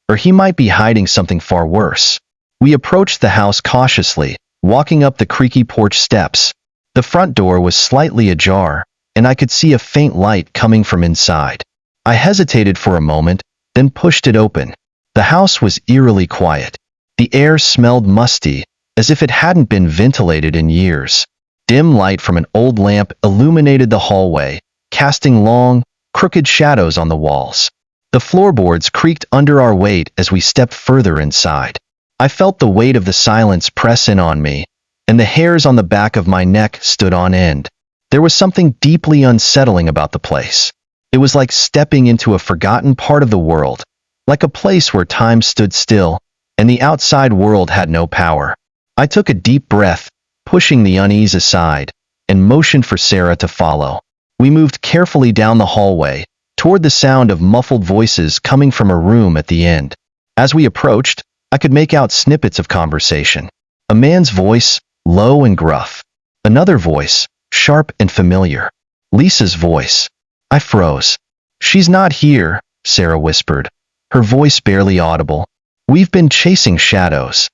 or he might be hiding something far worse. We approached the house cautiously, walking up the creaky porch steps. The front door was slightly ajar, and I could see a faint light coming from inside. I hesitated for a moment, then pushed it open. The house was eerily quiet. The air smelled musty, as if it hadn't been ventilated in years. Dim light from an old lamp illuminated the hallway, casting long, crooked shadows on the walls. The floorboards creaked under our weight as we stepped further inside. I felt the weight of the silence press in on me, and the hairs on the back of my neck stood on end. There was something deeply unsettling about the place. It was like stepping into a forgotten part of the world, like a place where time stood still, and the outside world had no power. I took a deep breath, pushing the unease aside, and motioned for Sarah to follow. We moved carefully down the hallway, toward the sound of muffled voices coming from a room at the end. As we approached, I could make out snippets of conversation. A man's voice, low and gruff. Another voice, sharp and familiar. Lisa's voice. I froze. "She's not here," Sarah whispered, her voice barely audible. "We've been chasing shadows."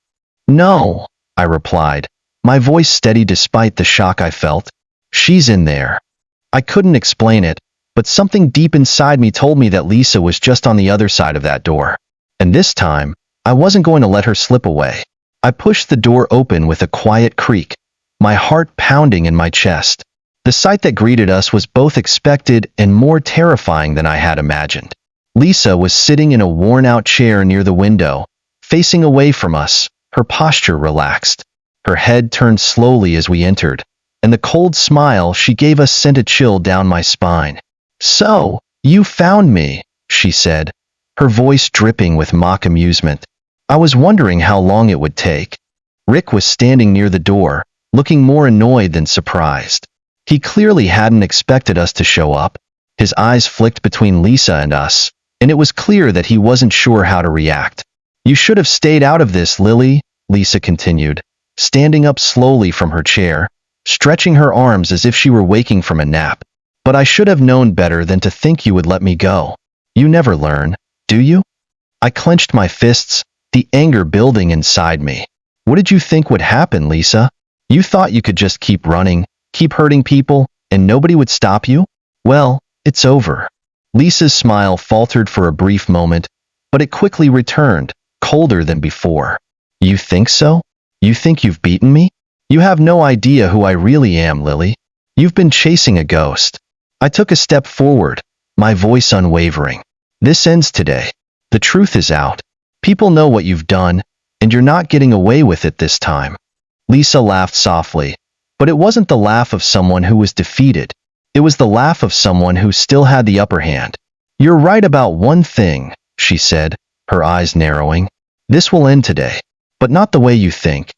"No," I replied, my voice steady despite the shock I felt. "She's in there." I couldn't explain it, but something deep inside me told me that Lisa was just on the other side of that door. And this time, I wasn't going to let her slip away. I pushed the door open with a quiet creak, my heart pounding in my chest. The sight that greeted us was both expected and more terrifying than I had imagined. Lisa was sitting in a worn-out chair near the window, facing away from us, her posture relaxed. Her head turned slowly as we entered, and the cold smile she gave us sent a chill down my spine. "So, you found me," she said, her voice dripping with mock amusement. "I was wondering how long it would take." Rick was standing near the door, looking more annoyed than surprised. He clearly hadn't expected us to show up. His eyes flicked between Lisa and us, and it was clear that he wasn't sure how to react. "You should have stayed out of this, Lily," Lisa continued, standing up slowly from her chair, stretching her arms as if she were waking from a nap. "But I should have known better than to think you would let me go. You never learn, do you?" I clenched my fists, the anger building inside me. "What did you think would happen, Lisa? You thought you could just keep running, keep hurting people, and nobody would stop you? Well, it's over." Lisa's smile faltered for a brief moment, but it quickly returned, colder than before. "You think so? You think you've beaten me? You have no idea who I really am, Lily. You've been chasing a ghost." I took a step forward, my voice unwavering. "This ends today. The truth is out. People know what you've done, and you're not getting away with it this time." Lisa laughed softly, but it wasn't the laugh of someone who was defeated. It was the laugh of someone who still had the upper hand. "You're right about one thing," she said, her eyes narrowing. "This will end today, but not the way you think."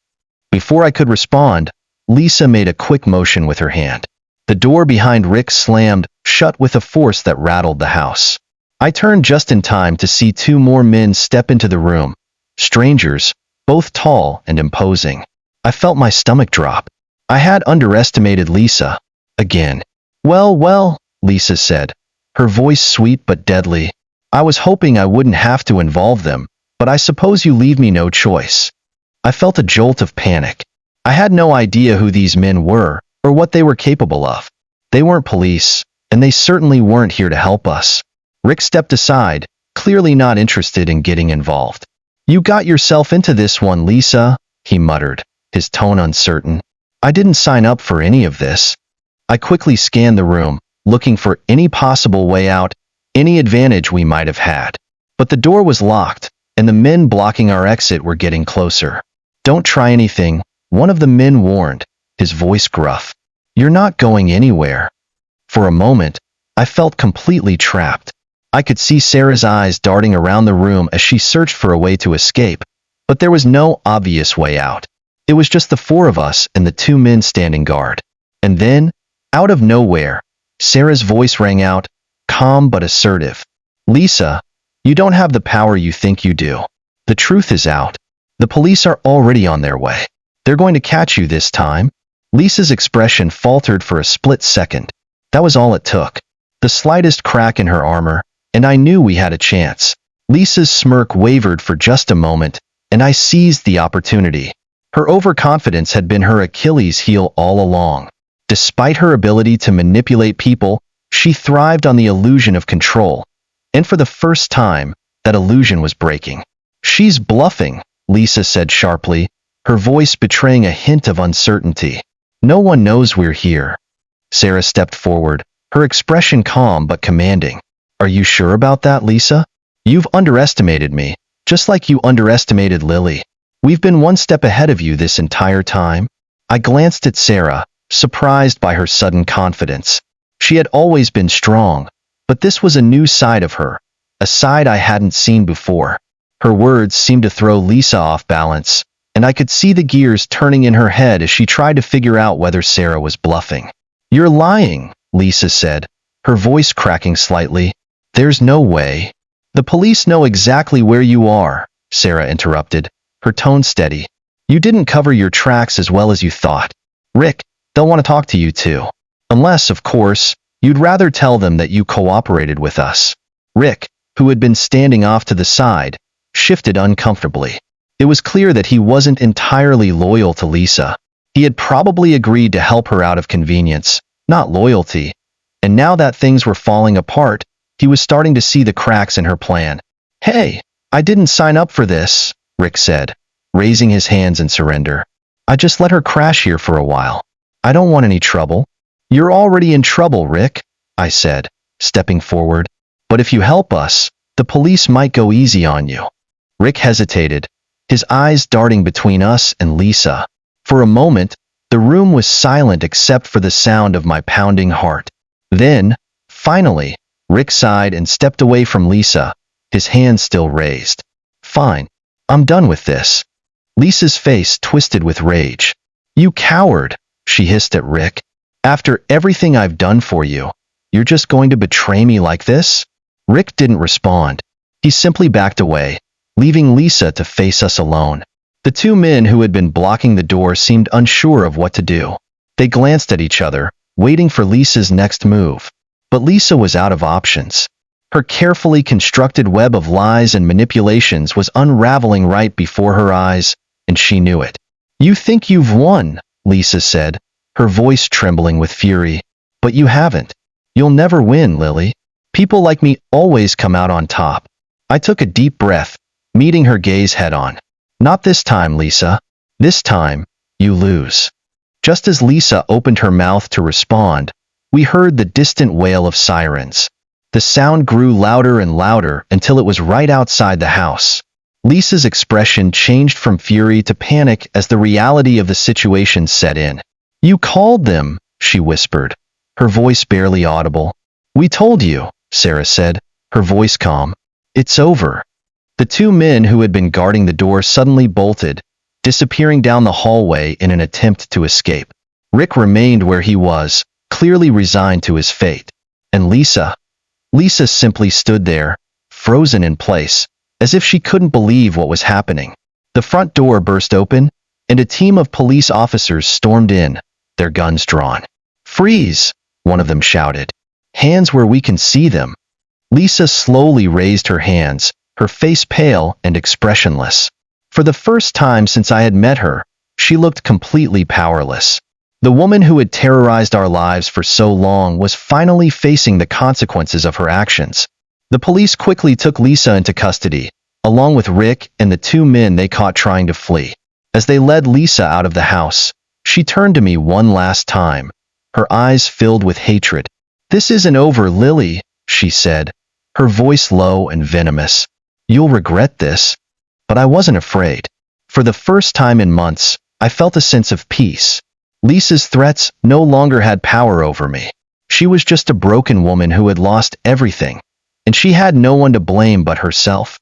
Before I could respond, Lisa made a quick motion with her hand. The door behind Rick slammed shut with a force that rattled the house. I turned just in time to see two more men step into the room. Strangers, both tall and imposing. I felt my stomach drop. I had underestimated Lisa. Again. Well, Lisa said, her voice sweet but deadly. "I was hoping I wouldn't have to involve them, but I suppose you leave me no choice." I felt a jolt of panic. I had no idea who these men were, or what they were capable of. They weren't police, and they certainly weren't here to help us. Rick stepped aside, clearly not interested in getting involved. "You got yourself into this one, Lisa," he muttered, his tone uncertain. "I didn't sign up for any of this." I quickly scanned the room, looking for any possible way out, any advantage we might have had. But the door was locked, and the men blocking our exit were getting closer. "Don't try anything," one of the men warned, his voice gruff. "You're not going anywhere." For a moment, I felt completely trapped. I could see Sarah's eyes darting around the room as she searched for a way to escape, but there was no obvious way out. It was just the four of us and the two men standing guard. And then, out of nowhere, Sarah's voice rang out, calm but assertive. "Lisa, you don't have the power you think you do. The truth is out. The police are already on their way. They're going to catch you this time." Lisa's expression faltered for a split second. That was all it took. The slightest crack in her armor, and I knew we had a chance. Lisa's smirk wavered for just a moment, and I seized the opportunity. Her overconfidence had been her Achilles heel all along. Despite her ability to manipulate people, she thrived on the illusion of control. And for the first time, that illusion was breaking. "She's bluffing," Lisa said sharply, her voice betraying a hint of uncertainty. "No one knows we're here." Sarah stepped forward, her expression calm but commanding. "Are you sure about that, Lisa? You've underestimated me, just like you underestimated Lily. We've been one step ahead of you this entire time." I glanced at Sarah, surprised by her sudden confidence. She had always been strong, but this was a new side of her, a side I hadn't seen before. Her words seemed to throw Lisa off balance, and I could see the gears turning in her head as she tried to figure out whether Sarah was bluffing. "You're lying," Lisa said, her voice cracking slightly. "There's no way." "The police know exactly where you are," Sarah interrupted, her tone steady. "You didn't cover your tracks as well as you thought. Rick, they'll want to talk to you too. Unless, of course, you'd rather tell them that you cooperated with us." Rick, who had been standing off to the side, shifted uncomfortably. It was clear that he wasn't entirely loyal to Lisa. He had probably agreed to help her out of convenience, not loyalty. And now that things were falling apart, he was starting to see the cracks in her plan. "Hey, I didn't sign up for this," Rick said, raising his hands in surrender. "I just let her crash here for a while. I don't want any trouble." "You're already in trouble, Rick," I said, stepping forward. "But if you help us, the police might go easy on you." Rick hesitated, his eyes darting between us and Lisa. For a moment, the room was silent except for the sound of my pounding heart. Then, finally, Rick sighed and stepped away from Lisa, his hands still raised. "Fine. I'm done with this." Lisa's face twisted with rage. "You coward," she hissed at Rick. "After everything I've done for you, you're just going to betray me like this?" Rick didn't respond. He simply backed away, leaving Lisa to face us alone. The two men who had been blocking the door seemed unsure of what to do. They glanced at each other, waiting for Lisa's next move. But Lisa was out of options. Her carefully constructed web of lies and manipulations was unraveling right before her eyes, and she knew it. "You think you've won," Lisa said, her voice trembling with fury. "But you haven't. You'll never win, Lily. People like me always come out on top." I took a deep breath, meeting her gaze head-on. "Not this time, Lisa. This time, you lose." Just as Lisa opened her mouth to respond, we heard the distant wail of sirens. The sound grew louder and louder until it was right outside the house. Lisa's expression changed from fury to panic as the reality of the situation set in. "You called them," she whispered, her voice barely audible. "We told you," Sarah said, her voice calm. "It's over." The two men who had been guarding the door suddenly bolted, disappearing down the hallway in an attempt to escape. Rick remained where he was, clearly resigned to his fate. And Lisa simply stood there, frozen in place, as if she couldn't believe what was happening. The front door burst open, and a team of police officers stormed in, their guns drawn. "Freeze!" one of them shouted. "Hands where we can see them." Lisa slowly raised her hands, her face pale and expressionless. For the first time since I had met her, she looked completely powerless. The woman who had terrorized our lives for so long was finally facing the consequences of her actions. The police quickly took Lisa into custody, along with Rick and the two men they caught trying to flee. As they led Lisa out of the house, she turned to me one last time, her eyes filled with hatred. "This isn't over, Lily," she said, her voice low and venomous. "You'll regret this." But I wasn't afraid. For the first time in months, I felt a sense of peace. Lisa's threats no longer had power over me. She was just a broken woman who had lost everything, and she had no one to blame but herself.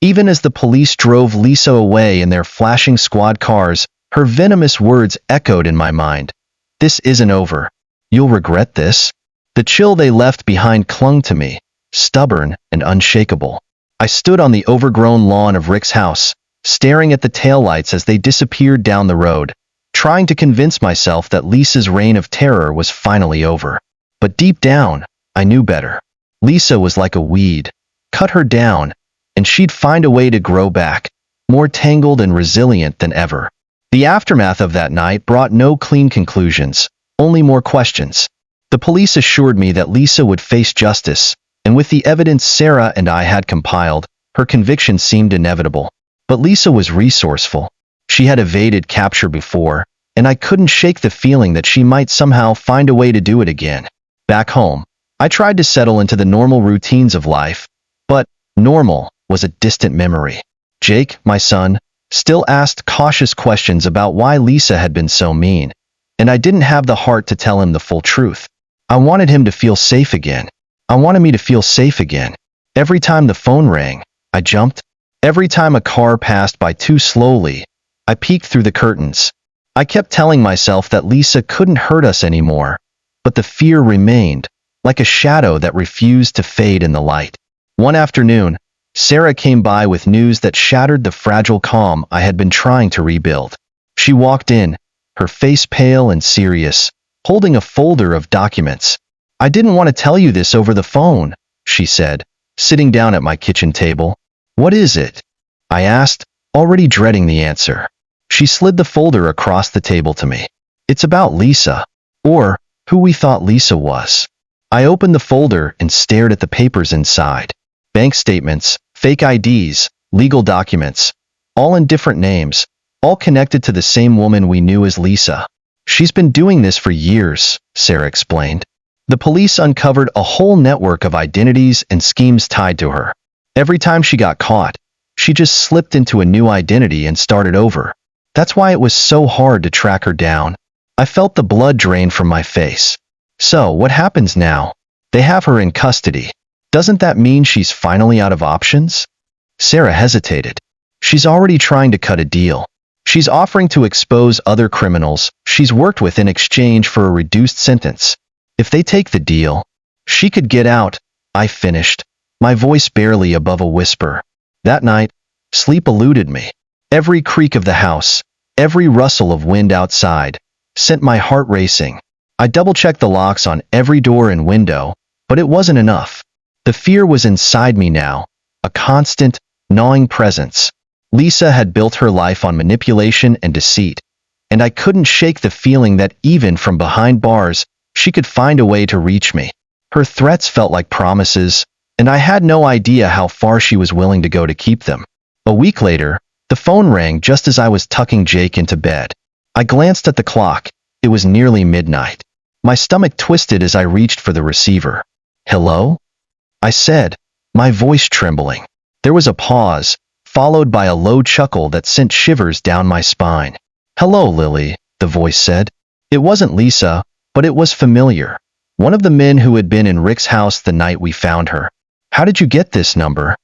Even as the police drove Lisa away in their flashing squad cars, her venomous words echoed in my mind. "This isn't over. You'll regret this." The chill they left behind clung to me, stubborn and unshakable. I stood on the overgrown lawn of Rick's house, staring at the taillights as they disappeared down the road, trying to convince myself that Lisa's reign of terror was finally over. But deep down, I knew better. Lisa was like a weed. Cut her down, and she'd find a way to grow back, more tangled and resilient than ever. The aftermath of that night brought no clean conclusions, only more questions. The police assured me that Lisa would face justice, and with the evidence Sarah and I had compiled, her conviction seemed inevitable. But Lisa was resourceful. She had evaded capture before, and I couldn't shake the feeling that she might somehow find a way to do it again. Back home, I tried to settle into the normal routines of life, but normal was a distant memory. Jake, my son, still asked cautious questions about why Lisa had been so mean, and I didn't have the heart to tell him the full truth. I wanted him to feel safe again. I wanted me to feel safe again. Every time the phone rang, I jumped. Every time a car passed by too slowly, I peeked through the curtains. I kept telling myself that Lisa couldn't hurt us anymore, but the fear remained, like a shadow that refused to fade in the light. One afternoon, Sarah came by with news that shattered the fragile calm I had been trying to rebuild. She walked in, her face pale and serious, holding a folder of documents. "I didn't want to tell you this over the phone," she said, sitting down at my kitchen table. "What is it?" I asked, already dreading the answer. She slid the folder across the table to me. "It's about Lisa, or who we thought Lisa was." I opened the folder and stared at the papers inside. Bank statements, fake IDs, legal documents, all in different names, all connected to the same woman we knew as Lisa. "She's been doing this for years," Sarah explained. The police uncovered a whole network of identities and schemes tied to her. Every time she got caught, she just slipped into a new identity and started over. That's why it was so hard to track her down. I felt the blood drain from my face. "So, what happens now? They have her in custody. Doesn't that mean she's finally out of options?" Sarah hesitated. "She's already trying to cut a deal. She's offering to expose other criminals she's worked with in exchange for a reduced sentence. If they take the deal, she could get out, I finished, my voice barely above a whisper. That night, sleep eluded me. Every creak of the house, every rustle of wind outside, sent my heart racing. I double-checked the locks on every door and window, but it wasn't enough. The fear was inside me now, a constant, gnawing presence. Lisa had built her life on manipulation and deceit, and I couldn't shake the feeling that even from behind bars, she could find a way to reach me. Her threats felt like promises, and I had no idea how far she was willing to go to keep them. A week later, the phone rang just as I was tucking Jake into bed. I glanced at the clock. It was nearly midnight. My stomach twisted as I reached for the receiver. "Hello?" I said, my voice trembling. There was a pause, followed by a low chuckle that sent shivers down my spine. "Hello, Lily," the voice said. It wasn't Lisa, but it was familiar. One of the men who had been in Rick's house the night we found her. "How did you get this number?"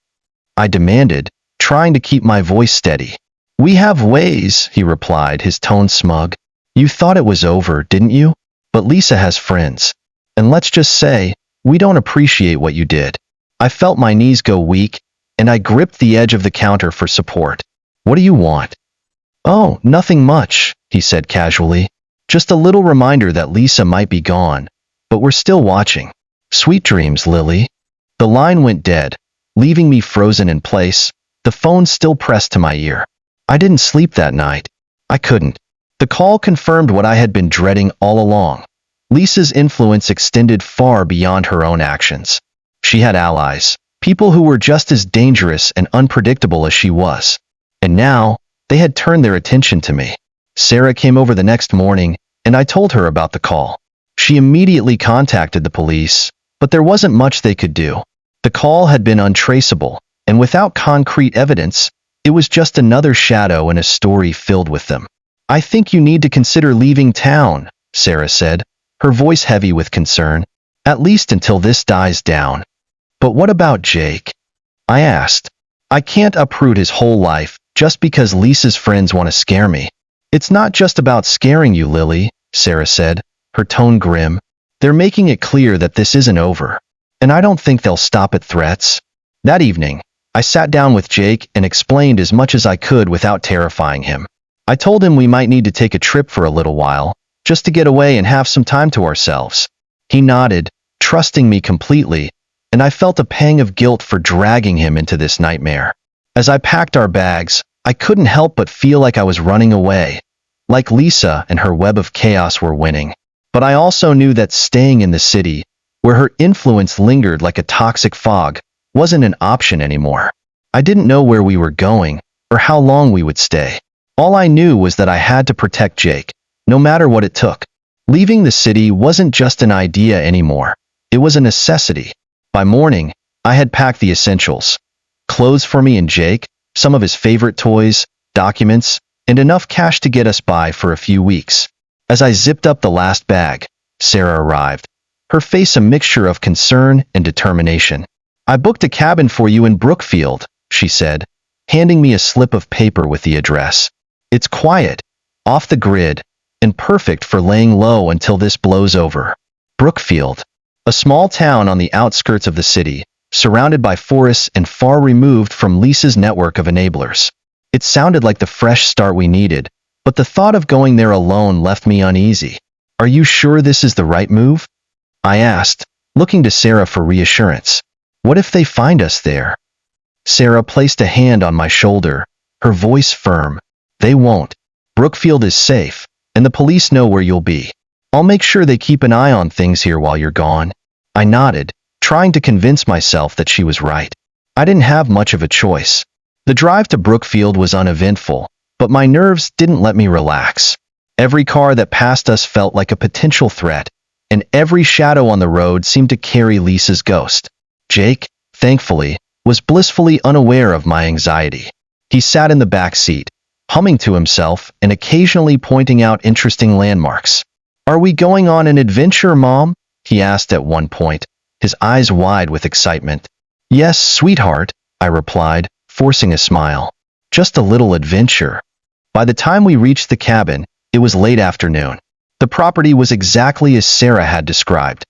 I demanded, trying to keep my voice steady. "We have ways," he replied, his tone smug. "You thought it was over, didn't you? But Lisa has friends. And let's just say, we don't appreciate what you did." I felt my knees go weak, and I gripped the edge of the counter for support. "What do you want?" "Oh, nothing much," he said casually. "Just a little reminder that Lisa might be gone, but we're still watching. Sweet dreams, Lily." The line went dead, leaving me frozen in place, the phone still pressed to my ear. I didn't sleep that night. I couldn't. The call confirmed what I had been dreading all along. Lisa's influence extended far beyond her own actions. She had allies, people who were just as dangerous and unpredictable as she was. And now, they had turned their attention to me. Sarah came over the next morning, and I told her about the call. She immediately contacted the police, but there wasn't much they could do. The call had been untraceable, and without concrete evidence, it was just another shadow in a story filled with them. "I think you need to consider leaving town," Sarah said, her voice heavy with concern, "at least until this dies down." "But what about Jake?" I asked. "I can't uproot his whole life just because Lisa's friends want to scare me." "It's not just about scaring you, Lily," Sarah said, her tone grim. "They're making it clear that this isn't over. And I don't think they'll stop at threats." That evening, I sat down with Jake and explained as much as I could without terrifying him. I told him we might need to take a trip for a little while, just to get away and have some time to ourselves. He nodded, trusting me completely, and I felt a pang of guilt for dragging him into this nightmare. As I packed our bags, I couldn't help but feel like I was running away, like Lisa and her web of chaos were winning. But I also knew that staying in the city, where her influence lingered like a toxic fog, wasn't an option anymore. I didn't know where we were going, or how long we would stay. All I knew was that I had to protect Jake, no matter what it took. Leaving the city wasn't just an idea anymore. It was a necessity. By morning, I had packed the essentials. Clothes for me and Jake, some of his favorite toys, documents, and enough cash to get us by for a few weeks. As I zipped up the last bag, Sarah arrived, her face a mixture of concern and determination. "I booked a cabin for you in Brookfield," she said, handing me a slip of paper with the address. "It's quiet, off the grid, and perfect for laying low until this blows over." Brookfield, a small town on the outskirts of the city, surrounded by forests and far removed from Lisa's network of enablers. It sounded like the fresh start we needed, but the thought of going there alone left me uneasy. "Are you sure this is the right move?" I asked, looking to Sarah for reassurance. "What if they find us there?" Sarah placed a hand on my shoulder, her voice firm. "They won't. Brookfield is safe, and the police know where you'll be. I'll make sure they keep an eye on things here while you're gone." I nodded, trying to convince myself that she was right. I didn't have much of a choice. The drive to Brookfield was uneventful, but my nerves didn't let me relax. Every car that passed us felt like a potential threat, and every shadow on the road seemed to carry Lisa's ghost. Jake, thankfully, was blissfully unaware of my anxiety. He sat in the back seat, humming to himself and occasionally pointing out interesting landmarks. "Are we going on an adventure, Mom?" he asked at one point, his eyes wide with excitement. "Yes, sweetheart," I replied, forcing a smile. "Just a little adventure." By the time we reached the cabin, it was late afternoon. The property was exactly as Sarah had described.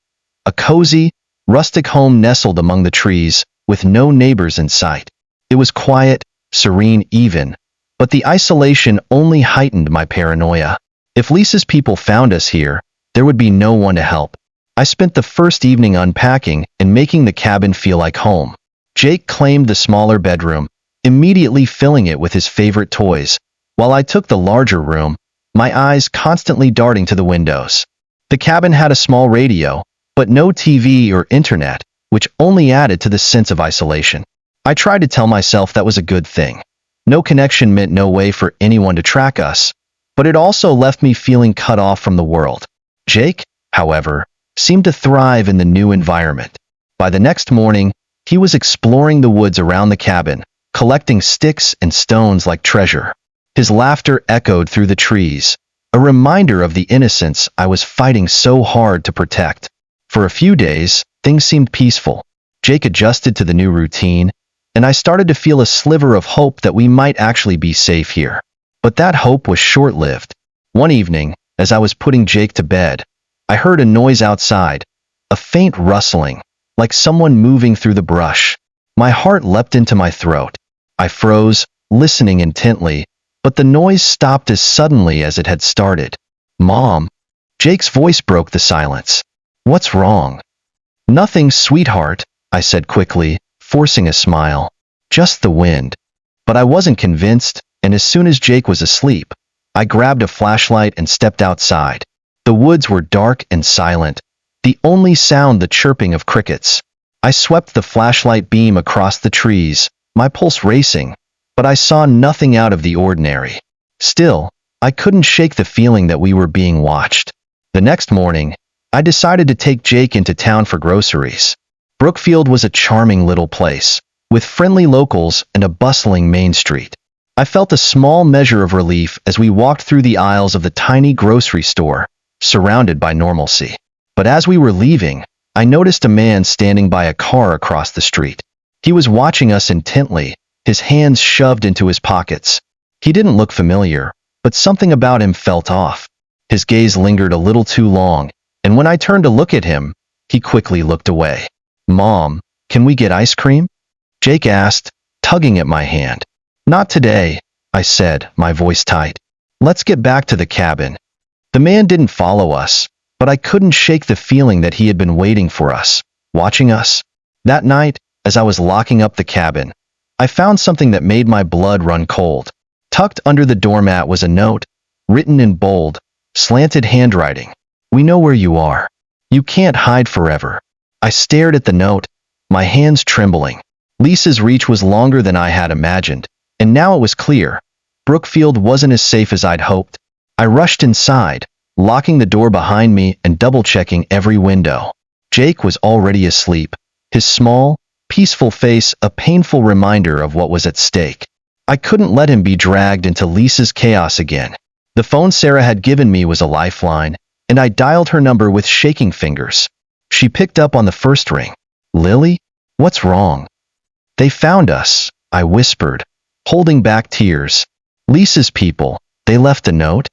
A cozy, rustic home nestled among the trees, with no neighbors in sight. It was quiet, serene even, but the isolation only heightened my paranoia. If Lisa's people found us here, there would be no one to help. I spent the first evening unpacking and making the cabin feel like home. Jake claimed the smaller bedroom, immediately filling it with his favorite toys, while I took the larger room, my eyes constantly darting to the windows. The cabin had a small radio, but no TV or internet, which only added to the sense of isolation. I tried to tell myself that was a good thing. No connection meant no way for anyone to track us, but it also left me feeling cut off from the world. Jake, however, seemed to thrive in the new environment. By the next morning, he was exploring the woods around the cabin, collecting sticks and stones like treasure. His laughter echoed through the trees, a reminder of the innocence I was fighting so hard to protect. For a few days, things seemed peaceful. Jake adjusted to the new routine, and I started to feel a sliver of hope that we might actually be safe here. But that hope was short-lived. One evening, as I was putting Jake to bed, I heard a noise outside, a faint rustling, like someone moving through the brush. My heart leapt into my throat. I froze, listening intently, but the noise stopped as suddenly as it had started. "Mom!" Jake's voice broke the silence. "What's wrong?" "Nothing, sweetheart," I said quickly, forcing a smile. "Just the wind." But I wasn't convinced, and as soon as Jake was asleep, I grabbed a flashlight and stepped outside. The woods were dark and silent, the only sound the chirping of crickets. I swept the flashlight beam across the trees, my pulse racing, but I saw nothing out of the ordinary. Still, I couldn't shake the feeling that we were being watched. The next morning, I decided to take Jake into town for groceries. Brookfield was a charming little place, with friendly locals and a bustling main street. I felt a small measure of relief as we walked through the aisles of the tiny grocery store, surrounded by normalcy. But as we were leaving, I noticed a man standing by a car across the street. He was watching us intently, his hands shoved into his pockets. He didn't look familiar, but something about him felt off. His gaze lingered a little too long, and when I turned to look at him, he quickly looked away. "Mom, can we get ice cream?" Jake asked, tugging at my hand. "Not today," I said, my voice tight. "Let's get back to the cabin." The man didn't follow us, but I couldn't shake the feeling that he had been waiting for us, watching us. That night, as I was locking up the cabin, I found something that made my blood run cold. Tucked under the doormat was a note, written in bold, slanted handwriting. "We know where you are. You can't hide forever." I stared at the note, my hands trembling. Lisa's reach was longer than I had imagined, and now it was clear. Brookfield wasn't as safe as I'd hoped. I rushed inside, locking the door behind me and double-checking every window. Jake was already asleep, his small, peaceful face a painful reminder of what was at stake. I couldn't let him be dragged into Lisa's chaos again. The phone Sarah had given me was a lifeline, and I dialed her number with shaking fingers. She picked up on the first ring. "Lily? What's wrong?" "They found us," I whispered, holding back tears. "Lisa's people, they left a note?"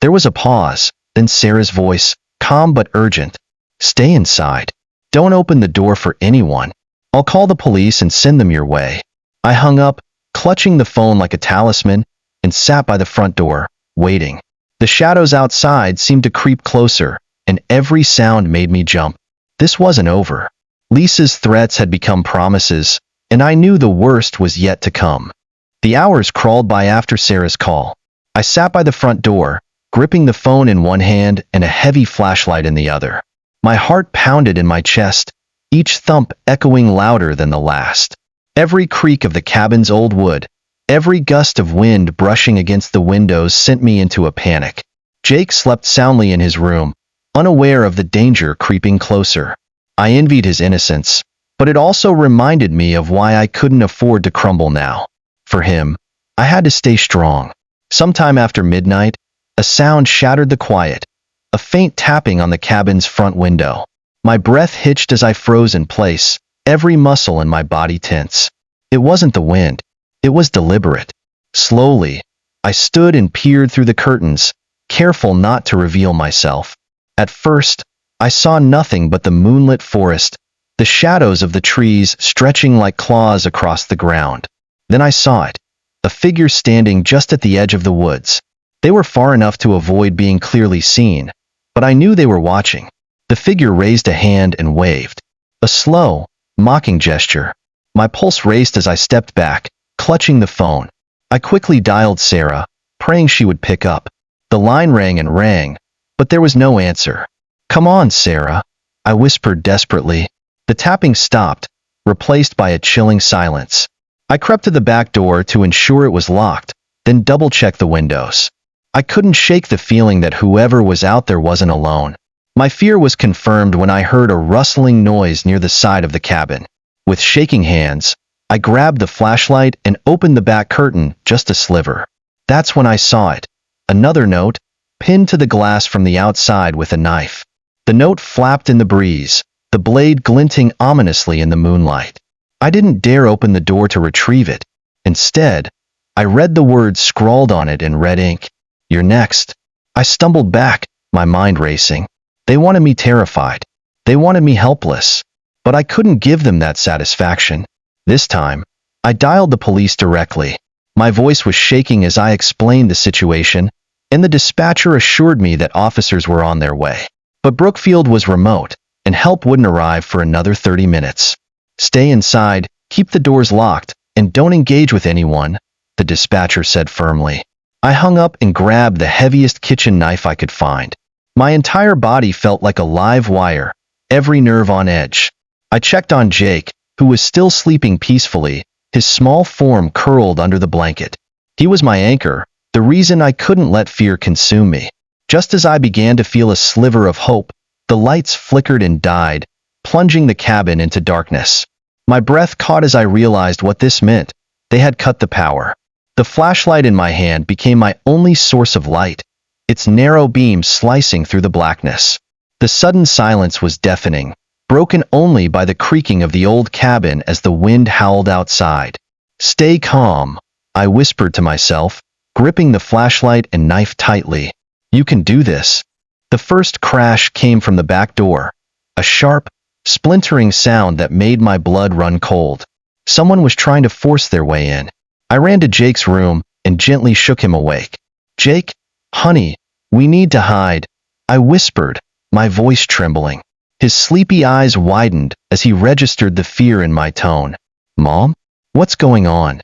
There was a pause, then Sarah's voice, calm but urgent. "Stay inside. Don't open the door for anyone. I'll call the police and send them your way." I hung up, clutching the phone like a talisman, and sat by the front door, waiting. The shadows outside seemed to creep closer, and every sound made me jump. This wasn't over. Lisa's threats had become promises, and I knew the worst was yet to come. The hours crawled by after Sarah's call. I sat by the front door, gripping the phone in one hand and a heavy flashlight in the other. My heart pounded in my chest, each thump echoing louder than the last. Every creak of the cabin's old wood, every gust of wind brushing against the windows sent me into a panic. Jake slept soundly in his room, unaware of the danger creeping closer. I envied his innocence, but it also reminded me of why I couldn't afford to crumble now. For him, I had to stay strong. Sometime after midnight, a sound shattered the quiet, a faint tapping on the cabin's front window. My breath hitched as I froze in place, every muscle in my body tense. It wasn't the wind. It was deliberate. Slowly, I stood and peered through the curtains, careful not to reveal myself. At first, I saw nothing but the moonlit forest, the shadows of the trees stretching like claws across the ground. Then I saw it, a figure standing just at the edge of the woods. They were far enough to avoid being clearly seen, but I knew they were watching. The figure raised a hand and waved. A slow, mocking gesture. My pulse raced as I stepped back, clutching the phone. I quickly dialed Sarah, praying she would pick up. The line rang and rang, but there was no answer. "Come on, Sarah," I whispered desperately. The tapping stopped, replaced by a chilling silence. I crept to the back door to ensure it was locked, then double-checked the windows. I couldn't shake the feeling that whoever was out there wasn't alone. My fear was confirmed when I heard a rustling noise near the side of the cabin. With shaking hands, I grabbed the flashlight and opened the back curtain just a sliver. That's when I saw it. Another note, pinned to the glass from the outside with a knife. The note flapped in the breeze, the blade glinting ominously in the moonlight. I didn't dare open the door to retrieve it. Instead, I read the words scrawled on it in red ink. "You're next." I stumbled back, my mind racing. They wanted me terrified. They wanted me helpless. But I couldn't give them that satisfaction. This time, I dialed the police directly. My voice was shaking as I explained the situation, and the dispatcher assured me that officers were on their way. But Brookfield was remote, and help wouldn't arrive for another 30 minutes. "Stay inside, keep the doors locked, and don't engage with anyone," the dispatcher said firmly. I hung up and grabbed the heaviest kitchen knife I could find. My entire body felt like a live wire, every nerve on edge. I checked on Jake, who was still sleeping peacefully, his small form curled under the blanket. He was my anchor, the reason I couldn't let fear consume me. Just as I began to feel a sliver of hope, the lights flickered and died, plunging the cabin into darkness. My breath caught as I realized what this meant. They had cut the power. The flashlight in my hand became my only source of light, its narrow beam slicing through the blackness. The sudden silence was deafening, broken only by the creaking of the old cabin as the wind howled outside. "Stay calm," I whispered to myself, gripping the flashlight and knife tightly. "You can do this." The first crash came from the back door, a sharp, splintering sound that made my blood run cold. Someone was trying to force their way in. I ran to Jake's room and gently shook him awake. "Jake, honey, we need to hide," I whispered, my voice trembling. His sleepy eyes widened as he registered the fear in my tone. "Mom? What's going on?"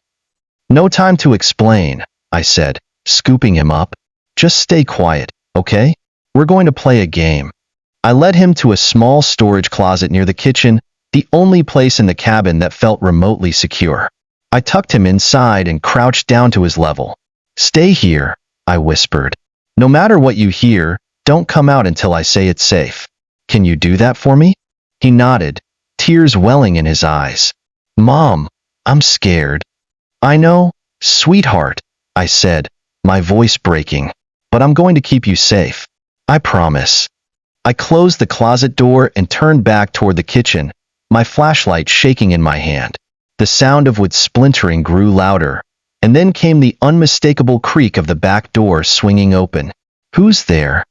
"No time to explain," I said, scooping him up. "Just stay quiet, okay? We're going to play a game." I led him to a small storage closet near the kitchen, the only place in the cabin that felt remotely secure. I tucked him inside and crouched down to his level. "Stay here," I whispered. "No matter what you hear, don't come out until I say it's safe. Can you do that for me?" He nodded, tears welling in his eyes. "Mom, I'm scared." "I know, sweetheart," I said, my voice breaking, "but I'm going to keep you safe. I promise." I closed the closet door and turned back toward the kitchen, my flashlight shaking in my hand. The sound of wood splintering grew louder, and then came the unmistakable creak of the back door swinging open. "Who's there?"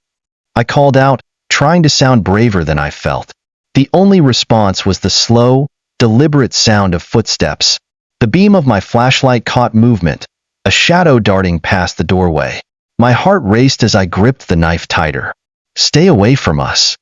I called out, trying to sound braver than I felt. The only response was the slow, deliberate sound of footsteps. The beam of my flashlight caught movement, a shadow darting past the doorway. My heart raced as I gripped the knife tighter. "Stay away from us,"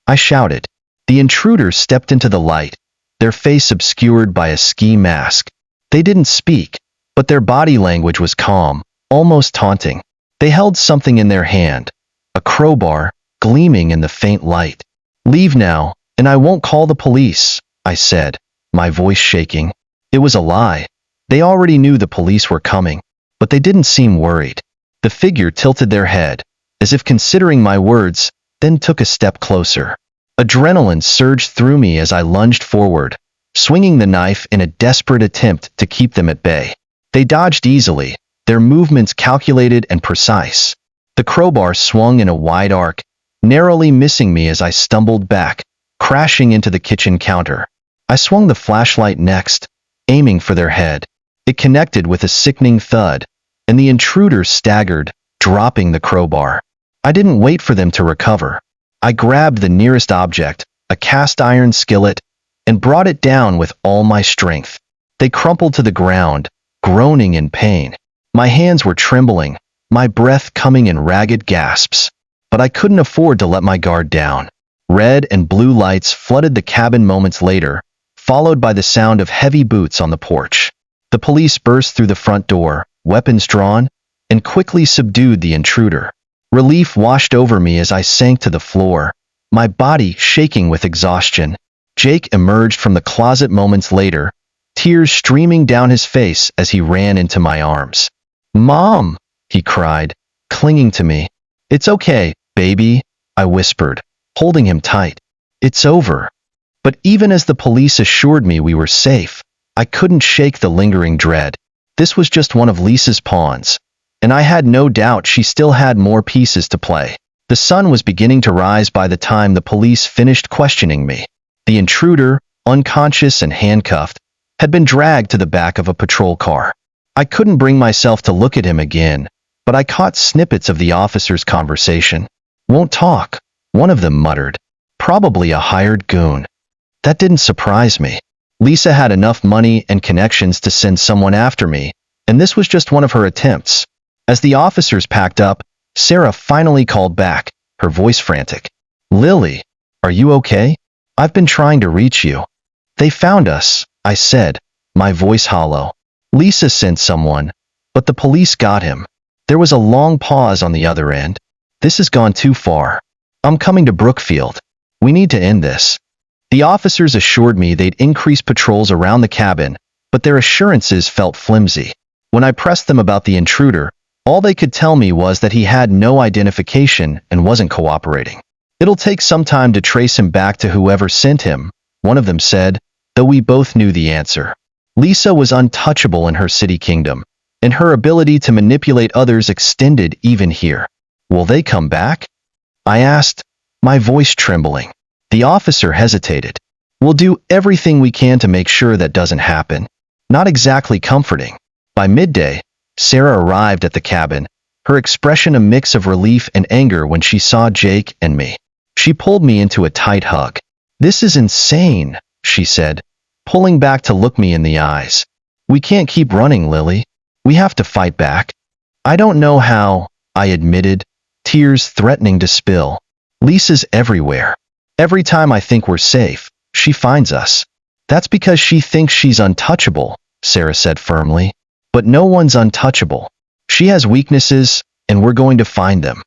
I shouted. The intruders stepped into the light, their face obscured by a ski mask. They didn't speak, but their body language was calm, almost taunting. They held something in their hand, a crowbar, gleaming in the faint light. "Leave now, and I won't call the police," I said, my voice shaking. It was a lie. They already knew the police were coming, but they didn't seem worried. The figure tilted their head, as if considering my words, then took a step closer. Adrenaline surged through me as I lunged forward, swinging the knife in a desperate attempt to keep them at bay. They dodged easily, their movements calculated and precise. The crowbar swung in a wide arc, narrowly missing me as I stumbled back, crashing into the kitchen counter. I swung the flashlight next, aiming for their head. It connected with a sickening thud, and the intruder staggered, dropping the crowbar. I didn't wait for them to recover. I grabbed the nearest object, a cast iron skillet, and brought it down with all my strength. They crumpled to the ground, groaning in pain. My hands were trembling, my breath coming in ragged gasps. But I couldn't afford to let my guard down. Red and blue lights flooded the cabin moments later, followed by the sound of heavy boots on the porch. The police burst through the front door, weapons drawn, and quickly subdued the intruder. Relief washed over me as I sank to the floor, my body shaking with exhaustion. Jake emerged from the closet moments later, tears streaming down his face as he ran into my arms. "Mom!" he cried, clinging to me. "It's okay, baby," I whispered, holding him tight. "It's over." But even as the police assured me we were safe, I couldn't shake the lingering dread. This was just one of Lisa's pawns, and I had no doubt she still had more pieces to play. The sun was beginning to rise by the time the police finished questioning me. The intruder, unconscious and handcuffed, had been dragged to the back of a patrol car. I couldn't bring myself to look at him again, but I caught snippets of the officers' conversation. "Won't talk," one of them muttered. "Probably a hired goon." That didn't surprise me. Lisa had enough money and connections to send someone after me, and this was just one of her attempts. As the officers packed up, Sarah finally called back, her voice frantic. "Lily, are you okay? I've been trying to reach you." "They found us," I said, my voice hollow. "Lisa sent someone, but the police got him." There was a long pause on the other end. "This has gone too far. I'm coming to Brookfield. We need to end this." The officers assured me they'd increase patrols around the cabin, but their assurances felt flimsy. When I pressed them about the intruder, all they could tell me was that he had no identification and wasn't cooperating. "It'll take some time to trace him back to whoever sent him," one of them said, though we both knew the answer. Lisa was untouchable in her city kingdom, and her ability to manipulate others extended even here. "Will they come back?" I asked, my voice trembling. The officer hesitated. "We'll do everything we can to make sure that doesn't happen." Not exactly comforting. By midday, Sarah arrived at the cabin, her expression a mix of relief and anger when she saw Jake and me. She pulled me into a tight hug. "This is insane," she said, pulling back to look me in the eyes. "We can't keep running, Lily. We have to fight back." "I don't know how," I admitted, tears threatening to spill. "Lisa's everywhere. Every time I think we're safe, she finds us." "That's because she thinks she's untouchable," Sarah said firmly. "But no one's untouchable. She has weaknesses, and we're going to find them."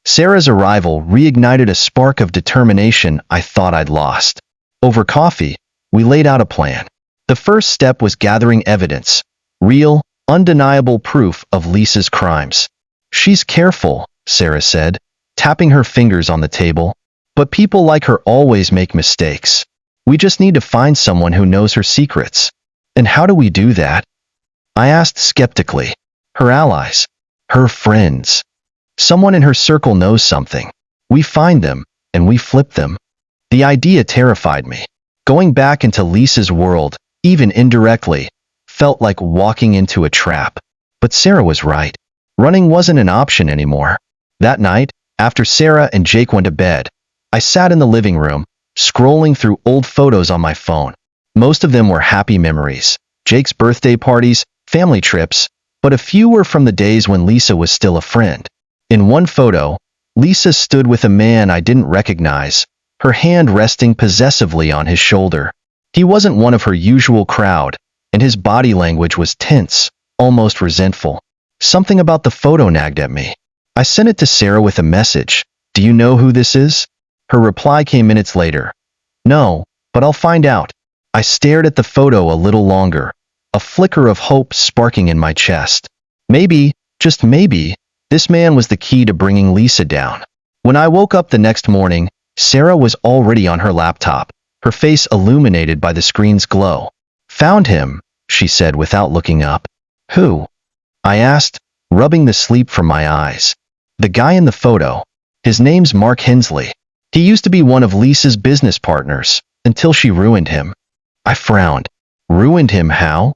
Sarah's arrival reignited a spark of determination I thought I'd lost. Over coffee, we laid out a plan. The first step was gathering evidence, real, undeniable proof of Lisa's crimes. "She's careful," Sarah said, tapping her fingers on the table. "But people like her always make mistakes. We just need to find someone who knows her secrets." "And how do we do that?" I asked skeptically. "Her allies. Her friends. Someone in her circle knows something. We find them, and we flip them." The idea terrified me. Going back into Lisa's world, even indirectly, felt like walking into a trap. But Sarah was right. Running wasn't an option anymore. That night, after Sarah and Jake went to bed, I sat in the living room, scrolling through old photos on my phone. Most of them were happy memories. Jake's birthday parties, family trips, but a few were from the days when Lisa was still a friend. In one photo, Lisa stood with a man I didn't recognize, her hand resting possessively on his shoulder. He wasn't one of her usual crowd, and his body language was tense, almost resentful. Something about the photo nagged at me. I sent it to Sarah with a message. "Do you know who this is?" Her reply came minutes later. "No, but I'll find out." I stared at the photo a little longer, a flicker of hope sparking in my chest. Maybe, just maybe, this man was the key to bringing Lisa down. When I woke up the next morning, Sarah was already on her laptop, her face illuminated by the screen's glow. "Found him," she said without looking up. "Who?" I asked, rubbing the sleep from my eyes. "The guy in the photo. His name's Mark Hensley. He used to be one of Lisa's business partners, until she ruined him." I frowned. "Ruined him how?"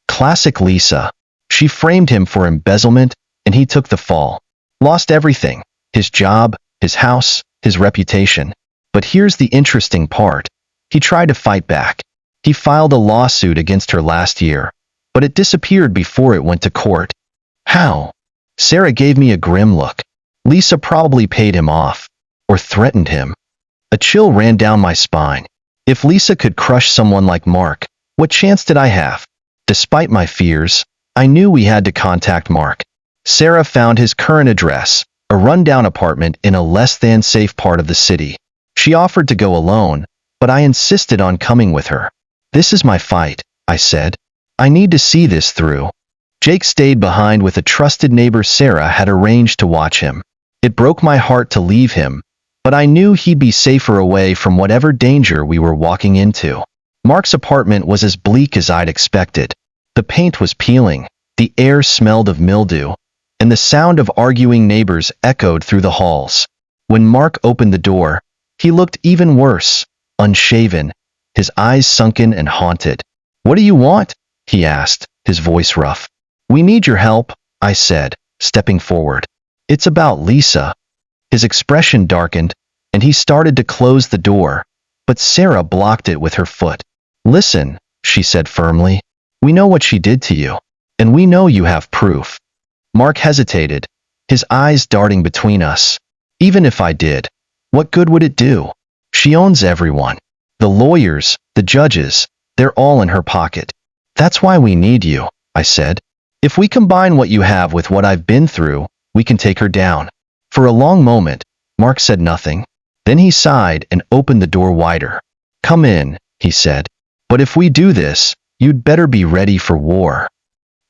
Classic Lisa. She framed him for embezzlement, and he took the fall. Lost everything: his job, his house, his reputation. But here's the interesting part. He tried to fight back. He filed a lawsuit against her last year, but it disappeared before it went to court. How? Sarah gave me a grim look. Lisa probably paid him off, or threatened him. A chill ran down my spine. If Lisa could crush someone like Mark, what chance did I have? Despite my fears, I knew we had to contact Mark. Sarah found his current address, a rundown apartment in a less-than-safe part of the city. She offered to go alone, but I insisted on coming with her. This is my fight, I said. I need to see this through. Jake stayed behind with a trusted neighbor Sarah had arranged to watch him. It broke my heart to leave him, but I knew he'd be safer away from whatever danger we were walking into. Mark's apartment was as bleak as I'd expected. The paint was peeling, the air smelled of mildew, and the sound of arguing neighbors echoed through the halls. When Mark opened the door, he looked even worse, unshaven, his eyes sunken and haunted. "What do you want?" he asked, his voice rough. "We need your help," I said, stepping forward. "It's about Lisa." His expression darkened, and he started to close the door, but Sarah blocked it with her foot. "Listen," she said firmly. "We know what she did to you, and we know you have proof." Mark hesitated, his eyes darting between us. "Even if I did, what good would it do? She owns everyone. The lawyers, the judges, they're all in her pocket. That's why we need you," I said. "If we combine what you have with what I've been through, we can take her down." For a long moment, Mark said nothing. Then he sighed and opened the door wider. "Come in," he said. "But if we do this, you'd better be ready for war."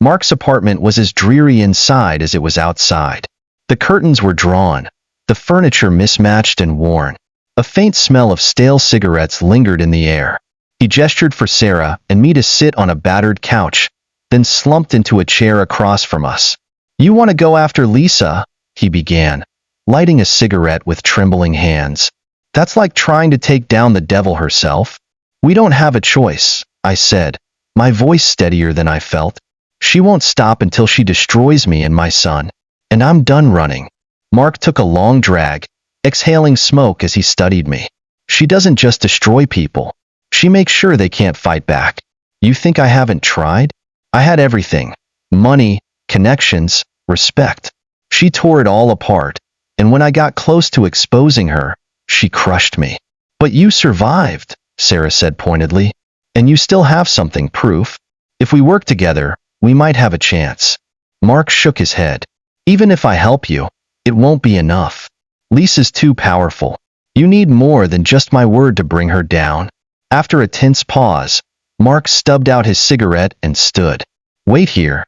Mark's apartment was as dreary inside as it was outside. The curtains were drawn, the furniture mismatched and worn. A faint smell of stale cigarettes lingered in the air. He gestured for Sarah and me to sit on a battered couch, then slumped into a chair across from us. "You want to go after Lisa?" he began, lighting a cigarette with trembling hands. "That's like trying to take down the devil herself." "We don't have a choice," I said, my voice steadier than I felt. "She won't stop until she destroys me and my son, and I'm done running." Mark took a long drag, exhaling smoke as he studied me. "She doesn't just destroy people. She makes sure they can't fight back. You think I haven't tried? I had everything: money, connections, respect. She tore it all apart, and when I got close to exposing her, she crushed me." "But you survived," Sarah said pointedly. "And you still have something, proof. If we work together, we might have a chance." Mark shook his head. "Even if I help you, it won't be enough. Lisa's too powerful. You need more than just my word to bring her down." After a tense pause, Mark stubbed out his cigarette and stood. "Wait here."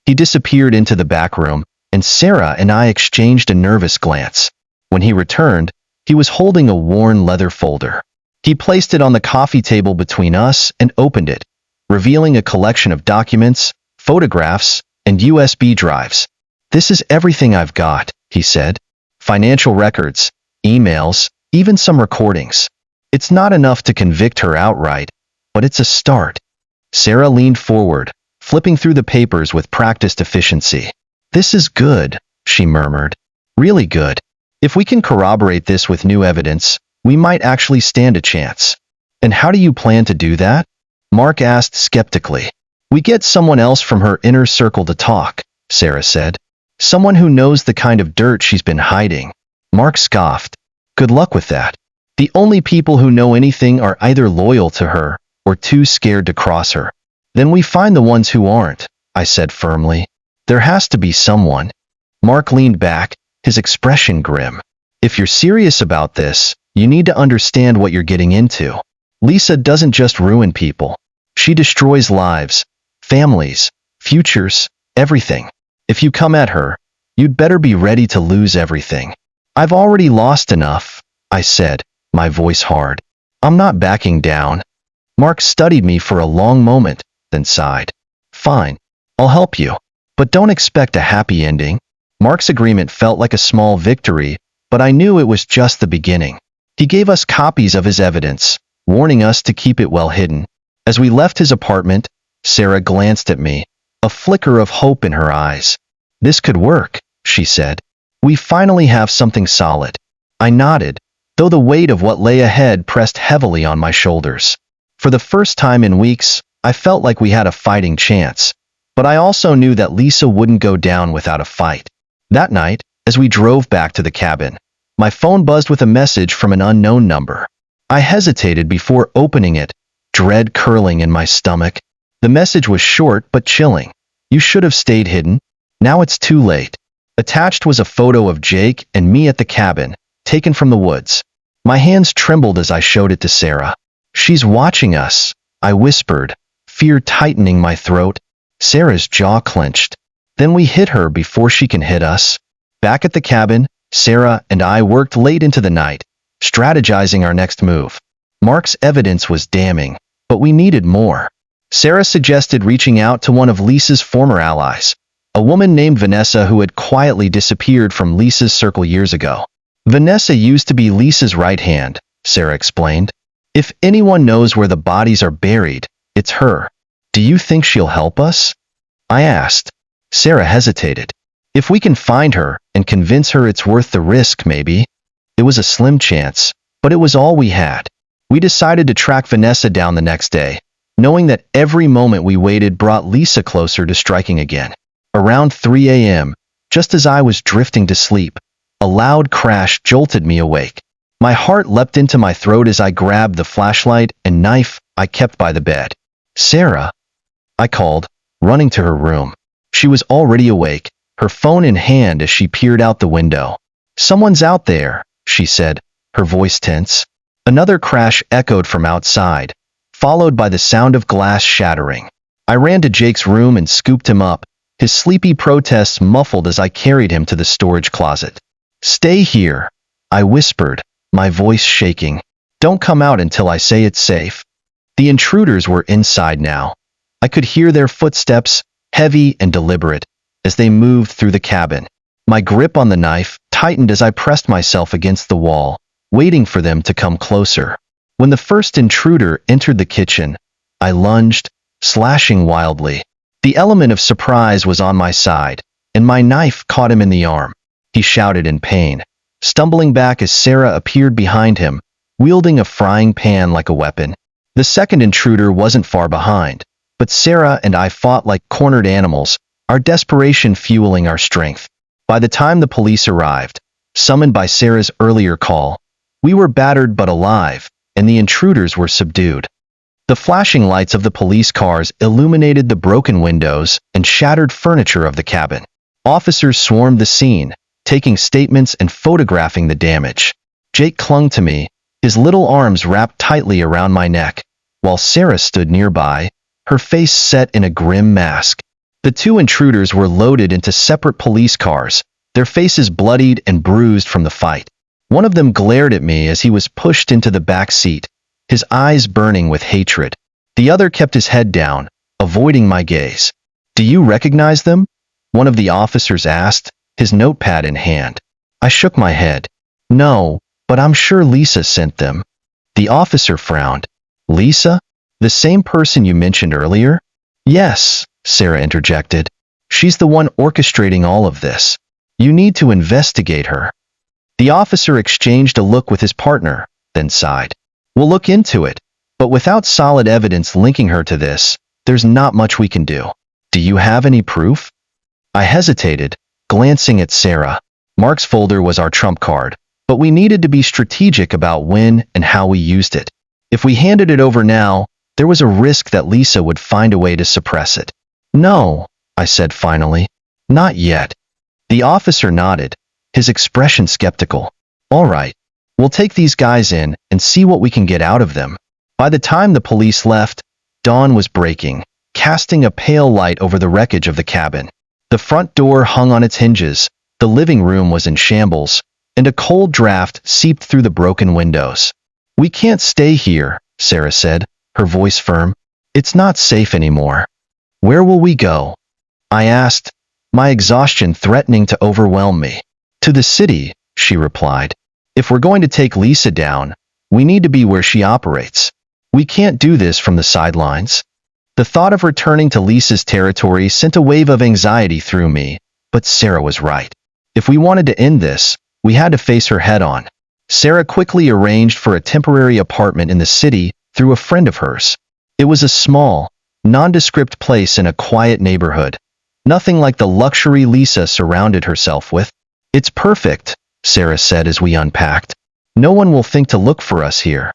He disappeared into the back room, and Sarah and I exchanged a nervous glance. When he returned, he was holding a worn leather folder. He placed it on the coffee table between us and opened it, revealing a collection of documents, photographs, and USB drives. "This is everything I've got," he said. "Financial records, emails, even some recordings. It's not enough to convict her outright, but it's a start." Sarah leaned forward, flipping through the papers with practiced efficiency. "This is good," she murmured. "Really good. If we can corroborate this with new evidence, we might actually stand a chance." "And how do you plan to do that?" Mark asked skeptically. "We get someone else from her inner circle to talk," Sarah said. "Someone who knows the kind of dirt she's been hiding." Mark scoffed. "Good luck with that. The only people who know anything are either loyal to her or too scared to cross her." "Then we find the ones who aren't," I said firmly. "There has to be someone." Mark leaned back, his expression grim. "If you're serious about this, you need to understand what you're getting into. Lisa doesn't just ruin people. She destroys lives, families, futures, everything. If you come at her, you'd better be ready to lose everything." "I've already lost enough," I said, my voice hard. "I'm not backing down." Mark studied me for a long moment, then sighed. "Fine, I'll help you. But don't expect a happy ending." Mark's agreement felt like a small victory, but I knew it was just the beginning. He gave us copies of his evidence, warning us to keep it well hidden. As we left his apartment, Sarah glanced at me, a flicker of hope in her eyes. "This could work," she said. "We finally have something solid." I nodded, though the weight of what lay ahead pressed heavily on my shoulders. For the first time in weeks, I felt like we had a fighting chance. But I also knew that Lisa wouldn't go down without a fight. That night, as we drove back to the cabin, my phone buzzed with a message from an unknown number. I hesitated before opening it, dread curling in my stomach. The message was short but chilling. "You should have stayed hidden. Now it's too late." Attached was a photo of Jake and me at the cabin, taken from the woods. My hands trembled as I showed it to Sarah. "She's watching us," I whispered, fear tightening my throat. Sarah's jaw clenched. "Then we hit her before she can hit us." Back at the cabin, Sarah and I worked late into the night, strategizing our next move. Mark's evidence was damning, but we needed more. Sarah suggested reaching out to one of Lisa's former allies, a woman named Vanessa who had quietly disappeared from Lisa's circle years ago. "Vanessa used to be Lisa's right hand," Sarah explained. "If anyone knows where the bodies are buried, it's her." "Do you think she'll help us?" I asked. Sarah hesitated. "If we can find her and convince her it's worth the risk, maybe." It was a slim chance, but it was all we had. We decided to track Vanessa down the next day, knowing that every moment we waited brought Lisa closer to striking again. Around 3 a.m., just as I was drifting to sleep, a loud crash jolted me awake. My heart leapt into my throat as I grabbed the flashlight and knife I kept by the bed. "Sarah," I called, running to her room. She was already awake, her phone in hand as she peered out the window. "Someone's out there," she said, her voice tense. Another crash echoed from outside, followed by the sound of glass shattering. I ran to Jake's room and scooped him up, his sleepy protests muffled as I carried him to the storage closet. "Stay here," I whispered, my voice shaking. "Don't come out until I say it's safe." The intruders were inside now. I could hear their footsteps, heavy and deliberate, as they moved through the cabin. My grip on the knife tightened as I pressed myself against the wall, waiting for them to come closer. When the first intruder entered the kitchen, I lunged, slashing wildly. The element of surprise was on my side, and my knife caught him in the arm. He shouted in pain, stumbling back as Sarah appeared behind him, wielding a frying pan like a weapon. The second intruder wasn't far behind, but Sarah and I fought like cornered animals, our desperation fueling our strength. By the time the police arrived, summoned by Sarah's earlier call, we were battered but alive, and the intruders were subdued. The flashing lights of the police cars illuminated the broken windows and shattered furniture of the cabin. Officers swarmed the scene, taking statements and photographing the damage. Jake clung to me, his little arms wrapped tightly around my neck, while Sarah stood nearby, her face set in a grim mask. The two intruders were loaded into separate police cars, their faces bloodied and bruised from the fight. One of them glared at me as he was pushed into the back seat, his eyes burning with hatred. The other kept his head down, avoiding my gaze. "Do you recognize them?" one of the officers asked, his notepad in hand. I shook my head. "No, but I'm sure Lisa sent them." The officer frowned. "Lisa? The same person you mentioned earlier?" "Yes," Sarah interjected. "She's the one orchestrating all of this. You need to investigate her." The officer exchanged a look with his partner, then sighed. "We'll look into it, but without solid evidence linking her to this, there's not much we can do. Do you have any proof?" I hesitated, glancing at Sarah. Mark's folder was our trump card, but we needed to be strategic about when and how we used it. If we handed it over now, there was a risk that Lisa would find a way to suppress it. "No," I said finally. "Not yet." The officer nodded, his expression skeptical. "All right, we'll take these guys in and see what we can get out of them." By the time the police left, dawn was breaking, casting a pale light over the wreckage of the cabin. The front door hung on its hinges, the living room was in shambles, and a cold draft seeped through the broken windows. "We can't stay here," Sarah said, her voice firm. "It's not safe anymore." "Where will we go?" I asked, my exhaustion threatening to overwhelm me. "To the city," she replied. "If we're going to take Lisa down, we need to be where she operates. We can't do this from the sidelines." The thought of returning to Lisa's territory sent a wave of anxiety through me, but Sarah was right. If we wanted to end this, we had to face her head-on. Sarah quickly arranged for a temporary apartment in the city through a friend of hers. It was a small, nondescript place in a quiet neighborhood. Nothing like the luxury Lisa surrounded herself with. "It's perfect," Sarah said as we unpacked. "No one will think to look for us here."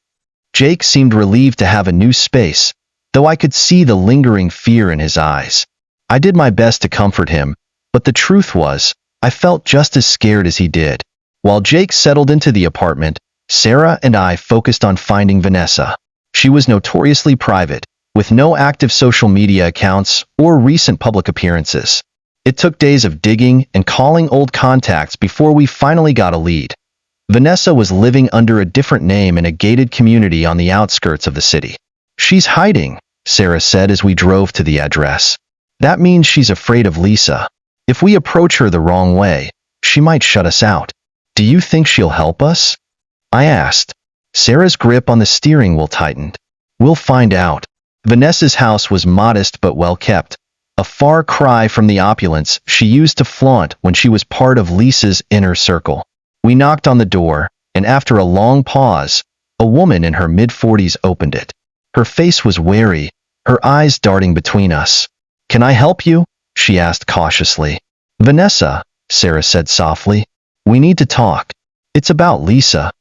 Jake seemed relieved to have a new space, though I could see the lingering fear in his eyes. I did my best to comfort him, but the truth was, I felt just as scared as he did. While Jake settled into the apartment, Sarah and I focused on finding Vanessa. She was notoriously private, with no active social media accounts or recent public appearances. It took days of digging and calling old contacts before we finally got a lead. Vanessa was living under a different name in a gated community on the outskirts of the city. "She's hiding," Sarah said as we drove to the address. "That means she's afraid of Lisa. If we approach her the wrong way, she might shut us out." "Do you think she'll help us?" I asked. Sarah's grip on the steering wheel tightened. "We'll find out." Vanessa's house was modest but well kept, a far cry from the opulence she used to flaunt when she was part of Lisa's inner circle. We knocked on the door, and after a long pause, a woman in her mid-40s opened it. Her face was wary, her eyes darting between us. "Can I help you?" she asked cautiously. "Vanessa," Sarah said softly, "we need to talk. It's about Lisa."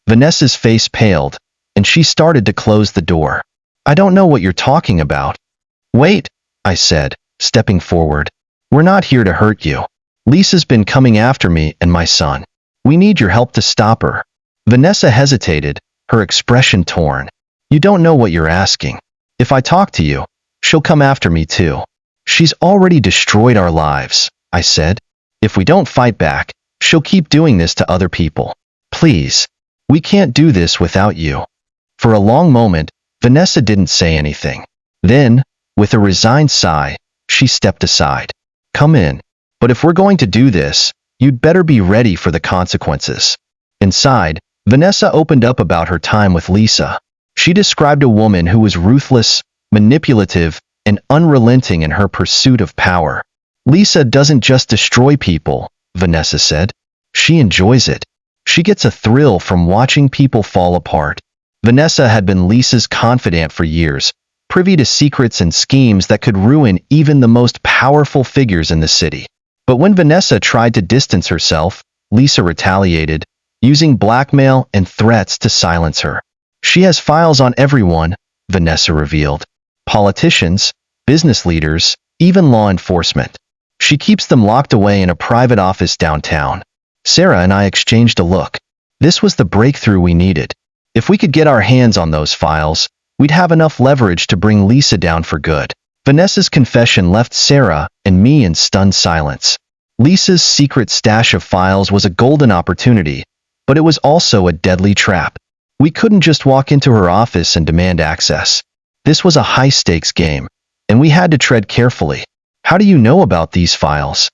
Vanessa's face paled, and she started to close the door. "I don't know what you're talking about." "Wait," I said, stepping forward. "We're not here to hurt you. Lisa's been coming after me and my son. We need your help to stop her." Vanessa hesitated, her expression torn. "You don't know what you're asking. If I talk to you, she'll come after me too." "She's already destroyed our lives," I said. "If we don't fight back, she'll keep doing this to other people. Please, we can't do this without you." For a long moment, Vanessa didn't say anything. Then, with a resigned sigh, she stepped aside. "Come in. But if we're going to do this, you'd better be ready for the consequences." Inside, Vanessa opened up about her time with Lisa. She described a woman who was ruthless, manipulative, and unrelenting in her pursuit of power. "Lisa doesn't just destroy people," Vanessa said. "She enjoys it. She gets a thrill from watching people fall apart." Vanessa had been Lisa's confidant for years, privy to secrets and schemes that could ruin even the most powerful figures in the city. But when Vanessa tried to distance herself, Lisa retaliated, using blackmail and threats to silence her. "She has files on everyone," Vanessa revealed. "Politicians, business leaders, even law enforcement. She keeps them locked away in a private office downtown." Sarah and I exchanged a look. This was the breakthrough we needed. If we could get our hands on those files, we'd have enough leverage to bring Lisa down for good. Vanessa's confession left Sarah and me in stunned silence. Lisa's secret stash of files was a golden opportunity, but it was also a deadly trap. We couldn't just walk into her office and demand access. This was a high-stakes game, and we had to tread carefully. "How do you know about these files?"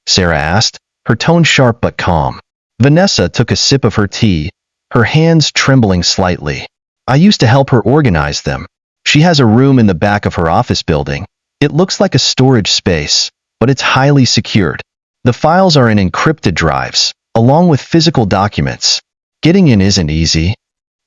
Sarah asked, her tone sharp but calm. Vanessa took a sip of her tea, her hands trembling slightly. "I used to help her organize them. She has a room in the back of her office building. It looks like a storage space, but it's highly secured. The files are in encrypted drives, along with physical documents. Getting in isn't easy."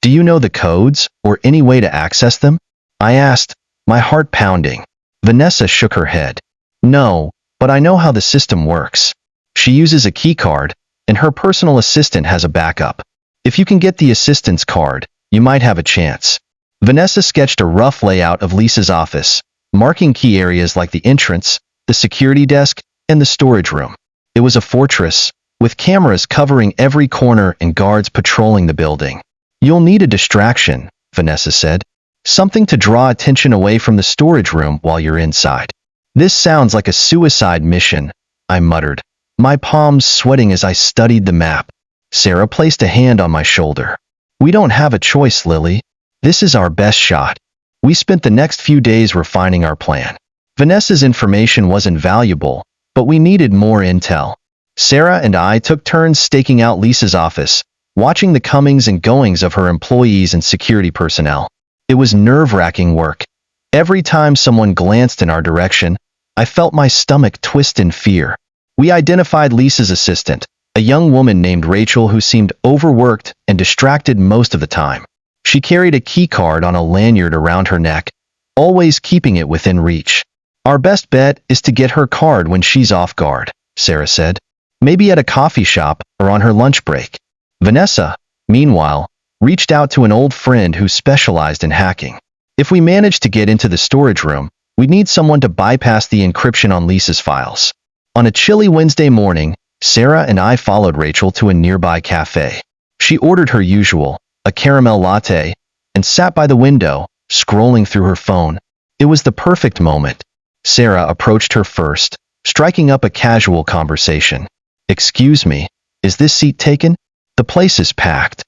"Do you know the codes, or any way to access them?" I asked, my heart pounding. Vanessa shook her head. "No, but I know how the system works. She uses a key card, and her personal assistant has a backup. If you can get the assistant's card, you might have a chance." Vanessa sketched a rough layout of Lisa's office, marking key areas like the entrance, the security desk, and the storage room. It was a fortress, with cameras covering every corner and guards patrolling the building. "You'll need a distraction," Vanessa said. "Something to draw attention away from the storage room while you're inside." "This sounds like a suicide mission," I muttered, my palms sweating as I studied the map. Sarah placed a hand on my shoulder. "We don't have a choice, Lily. This is our best shot." We spent the next few days refining our plan. Vanessa's information was invaluable, but we needed more intel. Sarah and I took turns staking out Lisa's office, watching the comings and goings of her employees and security personnel. It was nerve-wracking work. Every time someone glanced in our direction, I felt my stomach twist in fear. We identified Lisa's assistant, a young woman named Rachel who seemed overworked and distracted most of the time. She carried a key card on a lanyard around her neck, always keeping it within reach. Our best bet is to get her card when she's off guard, Sarah said. Maybe at a coffee shop or on her lunch break. Vanessa, meanwhile, reached out to an old friend who specialized in hacking. If we managed to get into the storage room, we'd need someone to bypass the encryption on Lisa's files. On a chilly Wednesday morning, Sarah and I followed Rachel to a nearby cafe. She ordered her usual, a caramel latte, and sat by the window, scrolling through her phone. It was the perfect moment. Sarah approached her first, striking up a casual conversation. "Excuse me, is this seat taken? The place is packed."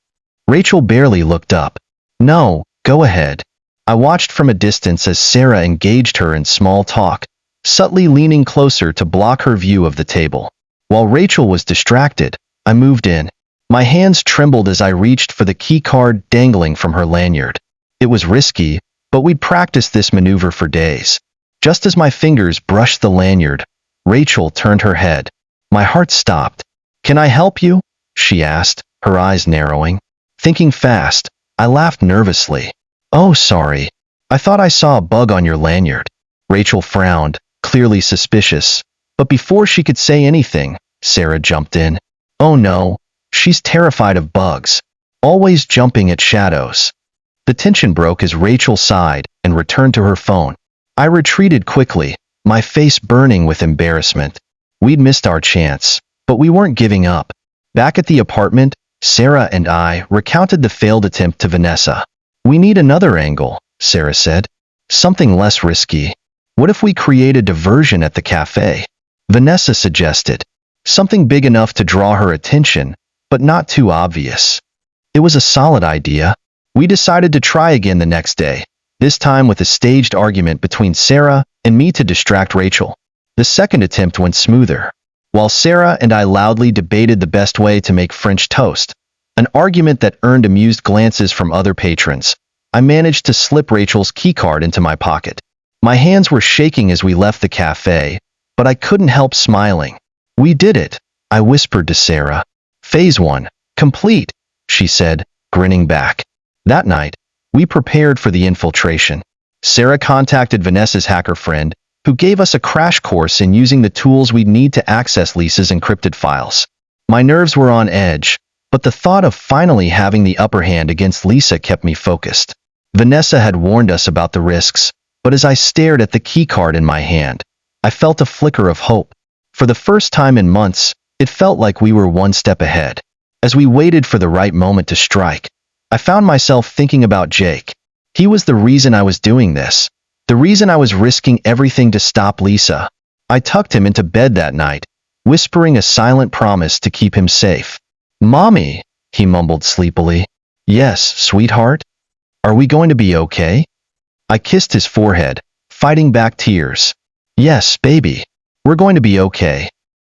Rachel barely looked up. "No, go ahead." I watched from a distance as Sarah engaged her in small talk, subtly leaning closer to block her view of the table. While Rachel was distracted, I moved in. My hands trembled as I reached for the key card dangling from her lanyard. It was risky, but we'd practiced this maneuver for days. Just as my fingers brushed the lanyard, Rachel turned her head. My heart stopped. "Can I help you?" she asked, her eyes narrowing. Thinking fast, I laughed nervously. "Oh, sorry. I thought I saw a bug on your lanyard." Rachel frowned, clearly suspicious. But before she could say anything, Sarah jumped in. "Oh no, she's terrified of bugs. Always jumping at shadows." The tension broke as Rachel sighed and returned to her phone. I retreated quickly, my face burning with embarrassment. We'd missed our chance, but we weren't giving up. Back at the apartment, Sarah and I recounted the failed attempt to Vanessa. "We need another angle," Sarah said. "Something less risky. What if we create a diversion at the cafe?" Vanessa suggested. "Something big enough to draw her attention, but not too obvious." It was a solid idea. We decided to try again the next day, this time with a staged argument between Sarah and me to distract Rachel. The second attempt went smoother. While Sarah and I loudly debated the best way to make French toast, an argument that earned amused glances from other patrons, I managed to slip Rachel's keycard into my pocket. My hands were shaking as we left the cafe, but I couldn't help smiling. "We did it," I whispered to Sarah. "Phase 1, complete," she said, grinning back. That night, we prepared for the infiltration. Sarah contacted Vanessa's hacker friend, who gave us a crash course in using the tools we'd need to access Lisa's encrypted files. My nerves were on edge, but the thought of finally having the upper hand against Lisa kept me focused. Vanessa had warned us about the risks, but as I stared at the keycard in my hand, I felt a flicker of hope. For the first time in months, it felt like we were one step ahead. As we waited for the right moment to strike, I found myself thinking about Jake. He was the reason I was doing this, the reason I was risking everything to stop Lisa. I tucked him into bed that night, whispering a silent promise to keep him safe. "Mommy," he mumbled sleepily. "Yes, sweetheart? Are we going to be okay?" I kissed his forehead, fighting back tears. "Yes, baby. We're going to be okay."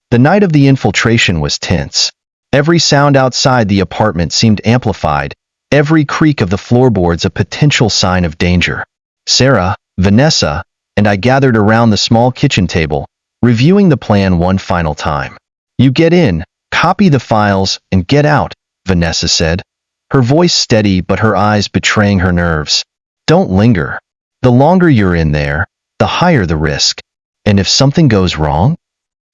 The night of the infiltration was tense. Every sound outside the apartment seemed amplified, every creak of the floorboards a potential sign of danger. Sarah, Vanessa, and I gathered around the small kitchen table, reviewing the plan one final time. "You get in, copy the files, and get out," Vanessa said, her voice steady but her eyes betraying her nerves. "Don't linger. The longer you're in there, the higher the risk." "And if something goes wrong?"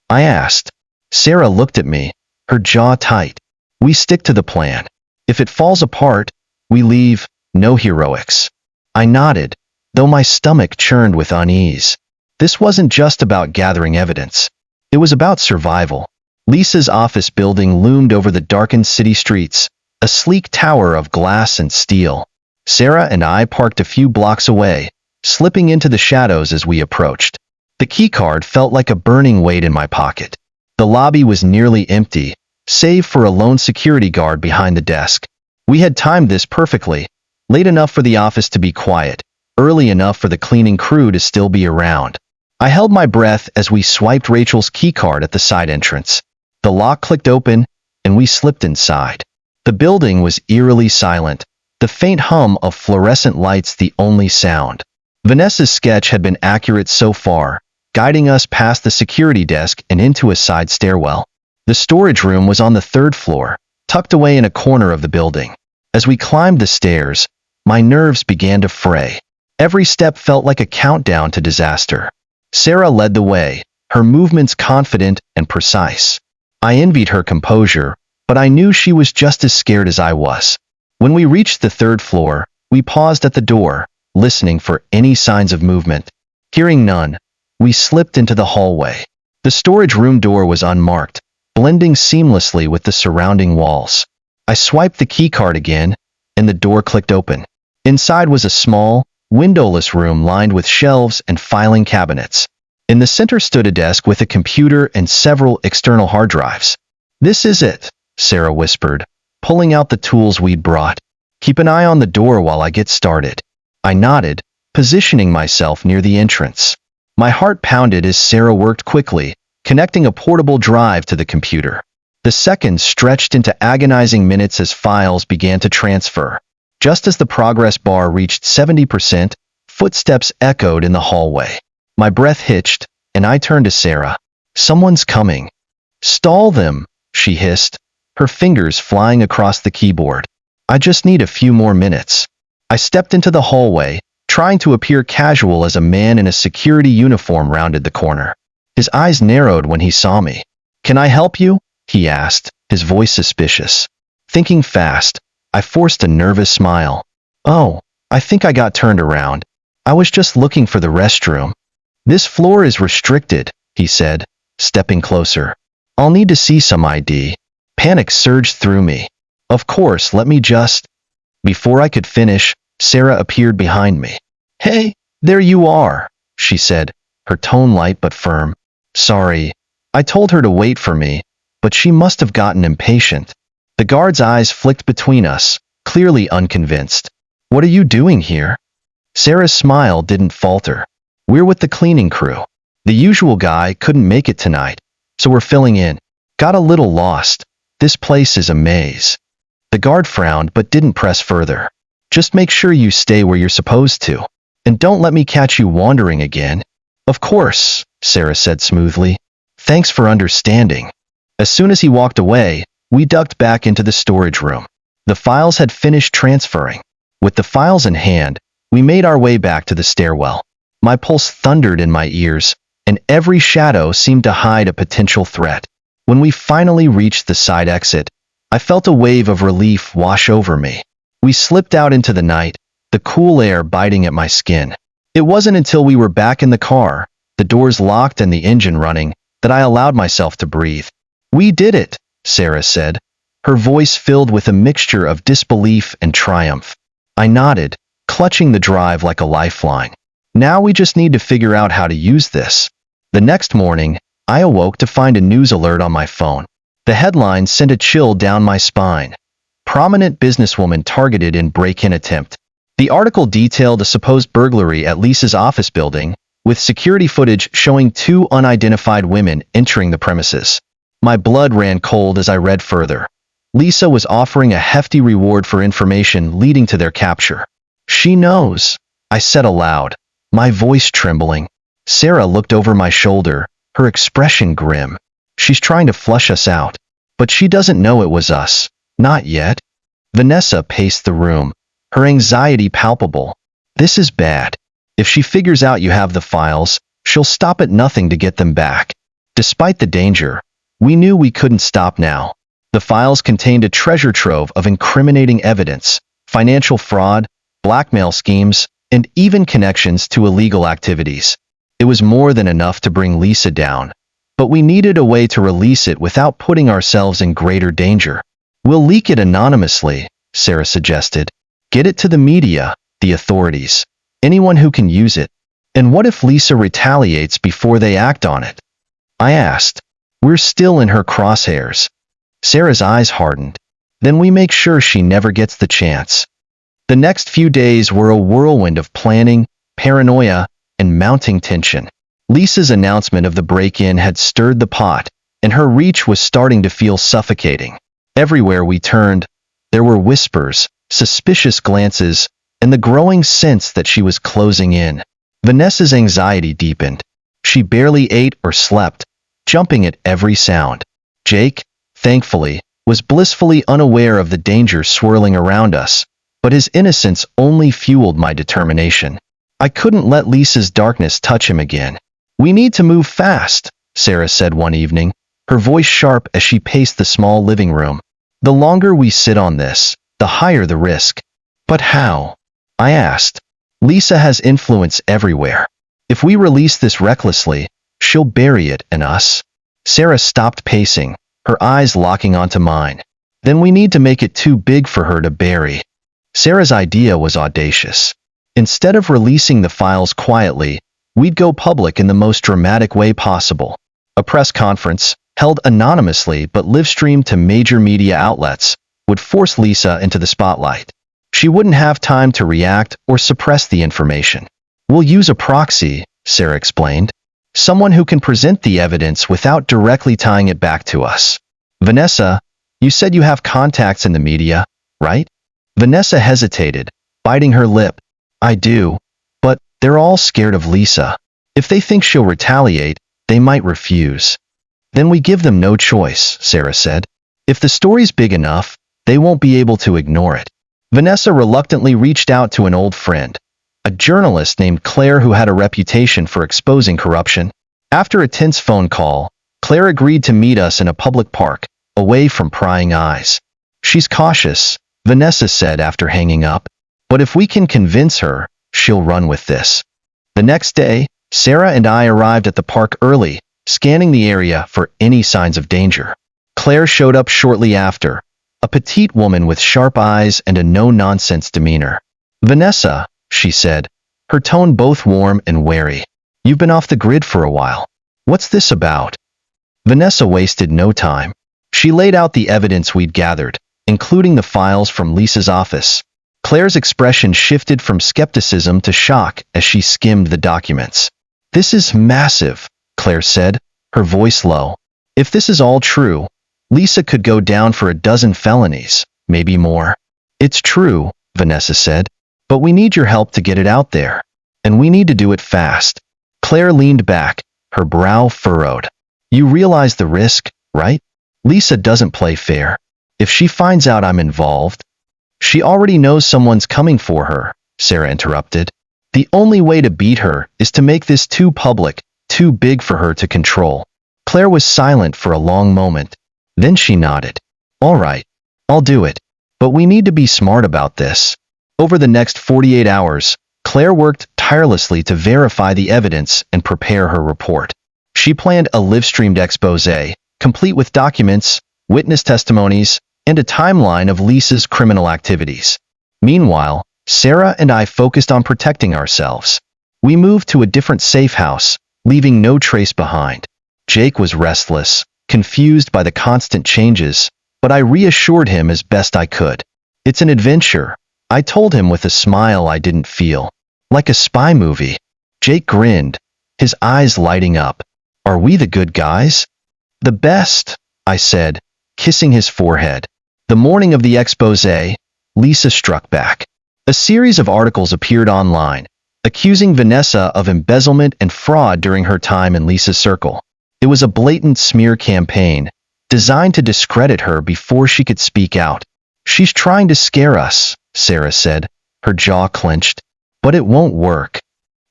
I asked. Sarah looked at me, her jaw tight. "We stick to the plan. If it falls apart, we leave, no heroics." I nodded, though my stomach churned with unease. This wasn't just about gathering evidence. It was about survival. Lisa's office building loomed over the darkened city streets, a sleek tower of glass and steel. Sarah and I parked a few blocks away, slipping into the shadows as we approached. The keycard felt like a burning weight in my pocket. The lobby was nearly empty, save for a lone security guard behind the desk. We had timed this perfectly, late enough for the office to be quiet, early enough for the cleaning crew to still be around. I held my breath as we swiped Rachel's keycard at the side entrance. The lock clicked open, and we slipped inside. The building was eerily silent, the faint hum of fluorescent lights the only sound. Vanessa's sketch had been accurate so far, guiding us past the security desk and into a side stairwell. The storage room was on the 3rd floor, tucked away in a corner of the building. As we climbed the stairs, my nerves began to fray. Every step felt like a countdown to disaster. Sarah led the way, her movements confident and precise. I envied her composure, but I knew she was just as scared as I was. When we reached the 3rd floor, we paused at the door, listening for any signs of movement. Hearing none, we slipped into the hallway. The storage room door was unmarked, blending seamlessly with the surrounding walls. I swiped the keycard again, and the door clicked open. Inside was a small, windowless room lined with shelves and filing cabinets. In the center stood a desk with a computer and several external hard drives. "This is it," Sarah whispered, pulling out the tools we'd brought. "Keep an eye on the door while I get started." I nodded, positioning myself near the entrance. My heart pounded as Sarah worked quickly, connecting a portable drive to the computer. The seconds stretched into agonizing minutes as files began to transfer. Just as the progress bar reached 70%, footsteps echoed in the hallway. My breath hitched, and I turned to Sarah. "Someone's coming." "Stall them," she hissed, her fingers flying across the keyboard. "I just need a few more minutes." I stepped into the hallway, trying to appear casual as a man in a security uniform rounded the corner. His eyes narrowed when he saw me. "Can I help you?" he asked, his voice suspicious. Thinking fast, I forced a nervous smile. "Oh, I think I got turned around. I was just looking for the restroom." "This floor is restricted," he said, stepping closer. "I'll need to see some ID." Panic surged through me. "Of course, let me just—" Before I could finish, Sarah appeared behind me. "Hey, there you are," she said, her tone light but firm. "Sorry, I told her to wait for me, but she must have gotten impatient." The guard's eyes flicked between us, clearly unconvinced. "What are you doing here?" Sarah's smile didn't falter. "We're with the cleaning crew. The usual guy couldn't make it tonight, so we're filling in. Got a little lost. This place is a maze." The guard frowned but didn't press further. "Just make sure you stay where you're supposed to. And don't let me catch you wandering again." "Of course," Sarah said smoothly. "Thanks for understanding." As soon as he walked away, we ducked back into the storage room. The files had finished transferring. With the files in hand, we made our way back to the stairwell. My pulse thundered in my ears, and every shadow seemed to hide a potential threat. When we finally reached the side exit, I felt a wave of relief wash over me. We slipped out into the night, the cool air biting at my skin. It wasn't until we were back in the car, the doors locked and the engine running, that I allowed myself to breathe. "We did it," Sarah said, her voice filled with a mixture of disbelief and triumph. I nodded, clutching the drive like a lifeline. "Now we just need to figure out how to use this." The next morning, I awoke to find a news alert on my phone. The headline sent a chill down my spine. "Prominent businesswoman targeted in break-in attempt." The article detailed a supposed burglary at Lisa's office building, with security footage showing 2 unidentified women entering the premises. My blood ran cold as I read further. Lisa was offering a hefty reward for information leading to their capture. "She knows," I said aloud, my voice trembling. Sarah looked over my shoulder, her expression grim. "She's trying to flush us out. But she doesn't know it was us. Not yet." Vanessa paced the room, her anxiety palpable. "This is bad. If she figures out you have the files, she'll stop at nothing to get them back." Despite the danger, we knew we couldn't stop now. The files contained a treasure trove of incriminating evidence, financial fraud, blackmail schemes, and even connections to illegal activities. It was more than enough to bring Lisa down, but we needed a way to release it without putting ourselves in greater danger. "We'll leak it anonymously," Sarah suggested. "Get it to the media, the authorities, anyone who can use it." "And what if Lisa retaliates before they act on it?" I asked. "We're still in her crosshairs." Sarah's eyes hardened. "Then we make sure she never gets the chance." The next few days were a whirlwind of planning, paranoia, and mounting tension. Lisa's announcement of the break-in had stirred the pot, and her reach was starting to feel suffocating. Everywhere we turned, there were whispers, suspicious glances, and the growing sense that she was closing in. Vanessa's anxiety deepened. She barely ate or slept, jumping at every sound. Jake, thankfully, was blissfully unaware of the danger swirling around us, but his innocence only fueled my determination. I couldn't let Lisa's darkness touch him again. "We need to move fast," Sarah said one evening, her voice sharp as she paced the small living room. "The longer we sit on this, the higher the risk." "But how?" I asked. "Lisa has influence everywhere. If we release this recklessly, she'll bury it and us." Sarah stopped pacing, her eyes locking onto mine. "Then we need to make it too big for her to bury." Sarah's idea was audacious. Instead of releasing the files quietly, we'd go public in the most dramatic way possible. A press conference, held anonymously but live-streamed to major media outlets, would force Lisa into the spotlight. She wouldn't have time to react or suppress the information. "We'll use a proxy," Sarah explained. "Someone who can present the evidence without directly tying it back to us." "Vanessa, you said you have contacts in the media, right?" Vanessa hesitated, biting her lip. "I do, but they're all scared of Lisa. If they think she'll retaliate, they might refuse." "Then we give them no choice," Sarah said. "If the story's big enough, they won't be able to ignore it." Vanessa reluctantly reached out to an old friend, a journalist named Claire who had a reputation for exposing corruption. After a tense phone call, Claire agreed to meet us in a public park, away from prying eyes. "She's cautious," Vanessa said after hanging up, "but if we can convince her, she'll run with this." The next day, Sarah and I arrived at the park early, scanning the area for any signs of danger. Claire showed up shortly after, a petite woman with sharp eyes and a no-nonsense demeanor. "Vanessa," she said, her tone both warm and wary. "You've been off the grid for a while. What's this about?" Vanessa wasted no time. She laid out the evidence we'd gathered, including the files from Lisa's office. Claire's expression shifted from skepticism to shock as she skimmed the documents. "This is massive," Claire said, her voice low. "If this is all true, Lisa could go down for a dozen felonies, maybe more." "It's true," Vanessa said, "but we need your help to get it out there. And we need to do it fast." Claire leaned back, her brow furrowed. "You realize the risk, right? Lisa doesn't play fair. If she finds out I'm involved—" "She already knows someone's coming for her," Sarah interrupted. "The only way to beat her is to make this too public, too big for her to control." Claire was silent for a long moment. Then she nodded. "All right, I'll do it. But we need to be smart about this." Over the next 48 hours, Claire worked tirelessly to verify the evidence and prepare her report. She planned a live-streamed exposé, complete with documents, witness testimonies, and a timeline of Lisa's criminal activities. Meanwhile, Sarah and I focused on protecting ourselves. We moved to a different safe house, leaving no trace behind. Jake was restless, confused by the constant changes, but I reassured him as best I could. "It's an adventure," I told him with a smile I didn't feel. "Like a spy movie." Jake grinned, his eyes lighting up. "Are we the good guys?" "The best," I said, kissing his forehead. The morning of the exposé, Lisa struck back. A series of articles appeared online, accusing Vanessa of embezzlement and fraud during her time in Lisa's circle. It was a blatant smear campaign, designed to discredit her before she could speak out. "She's trying to scare us," Sarah said, her jaw clenched. "But it won't work."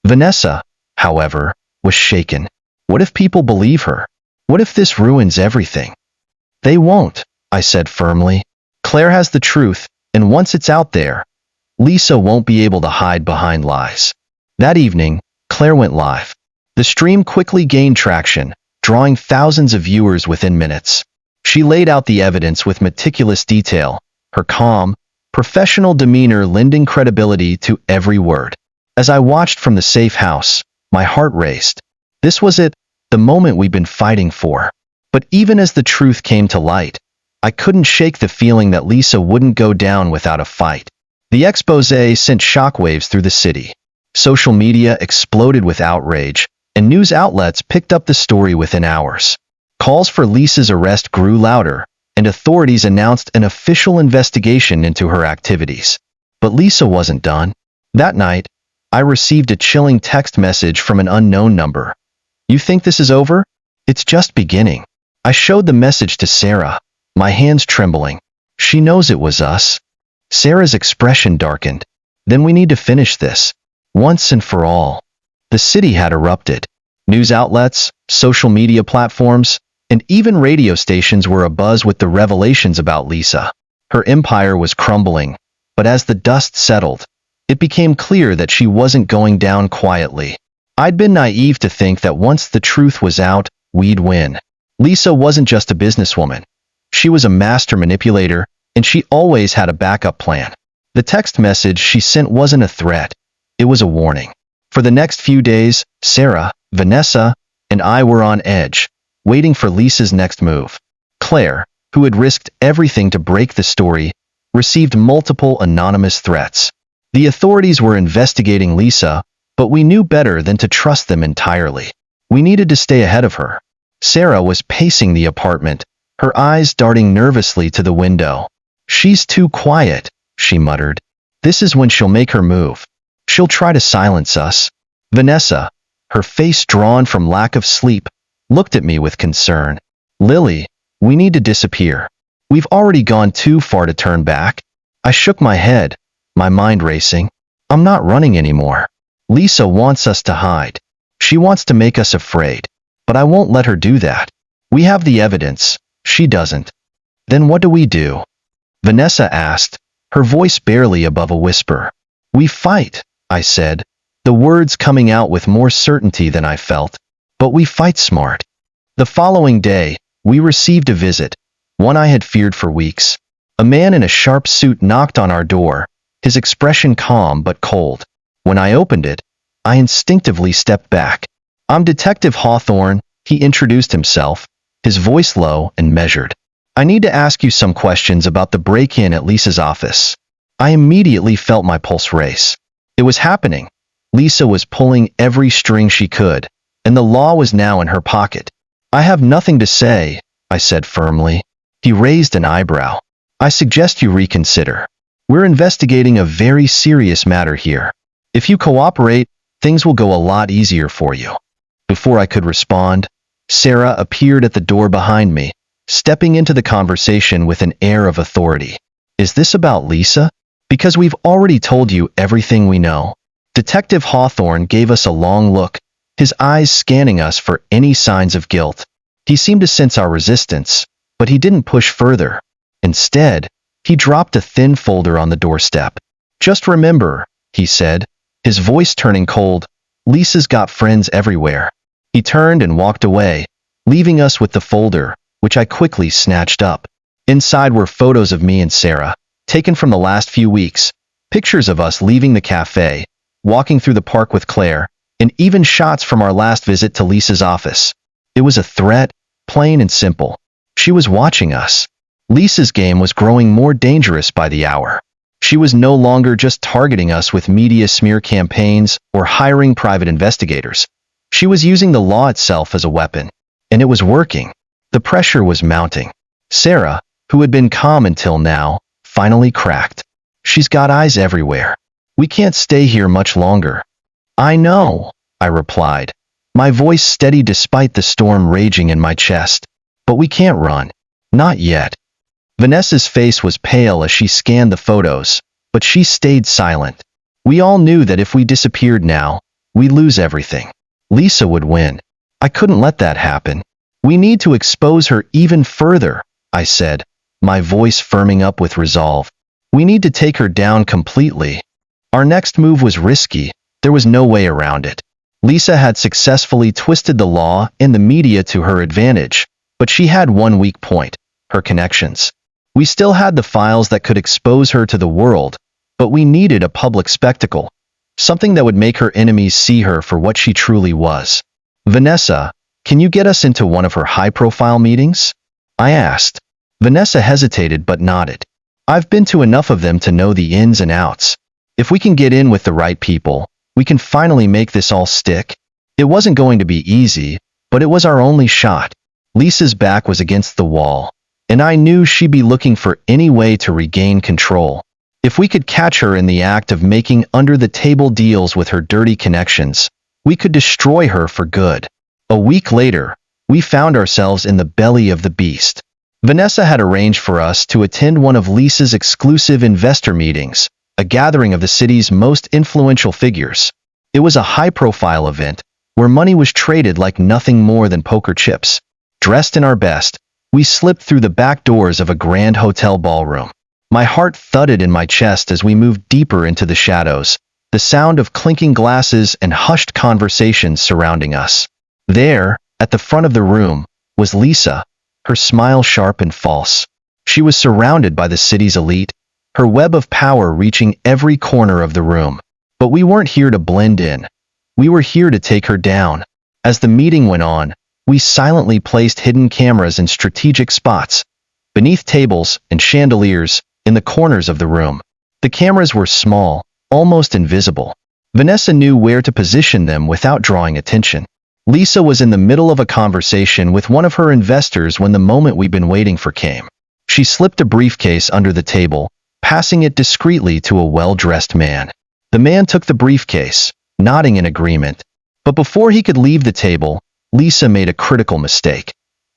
Vanessa, however, was shaken. "What if people believe her? What if this ruins everything?" "They won't," I said firmly. "Claire has the truth, and once it's out there, Lisa won't be able to hide behind lies." That evening, Claire went live. The stream quickly gained traction, drawing thousands of viewers within minutes. She laid out the evidence with meticulous detail, her calm, professional demeanor lending credibility to every word. As I watched from the safe house, my heart raced. This was it, the moment we'd been fighting for. But even as the truth came to light, I couldn't shake the feeling that Lisa wouldn't go down without a fight. The exposé sent shockwaves through the city. Social media exploded with outrage, and news outlets picked up the story within hours. Calls for Lisa's arrest grew louder, and authorities announced an official investigation into her activities. But Lisa wasn't done. That night, I received a chilling text message from an unknown number. You think this is over? It's just beginning. I showed the message to Sarah, my hands trembling. She knows it was us. Sarah's expression darkened. Then we need to finish this, once and for all. The city had erupted. News outlets, social media platforms, and even radio stations were abuzz with the revelations about Lisa. Her empire was crumbling, but as the dust settled, it became clear that she wasn't going down quietly. I'd been naive to think that once the truth was out, we'd win. Lisa wasn't just a businesswoman. She was a master manipulator, and she always had a backup plan. The text message she sent wasn't a threat. It was a warning. For the next few days, Sarah, Vanessa, and I were on edge, waiting for Lisa's next move. Claire, who had risked everything to break the story, received multiple anonymous threats. The authorities were investigating Lisa, but we knew better than to trust them entirely. We needed to stay ahead of her. Sarah was pacing the apartment, her eyes darting nervously to the window. She's too quiet, she muttered. This is when she'll make her move. She'll try to silence us. Vanessa, her face drawn from lack of sleep, looked at me with concern. Lily, we need to disappear. We've already gone too far to turn back. I shook my head, my mind racing. I'm not running anymore. Lisa wants us to hide. She wants to make us afraid. But I won't let her do that. We have the evidence. She doesn't. Then what do we do? Vanessa asked, her voice barely above a whisper. We fight, I said, the words coming out with more certainty than I felt. But we fight smart. The following day, we received a visit, one I had feared for weeks. A man in a sharp suit knocked on our door, his expression calm but cold. When I opened it, I instinctively stepped back. I'm Detective Hawthorne, he introduced himself, his voice low and measured. I need to ask you some questions about the break-in at Lisa's office. I immediately felt my pulse race. It was happening. Lisa was pulling every string she could, and the law was now in her pocket. I have nothing to say, I said firmly. He raised an eyebrow. I suggest you reconsider. We're investigating a very serious matter here. If you cooperate, things will go a lot easier for you. Before I could respond, Sarah appeared at the door behind me, stepping into the conversation with an air of authority. Is this about Lisa? Because we've already told you everything we know. Detective Hawthorne gave us a long look, his eyes scanning us for any signs of guilt. He seemed to sense our resistance, but he didn't push further. Instead, he dropped a thin folder on the doorstep. Just remember, he said, his voice turning cold, Lisa's got friends everywhere. He turned and walked away, leaving us with the folder, which I quickly snatched up. Inside were photos of me and Sarah, taken from the last few weeks, pictures of us leaving the cafe, walking through the park with Claire, and even shots from our last visit to Lisa's office. It was a threat, plain and simple. She was watching us. Lisa's game was growing more dangerous by the hour. She was no longer just targeting us with media smear campaigns or hiring private investigators. She was using the law itself as a weapon, and it was working. The pressure was mounting. Sarah, who had been calm until now, finally cracked. She's got eyes everywhere. We can't stay here much longer. I know, I replied, my voice steady despite the storm raging in my chest. But we can't run. Not yet. Vanessa's face was pale as she scanned the photos, but she stayed silent. We all knew that if we disappeared now, we'd lose everything. Lisa would win. I couldn't let that happen. We need to expose her even further, I said, my voice firming up with resolve. We need to take her down completely. Our next move was risky. There was no way around it. Lisa had successfully twisted the law and the media to her advantage, but she had one weak point, her connections. We still had the files that could expose her to the world, but we needed a public spectacle, something that would make her enemies see her for what she truly was. Vanessa, can you get us into one of her high-profile meetings? I asked. Vanessa hesitated but nodded. I've been to enough of them to know the ins and outs. If we can get in with the right people, we can finally make this all stick. It wasn't going to be easy, but it was our only shot. Lisa's back was against the wall, and I knew she'd be looking for any way to regain control. If we could catch her in the act of making under-the-table deals with her dirty connections, we could destroy her for good. A week later, we found ourselves in the belly of the beast. Vanessa had arranged for us to attend one of Lisa's exclusive investor meetings, a gathering of the city's most influential figures. It was a high-profile event, where money was traded like nothing more than poker chips. Dressed in our best, we slipped through the back doors of a grand hotel ballroom. My heart thudded in my chest as we moved deeper into the shadows, the sound of clinking glasses and hushed conversations surrounding us. There, at the front of the room, was Lisa, her smile sharp and false. She was surrounded by the city's elite, her web of power reaching every corner of the room. But we weren't here to blend in. We were here to take her down. As the meeting went on, we silently placed hidden cameras in strategic spots, beneath tables and chandeliers, in the corners of the room. The cameras were small, almost invisible. Vanessa knew where to position them without drawing attention. Lisa was in the middle of a conversation with one of her investors when the moment we'd been waiting for came. She slipped a briefcase under the table, passing it discreetly to a well-dressed man. The man took the briefcase, nodding in agreement. But before he could leave the table, Lisa made a critical mistake.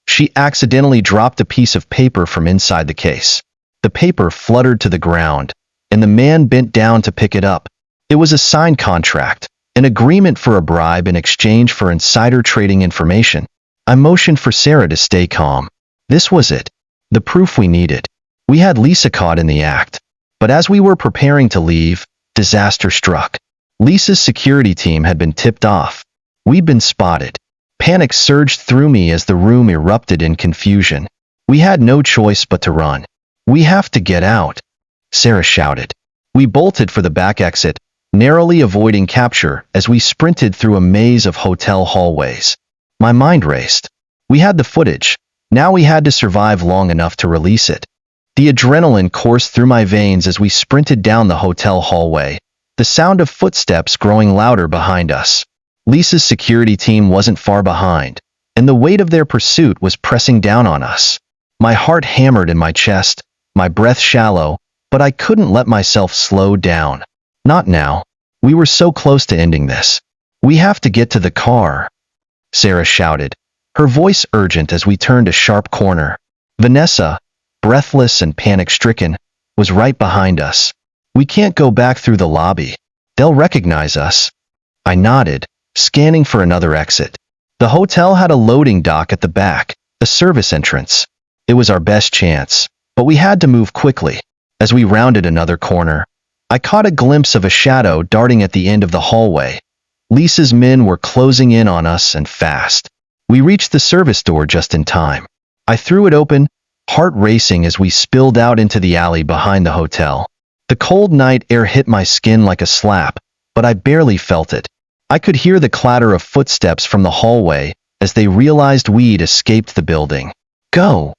She accidentally dropped a piece of paper from inside the case. The paper fluttered to the ground, and the man bent down to pick it up. It was a signed contract, an agreement for a bribe in exchange for insider trading information. I motioned for Sarah to stay calm. This was it, the proof we needed. We had Lisa caught in the act. But as we were preparing to leave, disaster struck. Lisa's security team had been tipped off. We'd been spotted. Panic surged through me as the room erupted in confusion. We had no choice but to run. "We have to get out," Sarah shouted. We bolted for the back exit, narrowly avoiding capture as we sprinted through a maze of hotel hallways. My mind raced. We had the footage. Now we had to survive long enough to release it. The adrenaline coursed through my veins as we sprinted down the hotel hallway, the sound of footsteps growing louder behind us. Lisa's security team wasn't far behind, and the weight of their pursuit was pressing down on us. My heart hammered in my chest, my breath shallow, but I couldn't let myself slow down. Not now. We were so close to ending this. "We have to get to the car," Sarah shouted, her voice urgent as we turned a sharp corner. Vanessa, breathless and panic-stricken, was right behind us. "We can't go back through the lobby. They'll recognize us." I nodded, scanning for another exit. The hotel had a loading dock at the back, a service entrance. It was our best chance, but we had to move quickly. As we rounded another corner, I caught a glimpse of a shadow darting at the end of the hallway. Lisa's men were closing in on us, and fast. We reached the service door just in time. I threw it open, heart racing as we spilled out into the alley behind the hotel. The cold night air hit my skin like a slap, but I barely felt it. I could hear the clatter of footsteps from the hallway as they realized we'd escaped the building. "Go,"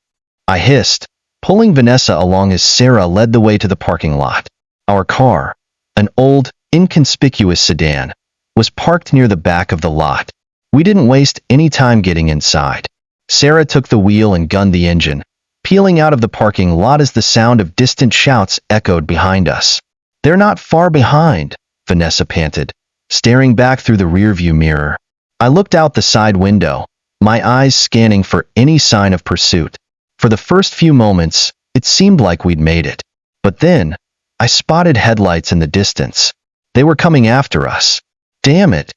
I hissed, pulling Vanessa along as Sarah led the way to the parking lot. Our car, an old, inconspicuous sedan, was parked near the back of the lot. We didn't waste any time getting inside. Sarah took the wheel and gunned the engine, peeling out of the parking lot as the sound of distant shouts echoed behind us. "They're not far behind," Vanessa panted, staring back through the rearview mirror. I looked out the side window, my eyes scanning for any sign of pursuit. For the first few moments, it seemed like we'd made it. But then, I spotted headlights in the distance. They were coming after us. "Damn it,"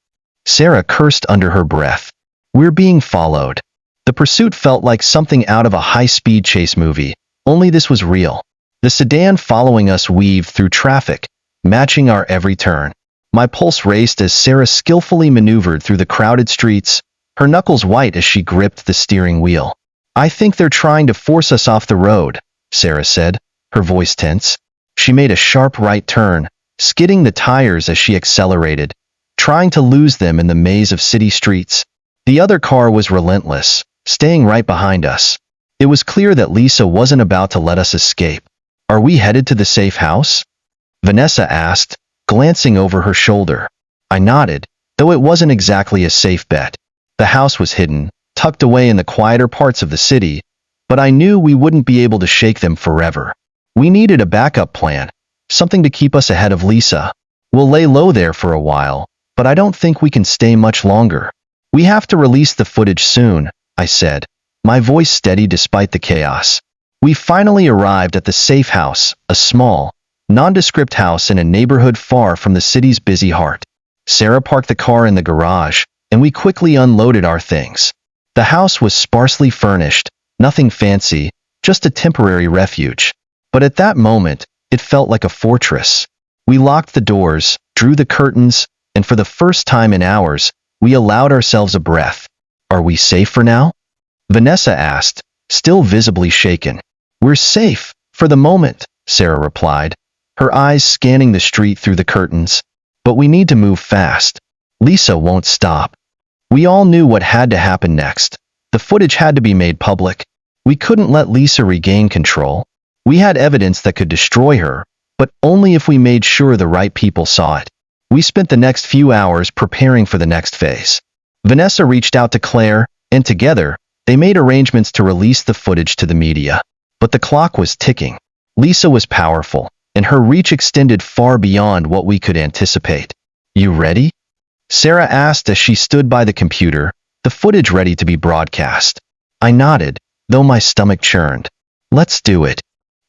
Sarah cursed under her breath. "We're being followed." The pursuit felt like something out of a high-speed chase movie, only this was real. The sedan following us weaved through traffic, matching our every turn. My pulse raced as Sarah skillfully maneuvered through the crowded streets, her knuckles white as she gripped the steering wheel. "I think they're trying to force us off the road," Sarah said, her voice tense. She made a sharp right turn, skidding the tires as she accelerated, trying to lose them in the maze of city streets. The other car was relentless, staying right behind us. It was clear that Lisa wasn't about to let us escape. "Are we headed to the safe house?" Vanessa asked, glancing over her shoulder. I nodded, though it wasn't exactly a safe bet. The house was hidden, tucked away in the quieter parts of the city, but I knew we wouldn't be able to shake them forever. We needed a backup plan. Something to keep us ahead of Lisa. We'll lay low there for a while, but I don't think we can stay much longer. We have to release the footage soon, I said, my voice steady despite the chaos. We finally arrived at the safe house, a small, nondescript house in a neighborhood far from the city's busy heart. Sarah parked the car in the garage, and we quickly unloaded our things. The house was sparsely furnished, nothing fancy, just a temporary refuge. But at that moment, it felt like a fortress. We locked the doors, drew the curtains, and for the first time in hours, we allowed ourselves a breath. Are we safe for now? Vanessa asked, still visibly shaken. We're safe, for the moment, Sarah replied, her eyes scanning the street through the curtains. But we need to move fast. Lisa won't stop. We all knew what had to happen next. The footage had to be made public. We couldn't let Lisa regain control. We had evidence that could destroy her, but only if we made sure the right people saw it. We spent the next few hours preparing for the next phase. Vanessa reached out to Claire, and together, they made arrangements to release the footage to the media. But the clock was ticking. Lisa was powerful, and her reach extended far beyond what we could anticipate. You ready? Sarah asked as she stood by the computer, the footage ready to be broadcast. I nodded, though my stomach churned. Let's do it.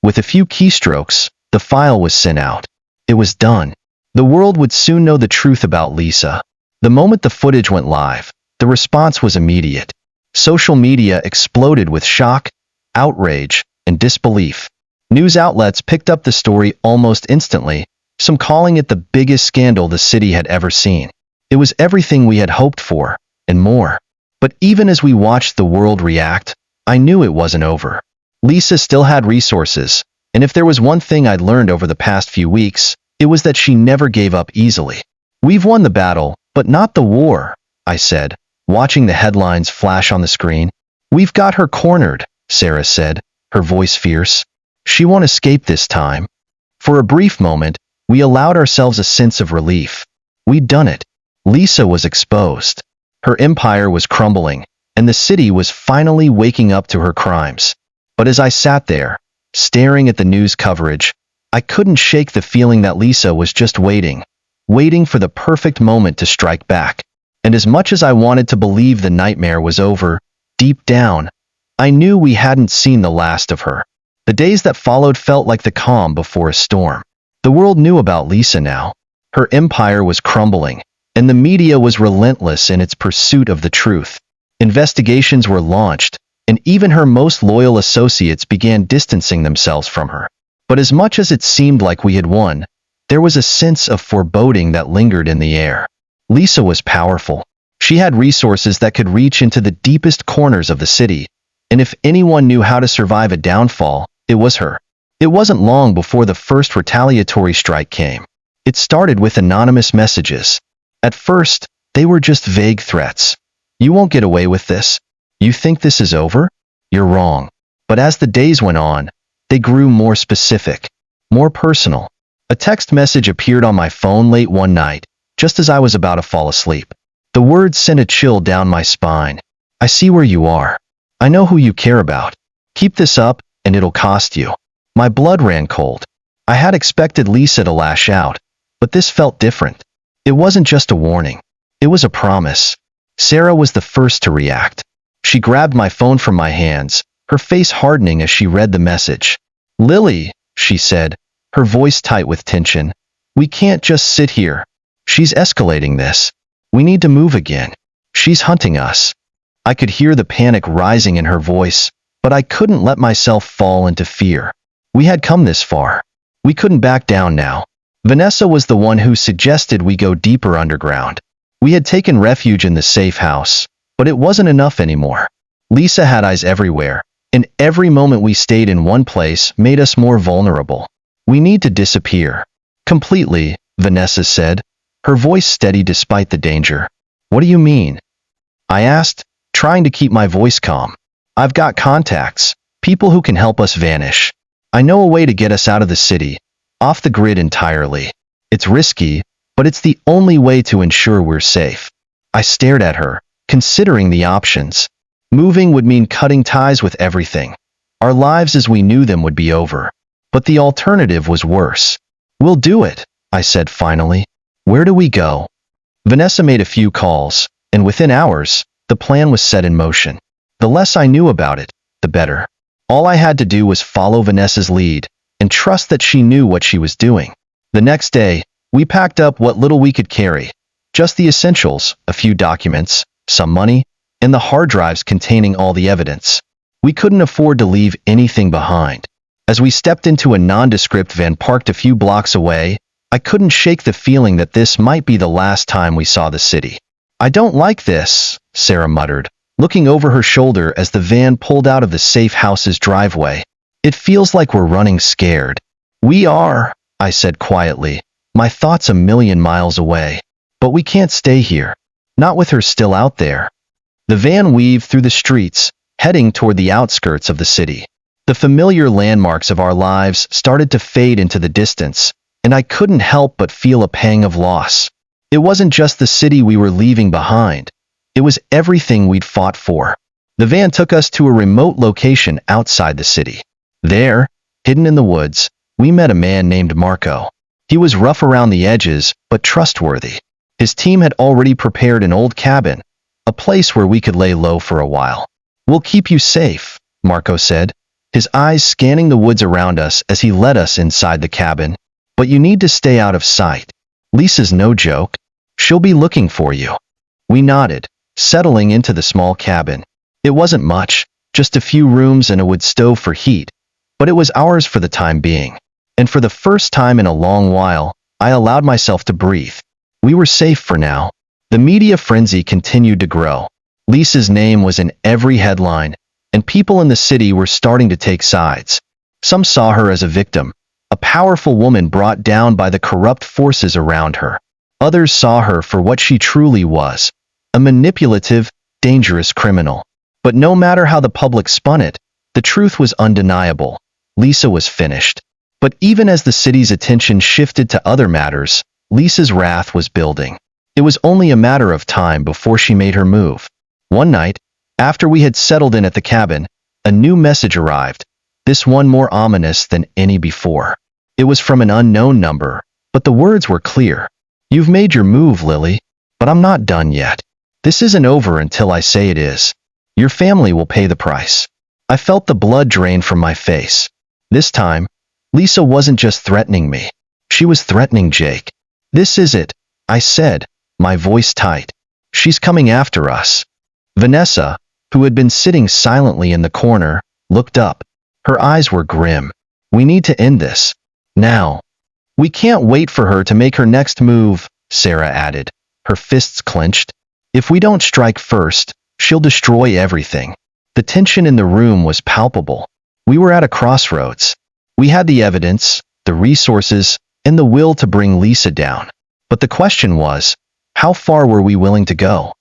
With a few keystrokes, the file was sent out. It was done. The world would soon know the truth about Lisa. The moment the footage went live, the response was immediate. Social media exploded with shock, outrage, and disbelief. News outlets picked up the story almost instantly, some calling it the biggest scandal the city had ever seen. It was everything we had hoped for, and more. But even as we watched the world react, I knew it wasn't over. Lisa still had resources, and if there was one thing I'd learned over the past few weeks, it was that she never gave up easily. We've won the battle, but not the war, I said, watching the headlines flash on the screen. We've got her cornered, Sarah said, her voice fierce. She won't escape this time. For a brief moment, we allowed ourselves a sense of relief. We'd done it. Lisa was exposed. Her empire was crumbling, and the city was finally waking up to her crimes. But as I sat there, staring at the news coverage, I couldn't shake the feeling that Lisa was just waiting for the perfect moment to strike back. And as much as I wanted to believe the nightmare was over, deep down, I knew we hadn't seen the last of her. The days that followed felt like the calm before a storm. The world knew about Lisa now. Her empire was crumbling, and the media was relentless in its pursuit of the truth. Investigations were launched, and even her most loyal associates began distancing themselves from her. But as much as it seemed like we had won, there was a sense of foreboding that lingered in the air. Lisa was powerful. She had resources that could reach into the deepest corners of the city, and if anyone knew how to survive a downfall, it was her. It wasn't long before the first retaliatory strike came. It started with anonymous messages. At first, they were just vague threats. You won't get away with this. You think this is over? You're wrong. But as the days went on, they grew more specific, more personal. A text message appeared on my phone late one night, just as I was about to fall asleep. The words sent a chill down my spine. I see where you are. I know who you care about. Keep this up, and it'll cost you. My blood ran cold. I had expected Lisa to lash out, but this felt different. It wasn't just a warning. It was a promise. Sarah was the first to react. She grabbed my phone from my hands, her face hardening as she read the message. Lily, she said, her voice tight with tension. We can't just sit here. She's escalating this. We need to move again. She's hunting us. I could hear the panic rising in her voice, but I couldn't let myself fall into fear. We had come this far. We couldn't back down now. Vanessa was the one who suggested we go deeper underground. We had taken refuge in the safe house, but it wasn't enough anymore. Lisa had eyes everywhere, and every moment we stayed in one place made us more vulnerable. We need to disappear. Completely, Vanessa said, her voice steady despite the danger. What do you mean? I asked, trying to keep my voice calm. I've got contacts, people who can help us vanish. I know a way to get us out of the city, off the grid entirely. It's risky, but it's the only way to ensure we're safe. I stared at her, considering the options. Moving would mean cutting ties with everything. Our lives as we knew them would be over. But the alternative was worse. "We'll do it," I said finally. "Where do we go?" Vanessa made a few calls, and within hours, the plan was set in motion. The less I knew about it, the better. All I had to do was follow Vanessa's lead and trust that she knew what she was doing. The next day, we packed up what little we could carry. Just the essentials, a few documents, some money, and the hard drives containing all the evidence. We couldn't afford to leave anything behind. As we stepped into a nondescript van parked a few blocks away, I couldn't shake the feeling that this might be the last time we saw the city. "I don't like this," Sarah muttered, looking over her shoulder as the van pulled out of the safe house's driveway. "It feels like we're running scared." "We are," I said quietly, my thoughts a million miles away. "But we can't stay here. Not with her still out there." The van weaved through the streets, heading toward the outskirts of the city. The familiar landmarks of our lives started to fade into the distance, and I couldn't help but feel a pang of loss. It wasn't just the city we were leaving behind. It was everything we'd fought for. The van took us to a remote location outside the city. There, hidden in the woods, we met a man named Marco. He was rough around the edges, but trustworthy. His team had already prepared an old cabin, a place where we could lay low for a while. "We'll keep you safe," Marco said, his eyes scanning the woods around us as he led us inside the cabin. "But you need to stay out of sight. Lisa's no joke. She'll be looking for you." We nodded, settling into the small cabin. It wasn't much, just a few rooms and a wood stove for heat, but it was ours for the time being. And for the first time in a long while, I allowed myself to breathe. We were safe for now. The media frenzy continued to grow. Lisa's name was in every headline, and people in the city were starting to take sides. Some saw her as a victim, a powerful woman brought down by the corrupt forces around her. Others saw her for what she truly was, a manipulative, dangerous criminal. But no matter how the public spun it, the truth was undeniable. Lisa was finished. But even as the city's attention shifted to other matters, Lisa's wrath was building. It was only a matter of time before she made her move. One night, after we had settled in at the cabin, a new message arrived, this one more ominous than any before. It was from an unknown number, but the words were clear. "You've made your move, Lily, but I'm not done yet. This isn't over until I say it is. Your family will pay the price." I felt the blood drain from my face. This time, Lisa wasn't just threatening me. She was threatening Jake. "This is it," I said, my voice tight. "She's coming after us." Vanessa, who had been sitting silently in the corner, looked up. Her eyes were grim. "We need to end this. Now." "We can't wait for her to make her next move," Sarah added, her fists clenched. "If we don't strike first, she'll destroy everything." The tension in the room was palpable. We were at a crossroads. We had the evidence, the resources, and the will to bring Lisa down. But the question was, how far were we willing to go?